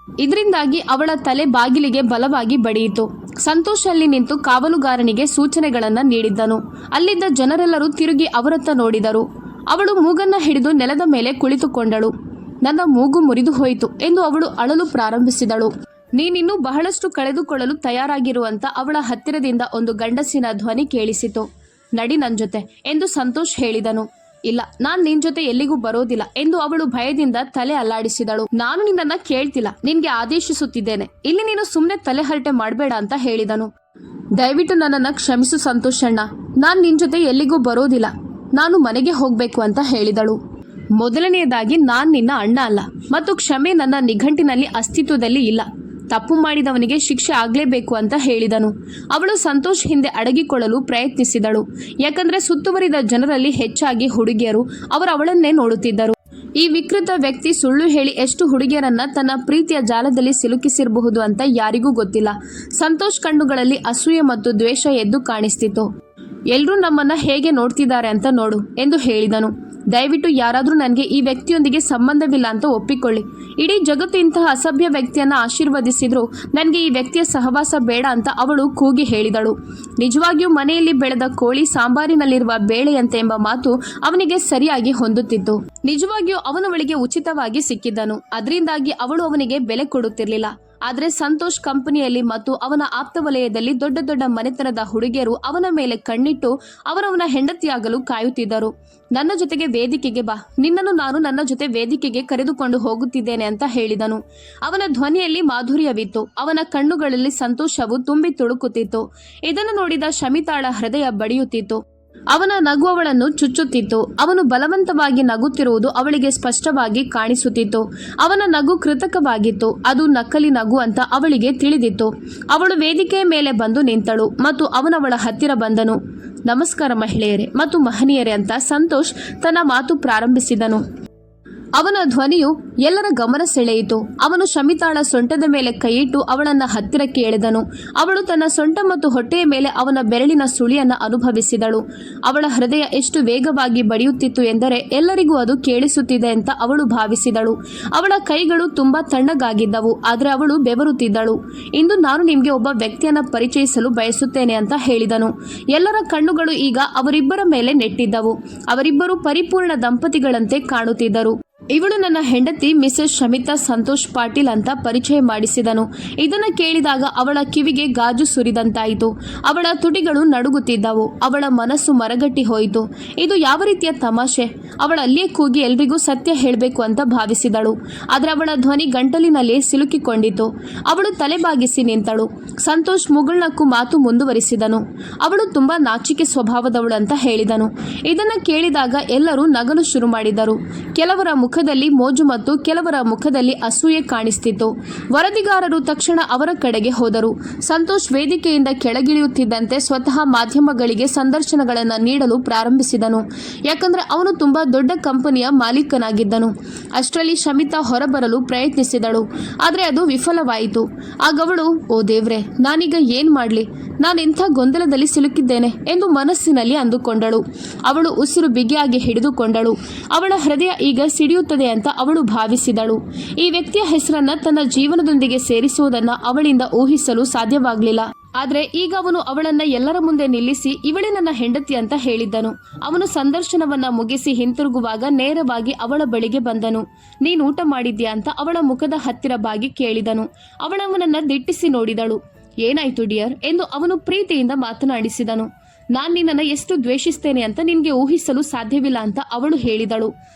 ಇದರಿಂದಾಗಿ ಅವಳ ತಲೆ ಬಾಗಿಲಿಗೆ ಬಲವಾಗಿ ಬಡಿಯಿತು. ಸಂತೋಷ್ ಅಲ್ಲಿ ನಿಂತು ಕಾವಲುಗಾರನಿಗೆ ಸೂಚನೆಗಳನ್ನು ನೀಡಿದ್ದನು. ಅಲ್ಲಿದ್ದ ಜನರೆಲ್ಲರೂ ತಿರುಗಿ ಅವರತ್ತ ನೋಡಿದರು. ಅವಳು ಮೂಗನ್ನ ಹಿಡಿದು ನೆಲದ ಮೇಲೆ ಕುಳಿತುಕೊಂಡಳು. ನನ್ನ ಮೂಗು ಮುರಿದು ಹೋಯಿತು ಎಂದು ಅವಳು ಅಳಲು ಪ್ರಾರಂಭಿಸಿದಳು. ನೀನಿನ್ನೂ ಬಹಳಷ್ಟು ಕಳೆದುಕೊಳ್ಳಲು ತಯಾರಾಗಿರುವಂತ ಅವಳ ಹತ್ತಿರದಿಂದ ಒಂದು ಗಂಡಸಿನ ಧ್ವನಿ ಕೇಳಿಸಿತು. ನಡಿ ನನ್ ಜೊತೆ ಎಂದು ಸಂತೋಷ್ ಹೇಳಿದನು. ಇಲ್ಲ, ನಾನ್ ನಿನ್ ಜೊತೆ ಎಲ್ಲಿಗೂ ಬರೋದಿಲ್ಲ ಎಂದು ಅವಳು ಭಯದಿಂದ ತಲೆ ಅಲ್ಲಾಡಿಸಿದಳು. ನಾನು ನಿನ್ನನ್ನ ಕೇಳ್ತಿಲ್ಲ, ನಿನ್ಗೆ ಆದೇಶಿಸುತ್ತಿದ್ದೇನೆ. ಇಲ್ಲಿ ನೀನು ಸುಮ್ಮನೆ ತಲೆ ಹರಟೆ ಮಾಡಬೇಡ ಅಂತ ಹೇಳಿದನು. ದಯವಿಟ್ಟು ನನ್ನನ್ನ ಕ್ಷಮಿಸು ಸಂತೋಷಣ್ಣ, ನಾನ್ ನಿನ್ ಜೊತೆ ಎಲ್ಲಿಗೂ ಬರೋದಿಲ್ಲ. ನಾನು ಮನೆಗೆ ಹೋಗ್ಬೇಕು ಅಂತ ಹೇಳಿದಳು. ಮೊದಲನೆಯದಾಗಿ ನಾನ್ ನಿನ್ನ ಅಣ್ಣ ಅಲ್ಲ ಮತ್ತು ಕ್ಷಮೆ ನನ್ನ ನಿಘಂಟಿನಲ್ಲಿ ಅಸ್ತಿತ್ವದಲ್ಲಿ ಇಲ್ಲ. ತಪ್ಪು ಮಾಡಿದವನಿಗೆ ಶಿಕ್ಷೆ ಆಗಲೇಬೇಕು ಅಂತ ಹೇಳಿದನು. ಅವಳು ಸಂತೋಷ್ ಹಿಂದೆ ಅಡಗಿಕೊಳ್ಳಲು ಪ್ರಯತ್ನಿಸಿದಳು. ಯಾಕಂದ್ರೆ ಸುತ್ತುವರಿದ ಜನರಲ್ಲಿ ಹೆಚ್ಚಾಗಿ ಹುಡುಗಿಯರು ಅವಳನ್ನೇ ನೋಡುತ್ತಿದ್ದರು. ಈ ವಿಕೃತ ವ್ಯಕ್ತಿ ಸುಳ್ಳು ಹೇಳಿ ಎಷ್ಟು ಹುಡುಗಿಯರನ್ನ ತನ್ನ ಪ್ರೀತಿಯ ಜಾಲದಲ್ಲಿ ಸಿಲುಕಿಸಿರಬಹುದು ಅಂತ ಯಾರಿಗೂ ಗೊತ್ತಿಲ್ಲ. ಸಂತೋಷ್ ಕಣ್ಣುಗಳಲ್ಲಿ ಅಸೂಯೆ ಮತ್ತು ದ್ವೇಷ ಎದ್ದು ಕಾಣಿಸ್ತಿತ್ತು. ಎಲ್ಲರೂ ನಮ್ಮನ್ನ ಹೇಗೆ ನೋಡ್ತಿದ್ದಾರೆ ಅಂತ ನೋಡು ಎಂದು ಹೇಳಿದನು. ದಯವಿಟ್ಟು ಯಾರಾದರೂ ನನಗೆ ಈ ವ್ಯಕ್ತಿಯೊಂದಿಗೆ ಸಂಬಂಧವಿಲ್ಲ ಅಂತ ಒಪ್ಪಿಕೊಳ್ಳಿ. ಇಡೀ ಜಗತ್ತು ಇಂತಹ ಅಸಭ್ಯ ವ್ಯಕ್ತಿಯನ್ನು ಆಶೀರ್ವದಿಸಿದ್ರು ನನಗೆ ಈ ವ್ಯಕ್ತಿಯ ಸಹವಾಸ ಬೇಡ ಅಂತ ಅವಳು ಕೂಗಿ ಹೇಳಿದಳು. ನಿಜವಾಗಿಯೂ ಮನೆಯಲ್ಲಿ ಬೆಳೆದ ಕೋಳಿ ಸಾಂಬಾರಿನಲ್ಲಿರುವ ಬೇಳೆಯಂತೆ ಎಂಬ ಮಾತು ಅವನಿಗೆ ಸರಿಯಾಗಿ ಹೊಂದುತ್ತಿತ್ತು. ನಿಜವಾಗಿಯೂ ಅವನವಳಿಗೆ ಉಚಿತವಾಗಿ ಸಿಕ್ಕಿದ್ದನು. ಅದರಿಂದಾಗಿ ಅವಳು ಅವನಿಗೆ ಬೆಲೆ ಕೊಡುತ್ತಿರಲಿಲ್ಲ. ಆದರೆ ಸಂತೋಷ್ ಕಂಪನಿಯಲ್ಲಿ ಮತ್ತು ಅವನ ಆಪ್ತ ವಲಯದಲ್ಲಿ ದೊಡ್ಡ ದೊಡ್ಡ ಮನೆತನದ ಹುಡುಗಿಯರು ಅವನ ಮೇಲೆ ಕಣ್ಣಿಟ್ಟು ಅವರವನ ಹೆಂಡತಿಯಾಗಲು ಕಾಯುತ್ತಿದ್ದರು. ನನ್ನ ಜೊತೆಗೆ ವೇದಿಕೆಗೆ ಬಾ, ನಿನ್ನನ್ನು ನಾನು ನನ್ನ ಜೊತೆ ವೇದಿಕೆಗೆ ಕರೆದುಕೊಂಡು ಹೋಗುತ್ತಿದ್ದೇನೆ ಅಂತ ಹೇಳಿದನು. ಅವನ ಧ್ವನಿಯಲ್ಲಿ ಮಾಧುರ್ಯವಿತ್ತು. ಅವನ ಕಣ್ಣುಗಳಲ್ಲಿ ಸಂತೋಷವು ತುಂಬಿ ತುಳುಕುತ್ತಿತ್ತು. ಇದನ್ನು ನೋಡಿದ ಶಮಿತಾಳ ಹೃದಯ ಬಡಿಯುತ್ತಿತ್ತು. ಅವನ ನಗು ಅವಳನ್ನು ಚುಚ್ಚುತ್ತಿತ್ತು. ಅವನು ಬಲವಂತವಾಗಿ ನಗುತ್ತಿರುವುದು ಅವಳಿಗೆ ಸ್ಪಷ್ಟವಾಗಿ ಕಾಣಿಸುತ್ತಿತ್ತು. ಅವನ ನಗು ಕೃತಕವಾಗಿತ್ತು. ಅದು ನಕಲಿ ನಗು ಅಂತ ಅವಳಿಗೆ ತಿಳಿದಿತ್ತು. ಅವಳು ವೇದಿಕೆಯ ಮೇಲೆ ಬಂದು ನಿಂತಳು ಮತ್ತು ಅವನವಳ ಹತ್ತಿರ ಬಂದನು. ನಮಸ್ಕಾರ ಮಹಿಳೆಯರೇ ಮತ್ತು ಮಹನೀಯರೇ ಅಂತ ಸಂತೋಷ್ ತನ್ನ ಮಾತು ಪ್ರಾರಂಭಿಸಿದನು. ಅವನ ಧ್ವನಿಯು ಎಲ್ಲರ ಗಮನ ಸೆಳೆಯಿತು. ಅವನು ಶಮಿತಾಳ ಸೊಂಟದ ಮೇಲೆ ಕೈಯಿಟ್ಟು ಅವಳನ್ನ ಹತ್ತಿರಕ್ಕೆ ಎಳೆದನು. ಅವಳು ತನ್ನ ಸೊಂಟ ಮತ್ತು ಹೊಟ್ಟೆಯ ಮೇಲೆ ಅವನ ಬೆರಳಿನ ಸುಳಿಯನ್ನು ಅನುಭವಿಸಿದಳು. ಅವಳ ಹೃದಯ ಎಷ್ಟು ವೇಗವಾಗಿ ಬಡಿಯುತ್ತಿತ್ತು ಎಂದರೆ ಎಲ್ಲರಿಗೂ ಅದು ಕೇಳಿಸುತ್ತಿದೆ ಅಂತ ಅವಳು ಭಾವಿಸಿದಳು. ಅವಳ ಕೈಗಳು ತುಂಬಾ ತಣ್ಣಗಾಗಿದ್ದವು, ಆದರೆ ಅವಳು ಬೆವರುತ್ತಿದ್ದಳು. ಇಂದು ನಾನು ನಿಮಗೆ ಒಬ್ಬ ವ್ಯಕ್ತಿಯನ್ನು ಪರಿಚಯಿಸಲು ಬಯಸುತ್ತೇನೆ ಅಂತ ಹೇಳಿದನು. ಎಲ್ಲರ ಕಣ್ಣುಗಳು ಈಗ ಅವರಿಬ್ಬರ ಮೇಲೆ ನೆಟ್ಟಿದ್ದವು. ಅವರಿಬ್ಬರು ಪರಿಪೂರ್ಣ ದಂಪತಿಗಳಂತೆ ಕಾಣುತ್ತಿದ್ದರು. ಇವಳು ನನ್ನ ಹೆಂಡತಿ ಮಿಸೆಸ್ ಶಮಿತಾ ಸಂತೋಷ್ ಪಾಟೀಲ್ ಅಂತ ಪರಿಚಯ ಮಾಡಿಸಿದನು. ಇದನ್ನು ಕೇಳಿದಾಗ ಅವಳ ಕಿವಿಗೆ ಗಾಜು ಸುರಿದಂತಾಯಿತು. ಅವಳ ತುಟಿಗಳು ನಡುಗುತ್ತಿದ್ದವು. ಅವಳ ಮನಸ್ಸು ಮರಗಟ್ಟಿ ಹೋಯಿತು. ಇದು ಯಾವ ರೀತಿಯ ತಮಾಷೆ? ಅವಳ ಅಲ್ಲಿಯೇ ಕೂಗಿ ಎಲ್ರಿಗೂ ಸತ್ಯ ಹೇಳಬೇಕು ಅಂತ ಭಾವಿಸಿದಳು. ಆದರೆ ಅವಳ ಧ್ವನಿ ಗಂಟಲಿನಲ್ಲಿಯೇ ಸಿಲುಕಿಕೊಂಡಿತು. ಅವಳು ತಲೆಬಾಗಿಸಿ ನಿಂತಳು. ಸಂತೋಷ್ ಮುಗುಳ್ನಕ್ಕು ಮಾತು ಮುಂದುವರಿಸಿದನು. ಅವಳು ತುಂಬಾ ನಾಚಿಕೆ ಸ್ವಭಾವದವಳು ಅಂತ ಹೇಳಿದನು. ಇದನ್ನು ಕೇಳಿದಾಗ ಎಲ್ಲರೂ ನಗಲು ಶುರು ಮಾಡಿದರು. ಕೆಲವರ ಮುಖದಲ್ಲಿ ಮೋಜು ಮತ್ತು ಕೆಲವರ ಮುಖದಲ್ಲಿ ಅಸೂಯೆ ಕಾಣಿಸ್ತಿತ್ತು. ವರದಿಗಾರರು ತಕ್ಷಣ ಅವರ ಕಡೆಗೆ ಹೋದರು. ಸಂತೋಷ್ ವೇದಿಕೆಯಿಂದ ಕೆಳಗಿಳಿಯುತ್ತಿದ್ದಂತೆ ಸ್ವತಃ ಮಾಧ್ಯಮಗಳಿಗೆ ಸಂದರ್ಶನಗಳನ್ನು ನೀಡಲು ಪ್ರಾರಂಭಿಸಿದನು. ಯಾಕಂದ್ರೆ ಅವನು ತುಂಬಾ ದೊಡ್ಡ ಕಂಪನಿಯ ಮಾಲೀಕನಾಗಿದ್ದನು. ಅಷ್ಟರಲ್ಲಿ ಶಮಿತಾ ಹೊರಬರಲು ಪ್ರಯತ್ನಿಸಿದಳು, ಆದರೆ ಅದು ವಿಫಲವಾಯಿತು. ಆಗ ಅವಳು, ಓ ದೇವ್ರೆ, ನಾನೀಗ ಏನ್ ಮಾಡ್ಲಿ? ನಾನೆಂಥ ಗೊಂದಲದಲ್ಲಿ ಸಿಲುಕಿದ್ದೇನೆ ಎಂದು ಮನಸ್ಸಿನಲ್ಲಿ ಅಂದುಕೊಂಡಳು. ಅವಳು ಉಸಿರು ಬಿಗಿಯಾಗಿ ಹಿಡಿದುಕೊಂಡಳು. ಅವಳ ಹೃದಯ ಈಗ ಸಿಡಿಯುತ್ತದೆ ಅಂತ ಅವಳು ಭಾವಿಸಿದಳು. ಈ ವ್ಯಕ್ತಿಯ ಹೆಸರನ್ನ ತನ್ನ ಜೀವನದೊಂದಿಗೆ ಸೇರಿಸುವುದನ್ನು ಅವಳಿಂದ ಊಹಿಸಲು ಸಾಧ್ಯವಾಗಲಿಲ್ಲ. ಆದರೆ ಈಗ ಅವನು ಅವಳನ್ನ ಎಲ್ಲರ ಮುಂದೆ ನಿಲ್ಲಿಸಿ ಇವಳೇ ನನ್ನ ಹೆಂಡತಿ ಅಂತ ಹೇಳಿದ್ದನು. ಅವನು ಸಂದರ್ಶನವನ್ನ ಮುಗಿಸಿ ಹಿಂತಿರುಗುವಾಗ ನೇರವಾಗಿ ಅವಳ ಬಳಿಗೆ ಬಂದನು. ನೀನು ಊಟ ಮಾಡಿದ್ಯಾ ಅಂತ ಅವಳ ಮುಖದ ಹತ್ತಿರ ಬಾಗಿ ಕೇಳಿದನು. ಅವಳವನನ್ನ ದಿಟ್ಟಿಸಿ ನೋಡಿದಳು. ಏನಾಯ್ತು ಡಿಯರ್ ಎಂದು ಅವನು ಪ್ರೀತಿಯಿಂದ ಮಾತನಾಡಿಸಿದನು. ನಾನು ನಿನ್ನನ್ನು ಎಷ್ಟು ದ್ವೇಷಿಸ್ತೇನೆ ಅಂತ ನಿನಗೆ ಊಹಿಸಲು ಸಾಧ್ಯವಿಲ್ಲ ಅಂತ ಅವಳು ಹೇಳಿದಳು.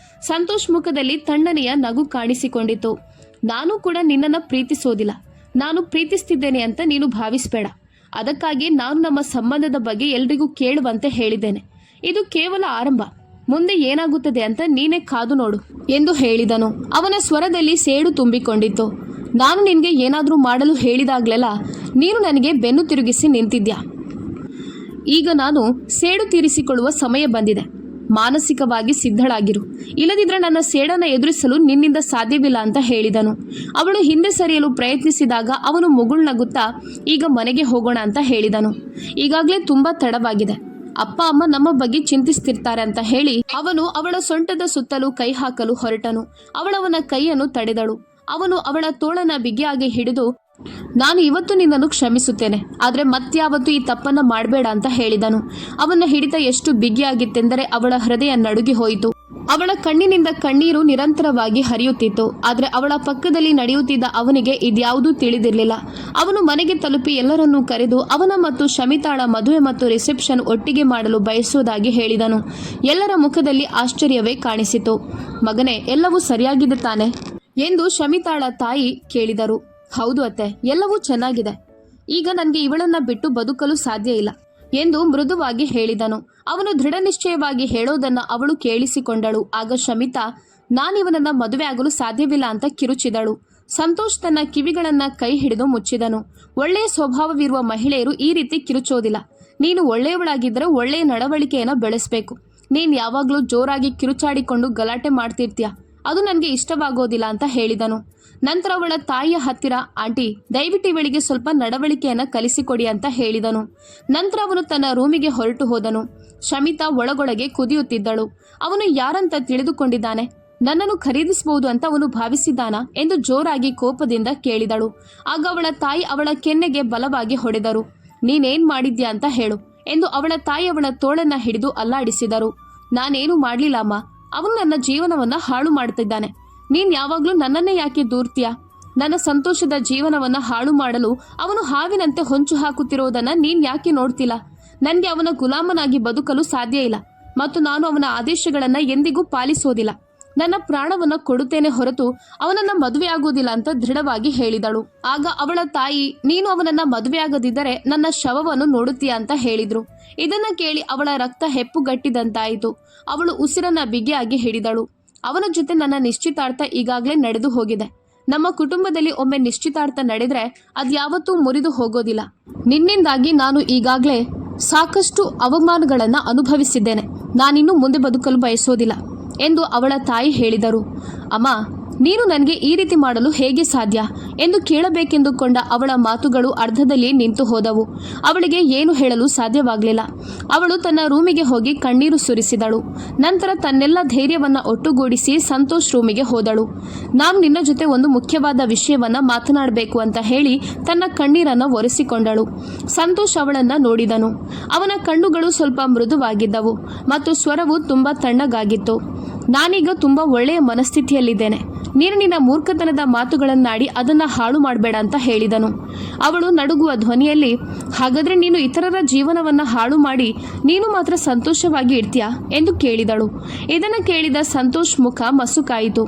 ಸಂತೋಷ್ ಮುಖದಲ್ಲಿ ತಣ್ಣನೆಯ ನಗು ಕಾಣಿಸಿಕೊಂಡಿತು. ನಾನು ಕೂಡ ನಿನ್ನನ್ನು ಪ್ರೀತಿಸೋದಿಲ್ಲ. ನಾನು ಪ್ರೀತಿಸ್ತಿದ್ದೇನೆ ಅಂತ ನೀನು ಭಾವಿಸಬೇಡ. ಅದಕ್ಕಾಗಿ ನಾನು ನಮ್ಮ ಸಂಬಂಧದ ಬಗ್ಗೆ ಎಲ್ರಿಗೂ ಕೇಳುವಂತೆ ಹೇಳಿದ್ದೇನೆ. ಇದು ಕೇವಲ ಆರಂಭ. ಮುಂದೆ ಏನಾಗುತ್ತದೆ ಅಂತ ನೀನೇ ಕಾದು ನೋಡು ಎಂದು ಹೇಳಿದನು. ಅವನ ಸ್ವರದಲ್ಲಿ ಸೇಡು ತುಂಬಿಕೊಂಡಿತ್ತು. ನಾನು ನಿನಗೆ ಏನಾದರೂ ಮಾಡಲು ಹೇಳಿದಾಗಲೆಲ್ಲ ನೀನು ನನಗೆ ಬೆನ್ನು ತಿರುಗಿಸಿ ನಿಂತಿದ್ಯಾ. ಈಗ ನಾನು ಸೇಡು ತೀರಿಸಿಕೊಳ್ಳುವ ಸಮಯ ಬಂದಿದೆ. ಮಾನಸಿಕವಾಗಿ ಸಿದ್ಧಳಾಗಿರು. ಇಲ್ಲದಿದ್ದರೆ ನನ್ನ ಸೇಡನ್ನು ಎದುರಿಸಲು ನಿನ್ನಿಂದ ಸಾಧ್ಯವಿಲ್ಲ ಅಂತ ಹೇಳಿದನು. ಅವಳು ಹಿಂದೆ ಸರಿಯಲು ಪ್ರಯತ್ನಿಸಿದಾಗ ಅವನು ಮುಗುಳ್ನಗುತ್ತಾ ಈಗ ಮನೆಗೆ ಹೋಗೋಣ ಅಂತ ಹೇಳಿದನು. ಈಗಾಗಲೇ ತುಂಬಾ ತಡವಾಗಿದೆ. ಅಪ್ಪ ಅಮ್ಮ ನಮ್ಮ ಬಗ್ಗೆ ಚಿಂತಿಸ್ತಿರ್ತಾರೆ ಅಂತ ಹೇಳಿ ಅವನು ಅವಳ ಸೊಂಟದ ಸುತ್ತಲೂ ಕೈ ಹಾಕಲು ಹೊರಟನು. ಅವಳವನ ಕೈಯನ್ನು ತಡೆದಳು. ಅವನು ಅವಳ ತೋಳನ ಬಿಗಿಯಾಗಿ ಹಿಡಿದು, ನಾನು ಇವತ್ತು ನಿನ್ನನ್ನು ಕ್ಷಮಿಸುತ್ತೇನೆ, ಆದರೆ ಮತ್ಯಾವತ್ತೂ ಈ ತಪ್ಪನ್ನ ಮಾಡಬೇಡ ಅಂತ ಹೇಳಿದನು. ಅವನ ಹಿಡಿತ ಎಷ್ಟು ಬಿಗಿಯಾಗಿತ್ತೆಂದರೆ ಅವಳ ಹೃದಯ ನಡುಗಿ ಹೋಯಿತು. ಅವಳ ಕಣ್ಣಿನಿಂದ ಕಣ್ಣೀರು ನಿರಂತರವಾಗಿ ಹರಿಯುತ್ತಿತ್ತು. ಆದರೆ ಅವಳ ಪಕ್ಕದಲ್ಲಿ ನಡೆಯುತ್ತಿದ್ದ ಅವನಿಗೆ ಇದ್ಯಾವುದೂ ತಿಳಿದಿರಲಿಲ್ಲ. ಅವನು ಮನೆಗೆ ತಲುಪಿ ಎಲ್ಲರನ್ನೂ ಕರೆದು ಅವನ ಮತ್ತು ಶಮಿತಾಳ ಮದುವೆ ಮತ್ತು ರಿಸೆಪ್ಷನ್ ಒಟ್ಟಿಗೆ ಮಾಡಲು ಬಯಸುವುದಾಗಿ ಹೇಳಿದನು. ಎಲ್ಲರ ಮುಖದಲ್ಲಿ ಆಶ್ಚರ್ಯವೇ ಕಾಣಿಸಿತು. ಮಗನೇ, ಎಲ್ಲವೂ ಸರಿಯಾಗಿದೆ ತಾನೆ ಎಂದು ಶಮಿತಾಳ ತಾಯಿ ಕೇಳಿದರು. ಹೌದು ಅತ್ತೆ, ಎಲ್ಲವೂ ಚೆನ್ನಾಗಿದೆ. ಈಗ ನನಗೆ ಇವಳನ್ನ ಬಿಟ್ಟು ಬದುಕಲು ಸಾಧ್ಯ ಇಲ್ಲ ಎಂದು ಮೃದುವಾಗಿ ಹೇಳಿದನು. ಅವನು ದೃಢ ನಿಶ್ಚಯವಾಗಿ ಹೇಳೋದನ್ನ ಅವಳು ಕೇಳಿಸಿಕೊಂಡಳು. ಆಗ ಶಮಿತಾ, ನಾನಿವನನ್ನ ಮದುವೆ ಆಗಲು ಸಾಧ್ಯವಿಲ್ಲ ಅಂತ ಕಿರುಚಿದಳು. ಸಂತೋಷ್ ತನ್ನ ಕಿವಿಗಳನ್ನ ಕೈ ಹಿಡಿದು ಮುಚ್ಚಿದನು. ಒಳ್ಳೆಯ ಸ್ವಭಾವವಿರುವ ಮಹಿಳೆಯರು ಈ ರೀತಿ ಕಿರುಚೋದಿಲ್ಲ. ನೀನು ಒಳ್ಳೆಯವಳಾಗಿದ್ದರೆ ಒಳ್ಳೆಯ ನಡವಳಿಕೆಯನ್ನು ಬೆಳೆಸಬೇಕು. ನೀನು ಯಾವಾಗಲೂ ಜೋರಾಗಿ ಕಿರುಚಾಡಿಕೊಂಡು ಗಲಾಟೆ ಮಾಡ್ತಿರ್ತೀಯ. ಅದು ನನಗೆ ಇಷ್ಟವಾಗೋದಿಲ್ಲ ಅಂತ ಹೇಳಿದನು. ನಂತರ ಅವಳ ತಾಯಿಯ ಹತ್ತಿರ, ಆಂಟಿ ದಯವಿಟ್ಟು ಇವಳಿಗೆ ಸ್ವಲ್ಪ ನಡವಳಿಕೆಯನ್ನು ಕಲಿಸಿಕೊಡಿ ಅಂತ ಹೇಳಿದನು. ನಂತರ ಅವನು ತನ್ನ ರೂಮಿಗೆ ಹೊರಟು ಹೋದನು. ಶಮಿತಾ ಒಳಗೊಳಗೆ ಕುದಿಯುತ್ತಿದ್ದಳು. ಅವನು ಯಾರಂತ ತಿಳಿದುಕೊಂಡಿದ್ದಾನೆ? ನನ್ನನ್ನು ಖರೀದಿಸಬಹುದು ಅಂತ ಅವನು ಭಾವಿಸಿದ್ದಾನಾ ಎಂದು ಜೋರಾಗಿ ಕೋಪದಿಂದ ಕೇಳಿದಳು. ಆಗ ಅವಳ ತಾಯಿ ಅವಳ ಕೆನ್ನೆಗೆ ಬಲವಾಗಿ ಹೊಡೆದರು. ನೀನೇನ್ ಮಾಡಿದ್ಯಾ ಅಂತ ಹೇಳು ಎಂದು ಅವಳ ತಾಯಿ ಅವಳ ತೋಳನ್ನ ಹಿಡಿದು ಅಲ್ಲಾಡಿಸಿದರು. ನಾನೇನು ಮಾಡ್ಲಿಲ್ಲ ಅಮ್ಮ, ಅವನು ನನ್ನ ಜೀವನವನ್ನ ಹಾಳು ಮಾಡ್ತಿದ್ದಾನೆ. ನೀನ್ ಯಾವಾಗ್ಲೂ ನನ್ನನ್ನೇ ಯಾಕೆ ದೂರ್ತೀಯ? ನನ್ನ ಸಂತೋಷದ ಜೀವನವನ್ನ ಹಾಳು ಮಾಡಲು ಅವನು ಹಾವಿನಂತೆ ಹೊಂಚು ಹಾಕುತ್ತಿರುವುದನ್ನ ನೀನ್ ಯಾಕೆ ನೋಡ್ತಿಲ್ಲ? ನನ್ಗೆ ಅವನ ಗುಲಾಮನಾಗಿ ಬದುಕಲು ಸಾಧ್ಯ ಇಲ್ಲ ಮತ್ತು ನಾನು ಅವನ ಆದೇಶಗಳನ್ನ ಎಂದಿಗೂ ಪಾಲಿಸೋದಿಲ್ಲ. ನನ್ನ ಪ್ರಾಣವನ್ನ ಕೊಡುತ್ತೇನೆ ಹೊರತು ಅವನನ್ನ ಮದುವೆಯಾಗುವುದಿಲ್ಲ ಅಂತ ದೃಢವಾಗಿ ಹೇಳಿದಳು. ಆಗ ಅವಳ ತಾಯಿ, ನೀನು ಅವನನ್ನ ಮದುವೆಯಾಗದಿದ್ದರೆ ನನ್ನ ಶವವನ್ನು ನೋಡುತ್ತೀಯ ಅಂತ ಹೇಳಿದ್ರು. ಇದನ್ನ ಕೇಳಿ ಅವಳ ರಕ್ತ ಹೆಪ್ಪುಗಟ್ಟಿದಂತಾಯಿತು. ಅವಳು ಉಸಿರನ್ನ ಬಿಗಿಯಾಗಿ ಹಿಡಿದಳು. ಅವನ ಜೊತೆ ನನ್ನ ನಿಶ್ಚಿತಾರ್ಥ ಈಗಾಗಲೇ ನಡೆದು ಹೋಗಿದೆ. ನಮ್ಮ ಕುಟುಂಬದಲ್ಲಿ ಒಮ್ಮೆ ನಿಶ್ಚಿತಾರ್ಥ ನಡೆದ್ರೆ ಅದ್ಯಾವತ್ತೂ ಮುರಿದು ಹೋಗೋದಿಲ್ಲ. ನಿನ್ನಿಂದಾಗಿ ನಾನು ಈಗಾಗಲೇ ಸಾಕಷ್ಟು ಅವಮಾನಗಳನ್ನ ಅನುಭವಿಸಿದ್ದೇನೆ. ನಾನಿನ್ನು ಮುಂದೆ ಬದುಕಲು ಬಯಸೋದಿಲ್ಲ ಎಂದು ಅವಳ ತಾಯಿ ಹೇಳಿದರು. ಅಮ್ಮ, ನೀನು ನನಗೆ ಈ ರೀತಿ ಮಾಡಲು ಹೇಗೆ ಸಾಧ್ಯ ಎಂದು ಕೇಳಬೇಕೆಂದುಕೊಂಡ ಅವಳ ಮಾತುಗಳು ಅರ್ಧದಲ್ಲಿ ನಿಂತು ಹೋದವು. ಅವಳಿಗೆ ಏನು ಹೇಳಲು ಸಾಧ್ಯವಾಗಲಿಲ್ಲ. ಅವಳು ತನ್ನ ರೂಮಿಗೆ ಹೋಗಿ ಕಣ್ಣೀರು ಸುರಿಸಿದಳು. ನಂತರ ತನ್ನೆಲ್ಲ ಧೈರ್ಯವನ್ನ ಒಟ್ಟುಗೂಡಿಸಿ ಸಂತೋಷ್ ರೂಮಿಗೆ ಹೋದಳು. ನಾನು ನಿನ್ನ ಜೊತೆ ಒಂದು ಮುಖ್ಯವಾದ ವಿಷಯವನ್ನ ಮಾತನಾಡಬೇಕು ಅಂತ ಹೇಳಿ ತನ್ನ ಕಣ್ಣೀರನ್ನು ಒರೆಸಿಕೊಂಡಳು. ಸಂತೋಷ್ ಅವಳನ್ನ ನೋಡಿದನು. ಅವನ ಕಣ್ಣುಗಳು ಸ್ವಲ್ಪ ಮೃದುವಾಗಿದ್ದವು ಮತ್ತು ಸ್ವರವು ತುಂಬಾ ತಣ್ಣಗಾಗಿತ್ತು. ನಾನೀಗ ತುಂಬಾ ಒಳ್ಳೆಯ ಮನಸ್ಥಿತಿಯಲ್ಲಿದ್ದೇನೆ. ನೀನು ನಿನ್ನ ಮೂರ್ಖತನದ ಮಾತುಗಳನ್ನಾಡಿ ಅದನ್ನ ಹಾಳು ಮಾಡಬೇಡ ಅಂತ ಹೇಳಿದನು. ಅವಳು ನಡುಗುವ ಧ್ವನಿಯಲ್ಲಿ, ಹಾಗಾದ್ರೆ ನೀನು ಇತರರ ಜೀವನವನ್ನ ಹಾಳು ಮಾಡಿ ನೀನು ಮಾತ್ರ ಸಂತೋಷವಾಗಿ ಇರ್ತೀಯಾ ಎಂದು ಕೇಳಿದಳು. ಇದನ್ನು ಕೇಳಿದ ಸಂತೋಷ್ ಮುಖ ಮಸುಕಾಯಿತು.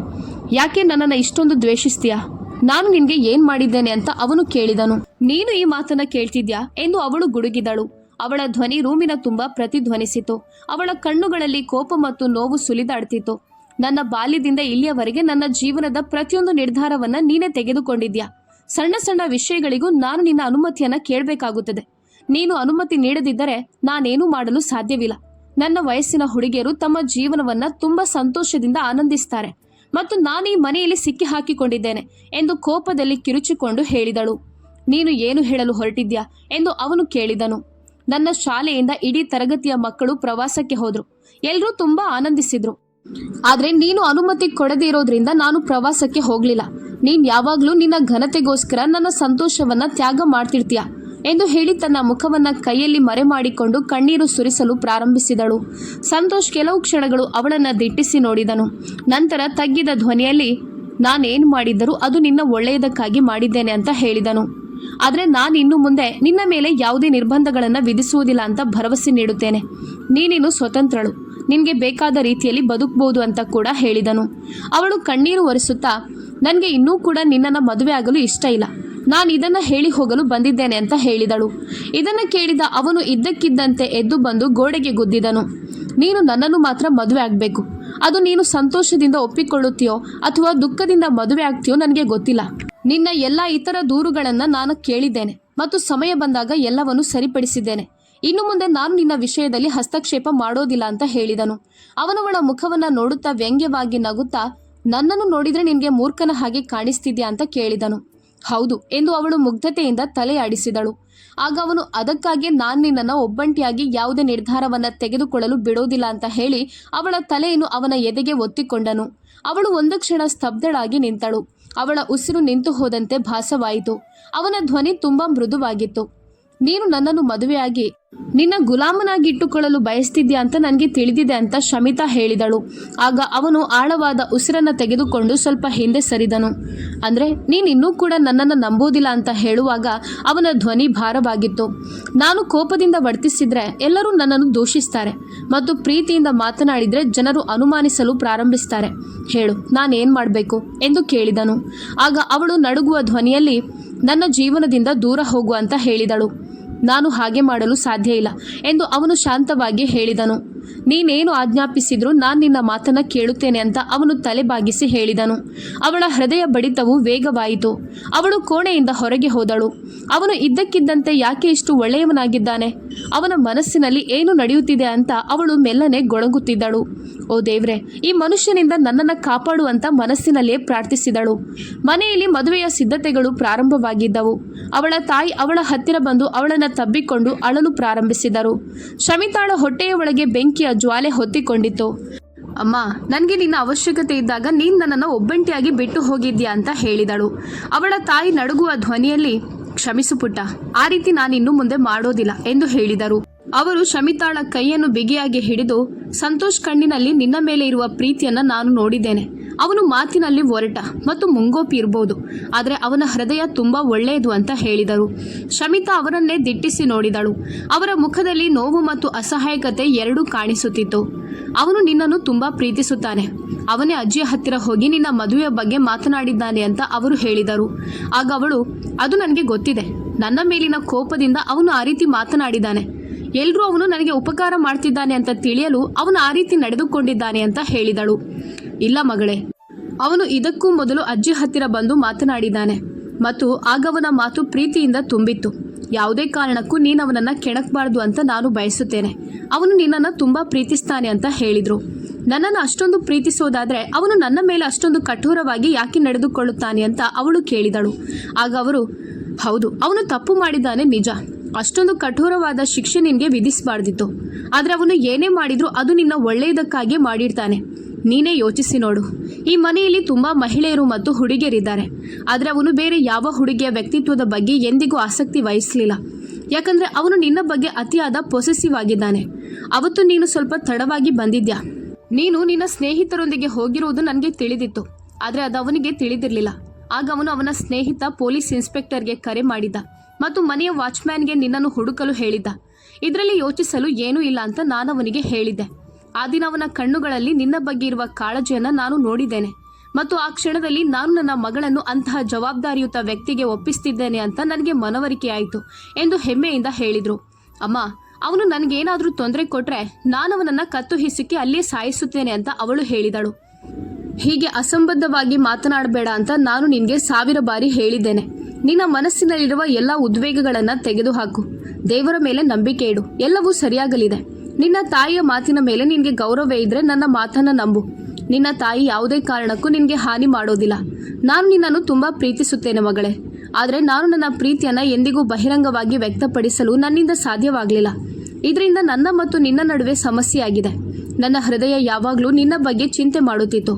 ಯಾಕೆ ನನ್ನನ್ನು ಇಷ್ಟೊಂದು ದ್ವೇಷಿಸ್ತೀಯಾ? ನಾನು ನಿನ್ಗೆ ಏನ್ ಮಾಡಿದ್ದೇನೆ ಅಂತ ಅವನು ಕೇಳಿದನು. ನೀನು ಈ ಮಾತನ್ನ ಕೇಳ್ತಿದ್ಯಾ ಎಂದು ಅವಳು ಗುಡುಗಿದಳು. ಅವಳ ಧ್ವನಿ ರೂಮಿನ ತುಂಬಾ ಪ್ರತಿಧ್ವನಿಸಿತು. ಅವಳ ಕಣ್ಣುಗಳಲ್ಲಿ ಕೋಪ ಮತ್ತು ನೋವು ಸುಲಿದಾಡ್ತಿತ್ತು. ನನ್ನ ಬಾಲ್ಯದಿಂದ ಇಲ್ಲಿಯವರೆಗೆ ನನ್ನ ಜೀವನದ ಪ್ರತಿಯೊಂದು ನಿರ್ಧಾರವನ್ನ ನೀನೇ ತೆಗೆದುಕೊಂಡಿದ್ಯಾ. ಸಣ್ಣ ಸಣ್ಣ ವಿಷಯಗಳಿಗೂ ನಾನು ನಿನ್ನ ಅನುಮತಿಯನ್ನ ಕೇಳಬೇಕಾಗುತ್ತದೆ. ನೀನು ಅನುಮತಿ ನೀಡದಿದ್ದರೆ ನಾನೇನೂ ಮಾಡಲು ಸಾಧ್ಯವಿಲ್ಲ. ನನ್ನ ವಯಸ್ಸಿನ ಹುಡುಗಿಯರು ತಮ್ಮ ಜೀವನವನ್ನ ತುಂಬಾ ಸಂತೋಷದಿಂದ ಆನಂದಿಸ್ತಾರೆ ಮತ್ತು ನಾನು ಈ ಮನೆಯಲ್ಲಿ ಸಿಕ್ಕಿ ಹಾಕಿಕೊಂಡಿದ್ದೇನೆ ಎಂದು ಕೋಪದಲ್ಲಿ ಕಿರುಚಿಕೊಂಡು ಹೇಳಿದಳು. ನೀನು ಏನು ಹೇಳಲು ಹೊರಟಿದ್ಯಾ ಎಂದು ಅವನು ಕೇಳಿದನು. ನನ್ನ ಶಾಲೆಯಿಂದ ಇಡೀ ತರಗತಿಯ ಮಕ್ಕಳು ಪ್ರವಾಸಕ್ಕೆ ಹೋದ್ರು. ಎಲ್ಲರೂ ತುಂಬಾ ಆನಂದಿಸಿದ್ರು. ಆದ್ರೆ ನೀನು ಅನುಮತಿ ಕೊಡದೇ ಇರೋದ್ರಿಂದ ನಾನು ಪ್ರವಾಸಕ್ಕೆ ಹೋಗ್ಲಿಲ್ಲ. ನೀನ್ ಯಾವಾಗ್ಲೂ ನಿನ್ನ ಘನತೆಗೋಸ್ಕರ ನನ್ನ ಸಂತೋಷವನ್ನ ತ್ಯಾಗ ಮಾಡ್ತಿರ್ತೀಯ ಎಂದು ಹೇಳಿ ತನ್ನ ಮುಖವನ್ನ ಕೈಯಲ್ಲಿ ಮರೆ ಮಾಡಿಕೊಂಡು ಕಣ್ಣೀರು ಸುರಿಸಲು ಪ್ರಾರಂಭಿಸಿದಳು. ಸಂತೋಷ್ ಕೆಲವು ಕ್ಷಣಗಳು ಅವಳನ್ನ ದಿಟ್ಟಿಸಿ ನೋಡಿದನು. ನಂತರ ತಗ್ಗಿದ ಧ್ವನಿಯಲ್ಲಿ, ನಾನೇನು ಮಾಡಿದ್ದರೂ ಅದು ನಿನ್ನ ಒಳ್ಳೆಯದಕ್ಕಾಗಿ ಮಾಡಿದ್ದೇನೆ ಅಂತ ಹೇಳಿದನು. ಆದರೆ ನಾನು ಇನ್ನು ಮುಂದೆ ನಿನ್ನ ಮೇಲೆ ಯಾವುದೇ ನಿರ್ಬಂಧಗಳನ್ನು ವಿಧಿಸುವುದಿಲ್ಲ ಅಂತ ಭರವಸೆ ನೀಡುತ್ತೇನೆ. ನೀನಿನ್ನು ಸ್ವತಂತ್ರಳು, ನಿನಗೆ ಬೇಕಾದ ರೀತಿಯಲ್ಲಿ ಬದುಕಬಹುದು ಅಂತ ಕೂಡ ಹೇಳಿದನು. ಅವಳು ಕಣ್ಣೀರು ಒರೆಸುತ್ತಾ, ನನಗೆ ಇನ್ನೂ ಕೂಡ ನಿನ್ನನ್ನು ಮದುವೆ ಆಗಲು ಇಷ್ಟ ಇಲ್ಲ. ನಾನು ಇದನ್ನು ಹೇಳಿ ಹೋಗಲು ಬಂದಿದ್ದೇನೆ ಅಂತ ಹೇಳಿದಳು. ಇದನ್ನು ಕೇಳಿದ ಅವನು ಇದ್ದಕ್ಕಿದ್ದಂತೆ ಎದ್ದು ಬಂದು ಗೋಡೆಗೆ ಗುದ್ದಿದನು. ನೀನು ನನ್ನನ್ನು ಮಾತ್ರ ಮದುವೆ ಆಗಬೇಕು. ಅದು ನೀನು ಸಂತೋಷದಿಂದ ಒಪ್ಪಿಕೊಳ್ಳುತ್ತೀಯೋ ಅಥವಾ ದುಃಖದಿಂದ ಮದುವೆ ಆಗ್ತೀಯೋ ನನಗೆ ಗೊತ್ತಿಲ್ಲ. ನಿನ್ನ ಎಲ್ಲ ಇತರ ದೂರುಗಳನ್ನು ನಾನು ಕೇಳಿದ್ದೇನೆ ಮತ್ತು ಸಮಯ ಬಂದಾಗ ಎಲ್ಲವನ್ನು ಸರಿಪಡಿಸಿದ್ದೇನೆ. ಇನ್ನು ಮುಂದೆ ನಾನು ನಿನ್ನ ವಿಷಯದಲ್ಲಿ ಹಸ್ತಕ್ಷೇಪ ಮಾಡೋದಿಲ್ಲ ಅಂತ ಹೇಳಿದನು. ಅವನವಳ ಮುಖವನ್ನ ನೋಡುತ್ತಾ ವ್ಯಂಗ್ಯವಾಗಿ ನಗುತ್ತಾ, ನನ್ನನ್ನು ನೋಡಿದ್ರೆ ನಿನಗೆ ಮೂರ್ಖನ ಹಾಗೆ ಕಾಣಿಸ್ತಿದ್ಯಾ ಅಂತ ಕೇಳಿದನು. ಹೌದು ಎಂದು ಅವಳು ಮುಗ್ಧತೆಯಿಂದ ತಲೆ ಆಡಿಸಿದಳು. ಆಗ ಅವನು, ಅದಕ್ಕಾಗಿ ನಾನು ನಿನ್ನನ್ನು ಒಬ್ಬಂಟಿಯಾಗಿ ಯಾವುದೇ ನಿರ್ಧಾರವನ್ನ ತೆಗೆದುಕೊಳ್ಳಲು ಬಿಡೋದಿಲ್ಲ ಅಂತ ಹೇಳಿ ಅವಳ ತಲೆಯನ್ನು ಅವನ ಎದೆಗೆ ಒತ್ತಿಕೊಂಡನು. ಅವಳು ಒಂದು ಕ್ಷಣ ಸ್ತಬ್ಧಳಾಗಿ ನಿಂತಳು. ಅವಳ ಉಸಿರು ನಿಂತು ಹೋದಂತೆ ಭಾಸವಾಯಿತು. ಅವನ ಧ್ವನಿ ತುಂಬಾ ಮೃದುವಾಗಿತ್ತು. ನೀನು ನನ್ನನ್ನು ಮದುವೆಯಾಗಿ ನಿನ್ನ ಗುಲಾಮನಾಗಿ ಇಟ್ಟುಕೊಳ್ಳಲು ಬಯಸ್ತಿದ್ಯಾ ಅಂತ ನನಗೆ ತಿಳಿದಿದೆ ಅಂತ ಶಮಿತಾ ಹೇಳಿದಳು. ಆಗ ಅವನು ಆಳವಾದ ಉಸಿರನ್ನ ತೆಗೆದುಕೊಂಡು ಸ್ವಲ್ಪ ಹಿಂದೆ ಸರಿದನು. ಅಂದ್ರೆ ನೀನಿನ್ನೂ ಕೂಡ ನನ್ನನ್ನು ನಂಬೋದಿಲ್ಲ ಅಂತ ಹೇಳುವಾಗ ಅವನ ಧ್ವನಿ ಭಾರವಾಗಿತ್ತು. ನಾನು ಕೋಪದಿಂದ ವರ್ತಿಸಿದ್ರೆ ಎಲ್ಲರೂ ನನ್ನನ್ನು ದೂಷಿಸ್ತಾರೆ ಮತ್ತು ಪ್ರೀತಿಯಿಂದ ಮಾತನಾಡಿದ್ರೆ ಜನರು ಅನುಮಾನಿಸಲು ಪ್ರಾರಂಭಿಸ್ತಾರೆ. ಹೇಳು, ನಾನೇನ್ ಮಾಡಬೇಕು ಎಂದು ಕೇಳಿದನು. ಆಗ ಅವಳು ನಡುಗುವ ಧ್ವನಿಯಲ್ಲಿ, ನನ್ನ ಜೀವನದಿಂದ ದೂರ ಹೋಗು ಅಂತ ಹೇಳಿದಳು. ನಾನು ಹಾಗೆ ಮಾಡಲು ಸಾಧ್ಯ ಇಲ್ಲ ಎಂದು ಅವನು ಶಾಂತವಾಗಿ ಹೇಳಿದನು. ನೀನೇನು ಆಜ್ಞಾಪಿಸಿದ್ರು ನಾನು ನಿನ್ನ ಮಾತನ್ನ ಕೇಳುತ್ತೇನೆ ಅಂತ ಅವನು ತಲೆ ಬಾಗಿಸಿ ಹೇಳಿದನು. ಅವಳ ಹೃದಯ ಬಡಿತವು ವೇಗವಾಯಿತು. ಅವಳು ಕೋಣೆಯಿಂದ ಹೊರಗೆ ಹೋದಳು. ಅವನು ಇದ್ದಕ್ಕಿದ್ದಂತೆ ಯಾಕೆ ಇಷ್ಟು ಒಳ್ಳೆಯವನಾಗಿದ್ದಾನೆ, ಅವನ ಮನಸ್ಸಿನಲ್ಲಿ ಏನು ನಡೆಯುತ್ತಿದೆ ಅಂತ ಅವಳು ಮೆಲ್ಲನೆ ಗೊಣಗುತ್ತಿದ್ದಳು. ಓ ದೇವ್ರೆ, ಈ ಮನುಷ್ಯನಿಂದ ನನ್ನನ್ನು ಕಾಪಾಡುವಂತ ಮನಸ್ಸಿನಲ್ಲೇ ಪ್ರಾರ್ಥಿಸಿದಳು. ಮನೆಯಲ್ಲಿ ಮದುವೆಯ ಸಿದ್ಧತೆಗಳು ಪ್ರಾರಂಭವಾಗಿದ್ದವು. ಅವಳ ತಾಯಿ ಅವಳ ಹತ್ತಿರ ಬಂದು ಅವಳನ್ನು ತಬ್ಬಿಕೊಂಡು ಅಳಲು ಪ್ರಾರಂಭಿಸಿದರು. ಶಮಿತಾಳ ಹೊಟ್ಟೆಯ ಒಳಗೆ ಬೆಂಕಿಯ ಜ್ವಾಲೆ ಹೊತ್ತಿಕೊಂಡಿತ್ತು. ಅಮ್ಮ, ನನಗೆ ನಿನ್ನ ಅವಶ್ಯಕತೆ ಇದ್ದಾಗ ನೀನು ನನ್ನನ್ನು ಒಬ್ಬಂಟಿಯಾಗಿ ಬಿಟ್ಟು ಹೋಗಿದ್ಯಾ ಅಂತ ಹೇಳಿದಳು. ಅವಳ ತಾಯಿ ನಡುಗುವ ಧ್ವನಿಯಲ್ಲಿ, ಕ್ಷಮಿಸು ಪುಟ್ಟ, ಆ ರೀತಿ ನಾನಿನ್ನು ಮುಂದೆ ಮಾಡೋದಿಲ್ಲ ಎಂದು ಹೇಳಿದರು. ಅವರು ಶಮಿತಾಳ ಕೈಯನ್ನು ಬಿಗಿಯಾಗಿ ಹಿಡಿದು, ಸಂತೋಷ್ ಕಣ್ಣಿನಲ್ಲಿ ನಿನ್ನ ಮೇಲೆ ಇರುವ ಪ್ರೀತಿಯನ್ನ ನಾನು ನೋಡಿದ್ದೇನೆ. ಅವನು ಮಾತಿನಲ್ಲಿ ಒರಟ ಮತ್ತು ಮುಂಗೋಪಿ ಇರಬಹುದು, ಆದರೆ ಅವನ ಹೃದಯ ತುಂಬಾ ಒಳ್ಳೆಯದು ಅಂತ ಹೇಳಿದರು. ಶಮಿತಾ ಅವರನ್ನೇ ದಿಟ್ಟಿಸಿ ನೋಡಿದಳು. ಅವರ ಮುಖದಲ್ಲಿ ನೋವು ಮತ್ತು ಅಸಹಾಯಕತೆ ಎರಡೂ ಕಾಣಿಸುತ್ತಿತ್ತು. ಅವನು ನಿನ್ನನ್ನು ತುಂಬಾ ಪ್ರೀತಿಸುತ್ತಾನೆ. ಅವನೇ ಅಜ್ಜಿಯ ಹತ್ತಿರ ಹೋಗಿ ನಿನ್ನ ಮದುವೆಯ ಬಗ್ಗೆ ಮಾತನಾಡಿದ್ದಾನೆ ಅಂತ ಅವರು ಹೇಳಿದರು. ಆಗ ಅವಳು, ಅದು ನನಗೆ ಗೊತ್ತಿದೆ. ನನ್ನ ಮೇಲಿನ ಕೋಪದಿಂದ ಅವನು ಆ ರೀತಿ ಮಾತನಾಡಿದ್ದಾನೆ. ಎಲ್ಲರೂ ಅವನು ನನಗೆ ಉಪಕಾರ ಮಾಡ್ತಿದ್ದಾನೆ ಅಂತ ತಿಳಿಯಲು ಅವನು ಆ ರೀತಿ ನಡೆದುಕೊಂಡಿದ್ದಾನೆ ಅಂತ ಹೇಳಿದಳು. ಇಲ್ಲ ಮಗಳೇ, ಅವನು ಇದಕ್ಕೂ ಮೊದಲು ಅಜ್ಜಿ ಹತ್ತಿರ ಬಂದು ಮಾತನಾಡಿದ್ದಾನೆ ಮತ್ತು ಆಗ ಅವನ ಮಾತು ಪ್ರೀತಿಯಿಂದ ತುಂಬಿತ್ತು. ಯಾವುದೇ ಕಾರಣಕ್ಕೂ ನೀನು ಅವನನ್ನು ಕೆಣಕಬಾರ್ದು ಅಂತ ನಾನು ಬಯಸುತ್ತೇನೆ. ಅವನು ನಿನ್ನನ್ನು ತುಂಬ ಪ್ರೀತಿಸ್ತಾನೆ ಅಂತ ಹೇಳಿದರು. ನನ್ನನ್ನು ಅಷ್ಟೊಂದು ಪ್ರೀತಿಸೋದಾದರೆ ಅವನು ನನ್ನ ಮೇಲೆ ಅಷ್ಟೊಂದು ಕಠೋರವಾಗಿ ಯಾಕೆ ನಡೆದುಕೊಳ್ಳುತ್ತಾನೆ ಅಂತ ಅವಳು ಕೇಳಿದಳು. ಆಗ ಅವರು, ಹೌದು, ಅವನು ತಪ್ಪು ಮಾಡಿದ್ದಾನೆ ನಿಜ. ಅಷ್ಟೊಂದು ಕಠೋರವಾದ ಶಿಕ್ಷೆ ನಿನಗೆ ವಿಧಿಸಬಾರ್ದಿತ್ತು. ಆದರೆ ಅವನು ಏನೇ ಮಾಡಿದರೂ ಅದು ನಿನ್ನ ಒಳ್ಳೆಯದಕ್ಕಾಗಿ ಮಾಡಿರ್ತಾನೆ. ನೀನೇ ಯೋಚಿಸಿ ನೋಡು. ಈ ಮನೆಯಲ್ಲಿ ತುಂಬ ಮಹಿಳೆಯರು ಮತ್ತು ಹುಡುಗಿಯರಿದ್ದಾರೆ, ಆದರೆ ಅವನು ಬೇರೆ ಯಾವ ಹುಡುಗಿಯ ವ್ಯಕ್ತಿತ್ವದ ಬಗ್ಗೆ ಎಂದಿಗೂ ಆಸಕ್ತಿ ವಹಿಸಲಿಲ್ಲ. ಯಾಕಂದರೆ ಅವನು ನಿನ್ನ ಬಗ್ಗೆ ಅತಿಯಾದ ಪೊಸೆಸಿವ್ ಆಗಿದ್ದಾನೆ. ಅವತ್ತು ನೀನು ಸ್ವಲ್ಪ ತಡವಾಗಿ ಬಂದಿದ್ಯಾ. ನೀನು ನಿನ್ನ ಸ್ನೇಹಿತರೊಂದಿಗೆ ಹೋಗಿರುವುದು ನನಗೆ ತಿಳಿದಿತ್ತು, ಆದರೆ ಅದು ಅವನಿಗೆ ತಿಳಿದಿರಲಿಲ್ಲ. ಆಗ ಅವನು ಅವನ ಸ್ನೇಹಿತ ಪೊಲೀಸ್ ಇನ್ಸ್ಪೆಕ್ಟರ್ಗೆ ಕರೆ ಮಾಡಿದ್ದ ಮತ್ತು ಮನೆಯ ವಾಚ್ಮ್ಯಾನ್ಗೆ ನಿನ್ನನ್ನು ಹುಡುಕಲು ಹೇಳಿದ್ದ. ಇದರಲ್ಲಿ ಯೋಚಿಸಲು ಏನೂ ಇಲ್ಲ ಅಂತ ನಾನು ಅವನಿಗೆ ಹೇಳಿದ್ದೆ. ಆ ದಿನ ಅವನ ಕಣ್ಣುಗಳಲ್ಲಿ ನಿನ್ನ ಬಗ್ಗೆ ಇರುವ ಕಾಳಜಿಯನ್ನು ನಾನು ನೋಡಿದ್ದೇನೆ ಮತ್ತು ಆ ಕ್ಷಣದಲ್ಲಿ ನಾನು ನನ್ನ ಮಗಳನ್ನು ಅಂತಹ ಜವಾಬ್ದಾರಿಯುತ ವ್ಯಕ್ತಿಗೆ ಒಪ್ಪಿಸ್ತಿದ್ದೇನೆ ಅಂತ ನನಗೆ ಮನವರಿಕೆಯಾಯಿತು ಎಂದು ಹೆಮ್ಮೆಯಿಂದ ಹೇಳಿದರು. ಅಮ್ಮ, ಅವನು ನನಗೇನಾದರೂ ತೊಂದರೆ ಕೊಟ್ಟರೆ ನಾನು ಅವನನ್ನು ಕತ್ತು ಹಿಸುಕಿ ಅಲ್ಲಿಯೇ ಸಾಯಿಸುತ್ತೇನೆ ಅಂತ ಅವಳು ಹೇಳಿದಳು. ಹೀಗೆ ಅಸಂಬದ್ಧವಾಗಿ ಮಾತನಾಡಬೇಡ ಅಂತ ನಾನು ನಿನಗೆ 1000 ಬಾರಿ ಹೇಳಿದ್ದೇನೆ. ನಿನ್ನ ಮನಸ್ಸಿನಲ್ಲಿರುವ ಎಲ್ಲ ಉದ್ವೇಗಗಳನ್ನು ತೆಗೆದುಹಾಕು. ದೇವರ ಮೇಲೆ ನಂಬಿಕೆ ಇಡು. ಎಲ್ಲವೂ ಸರಿಯಾಗಲಿದೆ. ನಿನ್ನ ತಾಯಿಯ ಮಾತಿನ ಮೇಲೆ ನಿನಗೆ ಗೌರವ ಇದ್ರೆ ನನ್ನ ಮಾತನ್ನು ನಂಬು. ನಿನ್ನ ತಾಯಿ ಯಾವುದೇ ಕಾರಣಕ್ಕೂ ನಿನಗೆ ಹಾನಿ ಮಾಡೋದಿಲ್ಲ. ನಾನು ನಿನ್ನನ್ನು ತುಂಬ ಪ್ರೀತಿಸುತ್ತೇನೆ ಮಗಳೇ. ಆದರೆ ನಾನು ನನ್ನ ಪ್ರೀತಿಯನ್ನು ಎಂದಿಗೂ ಬಹಿರಂಗವಾಗಿ ವ್ಯಕ್ತಪಡಿಸಲು ನನ್ನಿಂದ ಸಾಧ್ಯವಾಗಲಿಲ್ಲ. ಇದರಿಂದ ನನ್ನ ಮತ್ತು ನಿನ್ನ ನಡುವೆ ಸಮಸ್ಯೆಯಾಗಿದೆ. ನನ್ನ ಹೃದಯ ಯಾವಾಗಲೂ ನಿನ್ನ ಬಗ್ಗೆ ಚಿಂತೆ ಮಾಡುತ್ತಿತ್ತು,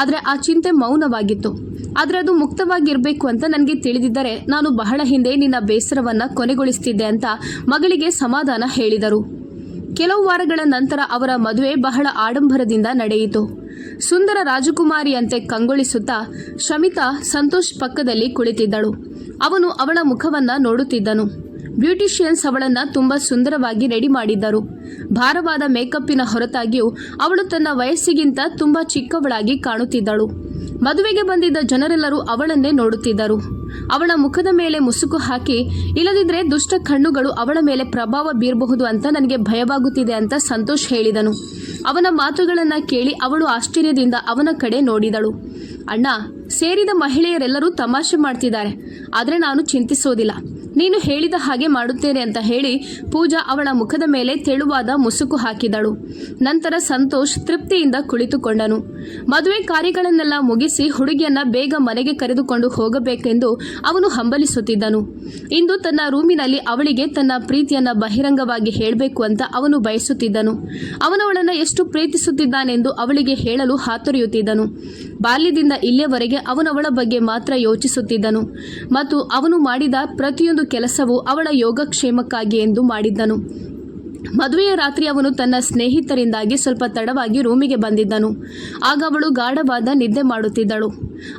ಆದರೆ ಆ ಚಿಂತೆ ಮೌನವಾಗಿತ್ತು. ಆದರೆ ಅದು ಮುಕ್ತವಾಗಿರಬೇಕು ಅಂತ ನನಗೆ ತಿಳಿದಿದ್ದರೆ ನಾನು ಬಹಳ ಹಿಂದೆ ನಿನ್ನ ಬೇಸರವನ್ನು ಕೊನೆಗೊಳಿಸ್ತಿದ್ದೆ ಅಂತ ಮಗಳಿಗೆ ಸಮಾಧಾನ ಹೇಳಿದರು. ಕೆಲವು ವಾರಗಳ ನಂತರ ಅವರ ಮದುವೆ ಬಹಳ ಆಡಂಬರದಿಂದ ನಡೆಯಿತು. ಸುಂದರ ರಾಜಕುಮಾರಿಯಂತೆ ಕಂಗೊಳಿಸುತ್ತಾ ಶಮಿತಾ ಸಂತೋಷ್ ಪಕ್ಕದಲ್ಲಿ ಕುಳಿತಿದ್ದಳು. ಅವನು ಅವಳ ಮುಖವನ್ನು ನೋಡುತ್ತಿದ್ದನು. ಬ್ಯೂಟಿಷಿಯನ್ಸ್ ಅವಳನ್ನು ತುಂಬ ಸುಂದರವಾಗಿ ರೆಡಿ ಮಾಡಿದ್ದರು. ಭಾರವಾದ ಮೇಕಪ್ಪಿನ ಹೊರತಾಗಿಯೂ ಅವಳು ತನ್ನ ವಯಸ್ಸಿಗಿಂತ ತುಂಬ ಚಿಕ್ಕವಳಾಗಿ ಕಾಣುತ್ತಿದ್ದಳು. ಮದುವೆಗೆ ಬಂದಿದ್ದ ಜನರೆಲ್ಲರೂ ಅವಳನ್ನೇ ನೋಡುತ್ತಿದ್ದರು. ಅವಳ ಮುಖದ ಮೇಲೆ ಮುಸುಕು ಹಾಕಿ, ಇಲ್ಲದಿದ್ದರೆ ದುಷ್ಟ ಕಣ್ಣುಗಳು ಅವಳ ಮೇಲೆ ಪ್ರಭಾವ ಬೀರಬಹುದು ಅಂತ ನನಗೆ ಭಯವಾಗುತ್ತಿದೆ ಅಂತ ಸಂತೋಷ್ ಹೇಳಿದನು. ಅವನ ಮಾತುಗಳನ್ನು ಕೇಳಿ ಅವಳು ಆಶ್ಚರ್ಯದಿಂದ ಅವನ ಕಡೆ ನೋಡಿದಳು. ಅಣ್ಣ, ಸೇರಿದ ಮಹಿಳೆಯರೆಲ್ಲರೂ ತಮಾಷೆ ಮಾಡ್ತಿದ್ದಾರೆ, ಆದರೆ ನಾನು ಚಿಂತಿಸೋದಿಲ್ಲ. ನೀನು ಹೇಳಿದ ಹಾಗೆ ಮಾಡುತ್ತೇನೆ ಅಂತ ಹೇಳಿ ಪೂಜಾ ಅವಳ ಮುಖದ ಮೇಲೆ ತೆಳುವಾದ ಮುಸುಕು ಹಾಕಿದಳು. ನಂತರ ಸಂತೋಷ್ ತೃಪ್ತಿಯಿಂದ ಕುಳಿತುಕೊಂಡನು. ಮದುವೆ ಕಾರ್ಯಗಳನ್ನೆಲ್ಲ ಮುಗಿಸಿ ಹುಡುಗಿಯನ್ನ ಬೇಗ ಮನೆಗೆ ಕರೆದುಕೊಂಡು ಹೋಗಬೇಕೆಂದು ಅವನು ಹಂಬಲಿಸುತ್ತಿದ್ದನು. ಇಂದು ತನ್ನ ರೂಮಿನಲ್ಲಿ ಅವಳಿಗೆ ತನ್ನ ಪ್ರೀತಿಯನ್ನ ಬಹಿರಂಗವಾಗಿ ಹೇಳಬೇಕು ಅಂತ ಅವನು ಬಯಸುತ್ತಿದ್ದನು. ಅವನವಳನ್ನು ಎಷ್ಟು ಪ್ರೀತಿಸುತ್ತಿದ್ದಾನೆಂದು ಅವಳಿಗೆ ಹೇಳಲು ಹಾತೊರೆಯುತ್ತಿದ್ದನು. ಬಾಲ್ಯದಿಂದ ಇಲ್ಲಿಯವರೆಗೆ ಅವನವಳ ಬಗ್ಗೆ ಮಾತ್ರ ಯೋಚಿಸುತ್ತಿದ್ದನು ಮತ್ತು ಅವನು ಮಾಡಿದ ಪ್ರತಿಯೊಂದು ಕೆಲಸವು ಅವಳ ಯೋಗಕ್ಷೇಮಕ್ಕಾಗಿ ಎಂದು ಮಾಡಿದ್ದನು. ಮದುವೆಯ ರಾತ್ರಿ ಅವನು ತನ್ನ ಸ್ನೇಹಿತರಿಂದಾಗಿ ಸ್ವಲ್ಪ ತಡವಾಗಿ ರೂಮಿಗೆ ಬಂದಿದ್ದನು. ಆಗ ಅವಳು ಗಾಢವಾದ ನಿದ್ದೆ ಮಾಡುತ್ತಿದ್ದಳು.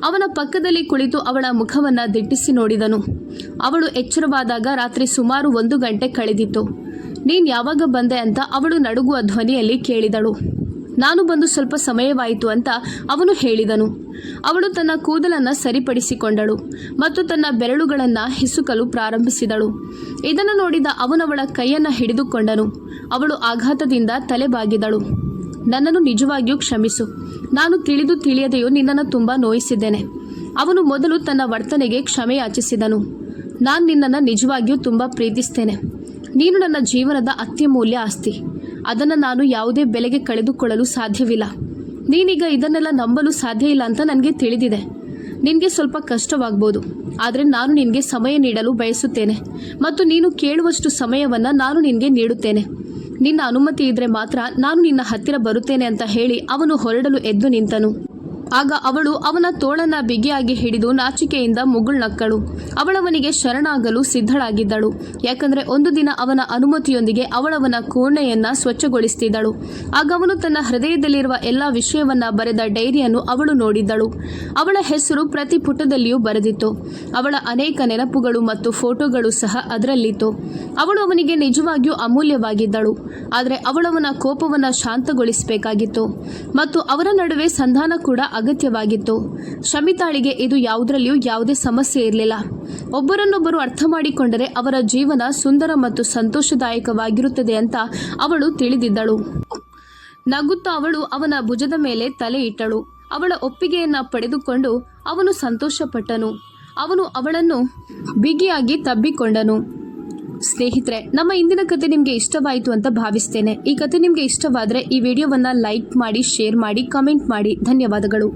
ಅವನ ಪಕ್ಕದಲ್ಲಿ ಕುಳಿತು ಅವಳ ಮುಖವನ್ನು ದಿಟ್ಟಿಸಿ ನೋಡಿದನು. ಅವಳು ಎಚ್ಚರವಾದಾಗ ರಾತ್ರಿ ಸುಮಾರು 1 ಗಂಟೆ ಕಳೆದಿತ್ತು. ನೀನು ಯಾವಾಗ ಬಂದೆ ಅಂತ ಅವಳು ನಡುಗುವ ಧ್ವನಿಯಲ್ಲಿ ಕೇಳಿದಳು. ನಾನು ಬಂದು ಸ್ವಲ್ಪ ಸಮಯವಾಯಿತು ಅಂತ ಅವನು ಹೇಳಿದನು. ಅವಳು ತನ್ನ ಕೂದಲನ್ನು ಸರಿಪಡಿಸಿಕೊಂಡಳು ಮತ್ತು ತನ್ನ ಬೆರಳುಗಳನ್ನು ಹಿಸುಕಲು ಪ್ರಾರಂಭಿಸಿದಳು. ಇದನ್ನು ನೋಡಿದ ಅವನವಳ ಕೈಯನ್ನು ಹಿಡಿದುಕೊಂಡನು. ಅವಳು ಆಘಾತದಿಂದ ತಲೆಬಾಗಿದಳು. ನನ್ನನ್ನು ನಿಜವಾಗಿಯೂ ಕ್ಷಮಿಸು. ನಾನು ತಿಳಿದು ತಿಳಿಯದೆಯೂ ನಿನ್ನನ್ನು ತುಂಬ ನೋಯಿಸಿದ್ದೇನೆ. ಅವನು ಮೊದಲು ತನ್ನ ವರ್ತನೆಗೆ ಕ್ಷಮೆ ಯಾಚಿಸಿದನು. ನಾನು ನಿನ್ನನ್ನು ನಿಜವಾಗಿಯೂ ತುಂಬ ಪ್ರೀತಿಸ್ತೇನೆ. ನೀನು ನನ್ನ ಜೀವನದ ಅತ್ಯಮೂಲ್ಯ ಆಸ್ತಿ. ಅದನ್ನು ನಾನು ಯಾವುದೇ ಬೆಲೆಗೆ ಕಳೆದುಕೊಳ್ಳಲು ಸಾಧ್ಯವಿಲ್ಲ. ನೀನೀಗ ಇದನ್ನೆಲ್ಲ ನಂಬಲು ಸಾಧ್ಯ ಇಲ್ಲ ಅಂತ ನನಗೆ ತಿಳಿದಿದೆ. ನಿನಗೆ ಸ್ವಲ್ಪ ಕಷ್ಟವಾಗ್ಬೋದು, ಆದರೆ ನಾನು ನಿನಗೆ ಸಮಯ ನೀಡಲು ಬಯಸುತ್ತೇನೆ ಮತ್ತು ನೀನು ಕೇಳುವಷ್ಟು ಸಮಯವನ್ನು ನಾನು ನಿನಗೆ ನೀಡುತ್ತೇನೆ. ನಿನ್ನ ಅನುಮತಿ ಇದ್ದರೆ ಮಾತ್ರ ನಾನು ನಿನ್ನ ಹತ್ತಿರ ಬರುತ್ತೇನೆ ಅಂತ ಹೇಳಿ ಅವನು ಹೊರಡಲು ಎದ್ದು ನಿಂತನು. ಆಗ ಅವಳು ಅವನ ತೋಳನ್ನು ಬಿಗಿಯಾಗಿ ಹಿಡಿದು ನಾಚಿಕೆಯಿಂದ ಮುಗುಳ್ನಕ್ಕಳು. ಅವಳವನಿಗೆ ಶರಣಾಗಲು ಸಿದ್ಧಳಾಗಿದ್ದಳು. ಯಾಕಂದರೆ ಒಂದು ದಿನ ಅವನ ಅನುಮತಿಯೊಂದಿಗೆ ಅವಳವನ ಕೋಣೆಯನ್ನು ಸ್ವಚ್ಛಗೊಳಿಸುತ್ತಿದ್ದಳು. ಆಗ ಅವನು ತನ್ನ ಹೃದಯದಲ್ಲಿರುವ ಎಲ್ಲ ವಿಷಯವನ್ನು ಬರೆದ ಡೈರಿಯನ್ನು ಅವಳು ನೋಡಿದ್ದಳು. ಅವಳ ಹೆಸರು ಪ್ರತಿ ಪುಟದಲ್ಲಿಯೂ ಬರೆದಿತ್ತು. ಅವಳ ಅನೇಕ ನೆನಪುಗಳು ಮತ್ತು ಫೋಟೋಗಳು ಸಹ ಅದರಲ್ಲಿತ್ತು. ಅವಳು ಅವನಿಗೆ ನಿಜವಾಗಿಯೂ ಅಮೂಲ್ಯವಾಗಿದ್ದಳು. ಆದರೆ ಅವಳವನ ಕೋಪವನ್ನು ಶಾಂತಗೊಳಿಸಬೇಕಾಗಿತ್ತು ಮತ್ತು ಅವರ ನಡುವೆ ಸಂಧಾನ ಕೂಡ ಅಗತ್ಯವಾಗಿತ್ತು. ಶಮಿತಾಳಿಗೆ ಇದು ಯಾವುದರಲ್ಲಿಯೂ ಯಾವುದೇ ಸಮಸ್ಯೆ ಇರಲಿಲ್ಲ. ಒಬ್ಬರನ್ನೊಬ್ಬರು ಅರ್ಥ ಮಾಡಿಕೊಂಡರೆ ಅವರ ಜೀವನ ಸುಂದರ ಮತ್ತು ಸಂತೋಷದಾಯಕವಾಗಿರುತ್ತದೆ ಅಂತ ಅವಳು ತಿಳಿದಿದ್ದಳು. ನಗುತ್ತಾ ಅವಳು ಅವನ ಭುಜದ ಮೇಲೆ ತಲೆ ಇಟ್ಟಳು. ಅವಳ ಒಪ್ಪಿಗೆಯನ್ನು ಪಡೆದುಕೊಂಡು ಅವನು ಸಂತೋಷಪಟ್ಟನು. ಅವನು ಅವಳನ್ನು ಬಿಗಿಯಾಗಿ ತಬ್ಬಿಕೊಂಡನು. ಸ್ನೇಹಿತರೆ, ನಮ್ಮ ಇಂದಿನ ಕತೆ ನಿಮಗೆ ಇಷ್ಟವಾಯಿತು ಅಂತ ಭಾವಿಸ್ತೇನೆ. ಈ ಕತೆ ನಿಮಗೆ ಇಷ್ಟವಾದರೆ ಈ ವಿಡಿಯೋವನ್ನು ಲೈಕ್ ಮಾಡಿ, ಶೇರ್ ಮಾಡಿ, ಕಮೆಂಟ್ ಮಾಡಿ. ಧನ್ಯವಾದಗಳು.